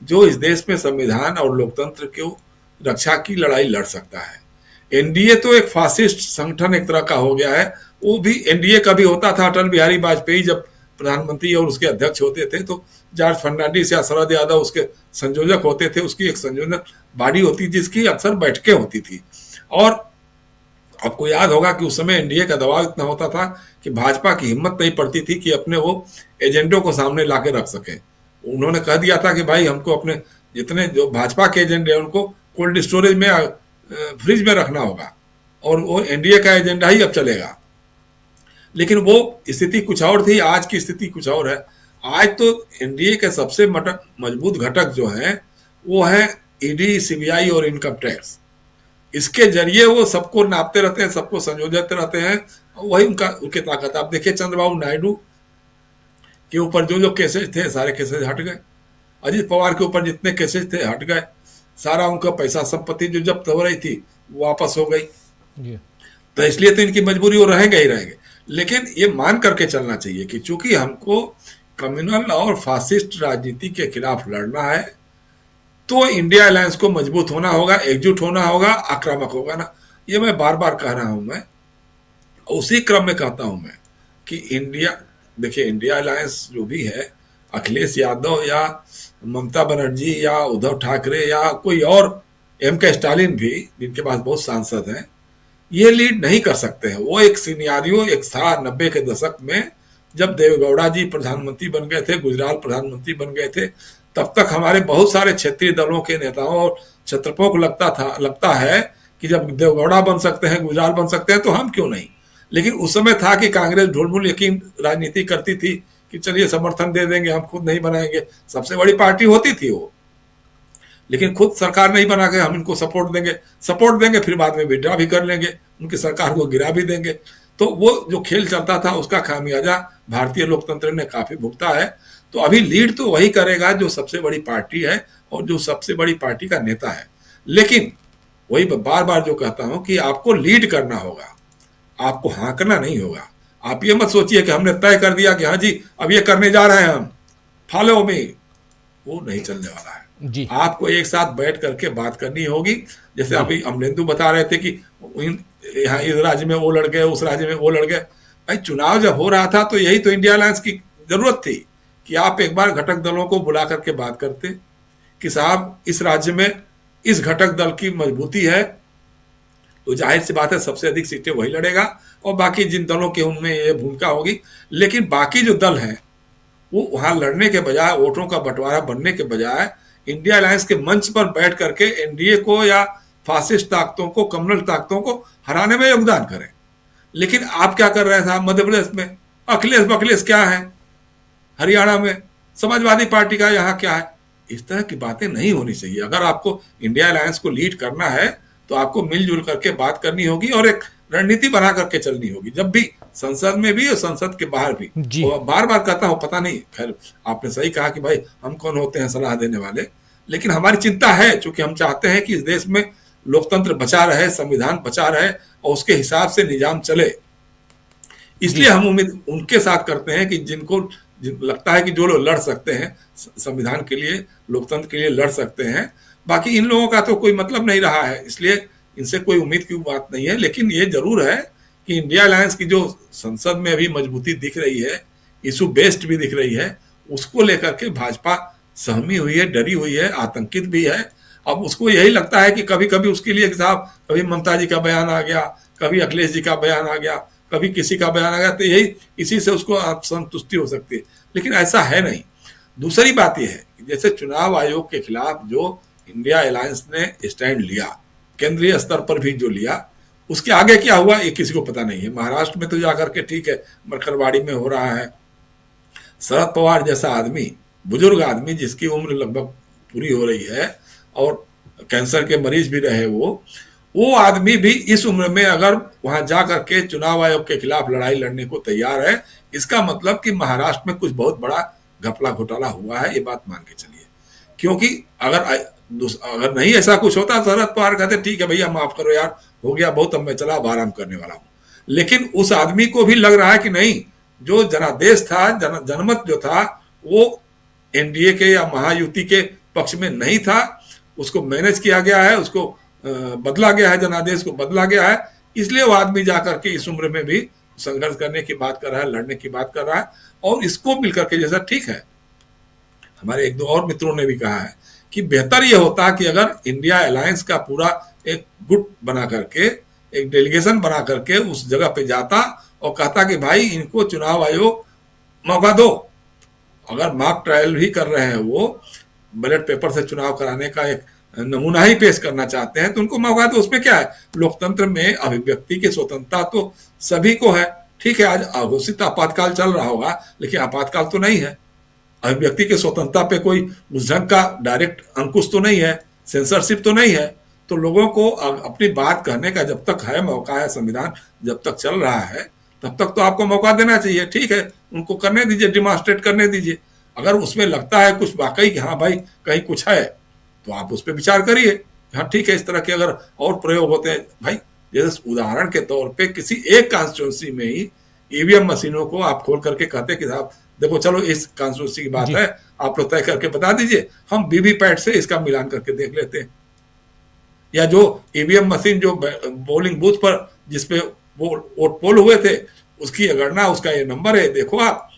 जो इस देश में संविधान और लोकतंत्र की रक्षा की लड़ाई लड़ सकता है। एनडीए तो एक फासिस्ट संगठन एक तरह का हो गया है। वो भी एनडीए का भी होता था, अटल बिहारी वाजपेयी जब प्रधानमंत्री और उसके अध्यक्ष होते थे तो जॉर्ज फर्नांडिस या शरद यादव उसके संयोजक होते थे। उसकी एक संयोजक बॉडी होती जिसकी अक्सर बैठकें होती थी। और आपको याद होगा कि उस समय एनडीए का दबाव इतना होता था कि भाजपा की हिम्मत नहीं पड़ती थी कि अपने वो एजेंडों को सामने लाके रख सके। उन्होंने कह दिया था कि भाई हमको अपने जितने जो भाजपा के एजेंडे हैं उनको कोल्ड स्टोरेज में फ्रिज में रखना होगा और वो एनडीए का एजेंडा ही अब चलेगा। लेकिन वो स्थिति कुछ और थी, आज की स्थिति कुछ और है। आज तो एनडीए के सबसे मजबूत घटक जो हैं वो है ईडी, सीबीआई और इनकम टैक्स। इसके जरिए वो सबको नापते रहते हैं, सबको संयोजते रहते हैं, वही उनकी ताकत। आप देखिए, चंद्रबाबू नायडू के ऊपर जो केसेज थे सारे केसेज हट गए। अजीत पवार के ऊपर जितने केसेज थे हट गए। सारा उनका पैसा संपत्ति जो जब्त हो रही थी वो वापस हो गई। तो इसलिए तो इनकी मजबूरी वो रहेंगे ही रहेंगे। लेकिन ये मान करके चलना चाहिए कि चूंकि हमको कम्युनल और फासिस्ट राजनीति के खिलाफ लड़ना है तो इंडिया अलायंस को मजबूत होना होगा, एकजुट होना होगा, आक्रामक होगा ना। ये मैं बार बार कह रहा हूं। मैं उसी क्रम में कहता हूं मैं कि देखिए, इंडिया अलायंस जो भी है, अखिलेश यादव या ममता बनर्जी या उद्धव ठाकरे या कोई और, के स्टालिन भी, जिनके पास बहुत सांसद हैं, ये लीड नहीं कर सकते हैं। वो एक सिनेरियो एक था 90 के दशक में, जब देवेगौड़ा जी प्रधानमंत्री बन गए थे, गुजराल प्रधानमंत्री बन गए थे, तब तक हमारे बहुत सारे क्षेत्रीय दलों के नेताओं और छत्रपों को लगता है कि जब देवेगौड़ा बन सकते हैं, गुजराल बन सकते हैं, तो हम क्यों नहीं। लेकिन उस समय था कि कांग्रेस ढुलमुल यकीन राजनीति करती थी कि चलिए समर्थन दे देंगे, हम खुद नहीं बनाएंगे। सबसे बड़ी पार्टी होती थी वो, लेकिन खुद सरकार नहीं बना के हम इनको सपोर्ट देंगे, फिर बाद में विड्रॉ भी कर लेंगे, उनकी सरकार को गिरा भी देंगे। तो वो जो खेल चलता था उसका खामियाजा भारतीय लोकतंत्र ने काफी भुगता है। तो अभी लीड तो वही करेगा जो सबसे बड़ी पार्टी है और जो सबसे बड़ी पार्टी का नेता है। लेकिन वही बार बार जो कहता हूं कि आपको लीड करना होगा, आपको हाँकना नहीं होगा। आप ये मत सोचिए कि हमने तय कर दिया कि हाँ जी अब ये करने जा रहे हैं हम, फॉलो में, वो नहीं चलने वाला है जी। आपको एक साथ बैठ करके बात करनी होगी। जैसे अभी अमलेंदु बता रहे थे कि यहाँ इस राज्य में वो लड़ गए, उस राज्य में वो लड़ गए। भाई, चुनाव जब हो रहा था तो यही तो इंडिया अलायंस की जरूरत थी कि आप एक बार घटक दलों को बुला करके बात करते कि साहब इस राज्य में इस घटक दल की मजबूती है, तो जाहिर सी बात है सबसे अधिक सीटें वही लड़ेगा और बाकी जिन दलों के उनमें ये भूमिका होगी। लेकिन बाकी जो दल हैं वो वहां लड़ने के बजाय, वोटों का बंटवारा बनने के बजाय, इंडिया अलायंस के मंच पर बैठ करके एनडीए को या फासिस्ट ताकतों को, कम्युनल ताकतों को हराने में योगदान करें। लेकिन आप क्या कर रहे थे मध्य प्रदेश में? अखिलेश क्या है, हरियाणा में समाजवादी पार्टी का यहाँ क्या है? इस तरह की बातें नहीं होनी चाहिए। अगर आपको इंडिया अलायंस को लीड करना है तो आपको मिलजुल करके बात करनी होगी और एक रणनीति बना करके चलनी होगी, जब भी संसद में भी और संसद के बाहर भी। बार बार कहता हूं, पता नहीं, खैर आपने सही कहा कि भाई हम कौन होते हैं सलाह देने वाले, लेकिन हमारी चिंता है, चूंकि हम चाहते हैं कि इस देश में लोकतंत्र बचा रहे, संविधान बचा रहे और उसके हिसाब से निजाम चले। इसलिए हम उम्मीद उनके साथ करते हैं कि जिनको लगता है कि जो लोग लड़ सकते हैं संविधान के लिए, लोकतंत्र के लिए लड़ सकते हैं। बाकी इन लोगों का तो कोई मतलब नहीं रहा है, इसलिए इनसे कोई उम्मीद की बात नहीं है। लेकिन ये जरूर है कि इंडिया अलायंस की जो संसद में अभी मजबूती दिख रही है, इशू बेस्ड भी दिख रही है, उसको लेकर के भाजपा सहमी हुई है, डरी हुई है, आतंकित भी है। अब उसको यही लगता है कि कभी कभी उसके लिए साहब कभी ममता जी का बयान आ गया, कभी अखिलेश जी का बयान आ गया, कभी किसी का बयान आ गया, तो यही इसी से उसको संतुष्टि हो सकती है। लेकिन ऐसा है नहीं। दूसरी बात यह है कि जैसे चुनाव आयोग के खिलाफ जो इंडिया अलायंस ने स्टैंड लिया, केंद्रीय स्तर पर भी जो लिया, उसके आगे क्या हुआ ये किसी को पता नहीं है। महाराष्ट्र में तो जाकर के ठीक है, मरखरवाड़ी में हो रहा है। शरद पवार जैसा आदमी, बुजुर्ग आदमी जिसकी उम्र लगभग पूरी हो रही है और कैंसर के मरीज भी रहे, वो आदमी भी इस उम्र में अगर वहां जाकर के चुनाव आयोग के खिलाफ लड़ाई लड़ने को तैयार है, इसका मतलब कि महाराष्ट्र में कुछ बहुत बड़ा घपला घोटाला हुआ है, ये बात मान के चलिए। क्योंकि अगर नहीं ऐसा कुछ होता, शरद पवार कहते ठीक है भैया माफ करो यार, हो गया बहुत, अब मैं चला अब आराम करने वाला हूं। लेकिन उस आदमी को भी लग रहा है कि नहीं, जो जनादेश था, जनमत जो था, वो एनडीए के या महायुति के पक्ष में नहीं था, उसको मैनेज किया गया है, उसको बदला गया है, जनादेश को बदला गया है। इसलिए वो आदमी जाकर के इस उम्र में भी संघर्ष करने की बात कर रहा है, लड़ने की बात कर रहा है। और इसको मिलकर के जैसा ठीक है, हमारे एक दो और मित्रों ने भी कहा है कि बेहतर यह होता कि अगर इंडिया अलायंस का पूरा एक गुट बना करके, एक डेलीगेशन बना करके उस जगह पे जाता और कहता कि भाई इनको चुनाव आयोग मौका दो। अगर मॉक ट्रायल भी कर रहे हैं, वो बैलेट पेपर से चुनाव कराने का एक नमूना ही पेश करना चाहते हैं, तो उनको मौका दो। उसमें क्या है, लोकतंत्र में अभिव्यक्ति की स्वतंत्रता तो सभी को है। ठीक है, आज अघोषित आपातकाल चल रहा होगा, लेकिन आपातकाल तो नहीं है। अभिव्यक्ति की स्वतंत्रता पे कोई उस ढंग का डायरेक्ट अंकुश तो नहीं है, सेंसरशिप तो नहीं है। तो लोगों को अपनी बात कहने का जब तक है मौका है, संविधान जब तक चल रहा है तब तक तो आपको मौका देना चाहिए। ठीक है, उनको करने दीजिए, डिमॉन्स्ट्रेट करने दीजिए। अगर उसमें लगता है कुछ वाकई कि हाँ भाई कहीं कुछ है, तो आप उस पर विचार करिए। हाँ ठीक है, इस तरह के अगर और प्रयोग होते हैं, भाई जैसे उदाहरण के तौर पे किसी एक कॉन्स्टिट्यूंसी में ही ईवीएम मशीनों को आप खोल करके कहते कि साहब देखो चलो इस कॉन्स्टिट्यूंसी की बात है, आप लोग तय करके बता दीजिए, हम वीवीपैट से इसका मिलान करके देख लेते हैं। या जो ईवीएम मशीन जो पोलिंग बूथ पर जिसपे वो वोट पोल हुए थे, उसकी गणना, उसका ये नंबर है, देखो आप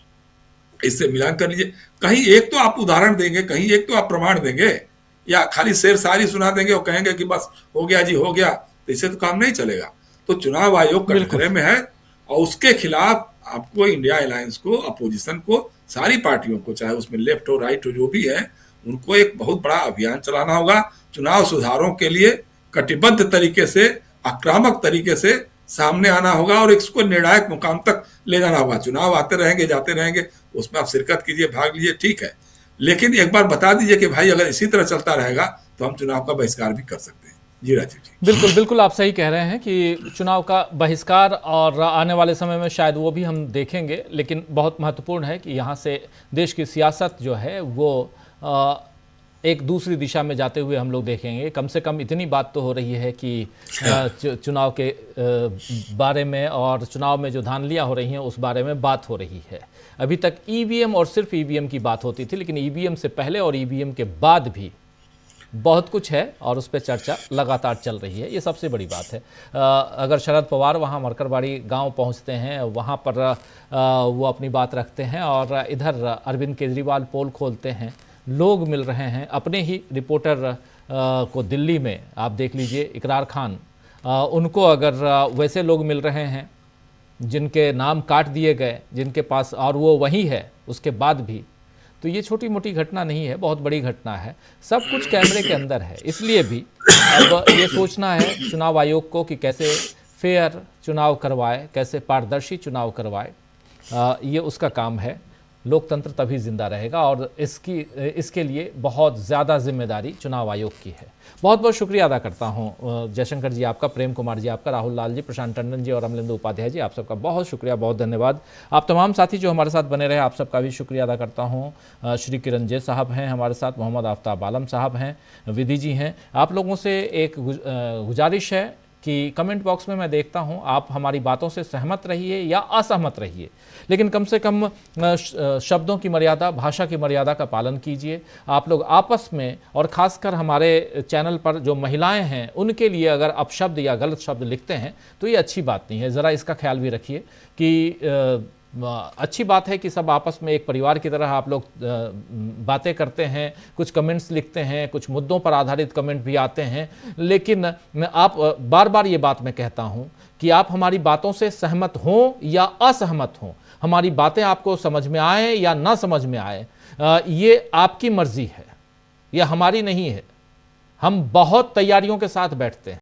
इससे मिलान कर लीजिए। कहीं एक तो आप उदाहरण देंगे, कहीं एक तो आप प्रमाण देंगे, या खाली शेर शायरी सुना देंगे और कहेंगे कि बस हो गया जी हो गया, तो इससे तो काम नहीं चलेगा। तो चुनाव आयोग कटघरे में है और उसके खिलाफ आपको इंडिया अलायंस को, अपोजिशन को, सारी पार्टियों को, चाहे उसमें लेफ्ट हो राइट हो जो भी है, उनको एक बहुत बड़ा अभियान चलाना होगा। चुनाव सुधारों के लिए कटिबद्ध तरीके से, आक्रामक तरीके से सामने आना होगा और इसको निर्णायक मुकाम तक ले जाना होगा। चुनाव आते रहेंगे, जाते रहेंगे, उसमें आप शिरकत कीजिए, भाग लीजिए, ठीक है, लेकिन एक बार बता दीजिए कि भाई अगर इसी तरह चलता रहेगा तो हम चुनाव का बहिष्कार भी कर सकते हैं। जी राजीव जी, बिल्कुल बिल्कुल आप सही कह रहे हैं कि चुनाव का बहिष्कार और आने वाले समय में शायद वो भी हम देखेंगे, लेकिन बहुत महत्वपूर्ण है कि यहाँ से देश की सियासत जो है वो एक दूसरी दिशा में जाते हुए हम लोग देखेंगे। कम से कम इतनी बात तो हो रही है कि चुनाव के बारे में और चुनाव में जो धांधलियाँ हो रही हैं उस बारे में बात हो रही है। अभी तक ईवीएम और सिर्फ ईवीएम की बात होती थी, लेकिन ईवीएम से पहले और ईवीएम के बाद भी बहुत कुछ है और उस पर चर्चा लगातार चल रही है। ये सबसे बड़ी बात है। अगर शरद पवार वहाँ मरकरवाड़ी गांव पहुँचते हैं, वहाँ पर वो अपनी बात रखते हैं और इधर अरविंद केजरीवाल पोल खोलते हैं, लोग मिल रहे हैं। अपने ही रिपोर्टर को दिल्ली में आप देख लीजिए, इकरार खान, उनको अगर वैसे लोग मिल रहे हैं जिनके नाम काट दिए गए, जिनके पास, और वो वही है उसके बाद भी, तो ये छोटी मोटी घटना नहीं है, बहुत बड़ी घटना है। सब कुछ कैमरे के अंदर है। इसलिए भी अब ये सोचना है चुनाव आयोग को कि कैसे फेयर चुनाव करवाए, कैसे पारदर्शी चुनाव करवाए, ये उसका काम है। लोकतंत्र तभी जिंदा रहेगा और इसके लिए बहुत ज़्यादा जिम्मेदारी चुनाव आयोग की है। बहुत बहुत शुक्रिया अदा करता हूं जयशंकर जी आपका, प्रेम कुमार जी आपका, राहुल लाल जी, प्रशांत टंडन जी और अमलेंदु उपाध्याय जी, आप सबका बहुत शुक्रिया, बहुत धन्यवाद। आप तमाम साथी जो हमारे साथ बने रहे, आप सबका भी शुक्रिया अदा करता हूं। श्री किरण जे साहब हैं हमारे साथ, मोहम्मद आफ्ताब आलम साहब हैं, विधि जी हैं। आप लोगों से एक गुजारिश है कि कमेंट बॉक्स में मैं देखता हूं, आप हमारी बातों से सहमत रहिए या असहमत रहिए, लेकिन कम से कम शब्दों की मर्यादा, भाषा की मर्यादा का पालन कीजिए। आप लोग आपस में, और ख़ासकर हमारे चैनल पर जो महिलाएं हैं उनके लिए अगर अपशब्द या गलत शब्द लिखते हैं तो ये अच्छी बात नहीं है। ज़रा इसका ख्याल भी रखिए कि अच्छी बात है कि सब आपस में एक परिवार की तरह आप लोग बातें करते हैं, कुछ कमेंट्स लिखते हैं, कुछ मुद्दों पर आधारित कमेंट भी आते हैं, लेकिन आप बार बार ये बात मैं कहता हूं कि आप हमारी बातों से सहमत हों या असहमत हों, हमारी बातें आपको समझ में आए या ना समझ में आए, ये आपकी मर्जी है, यह हमारी नहीं है। हम बहुत तैयारियों के साथ बैठते हैं।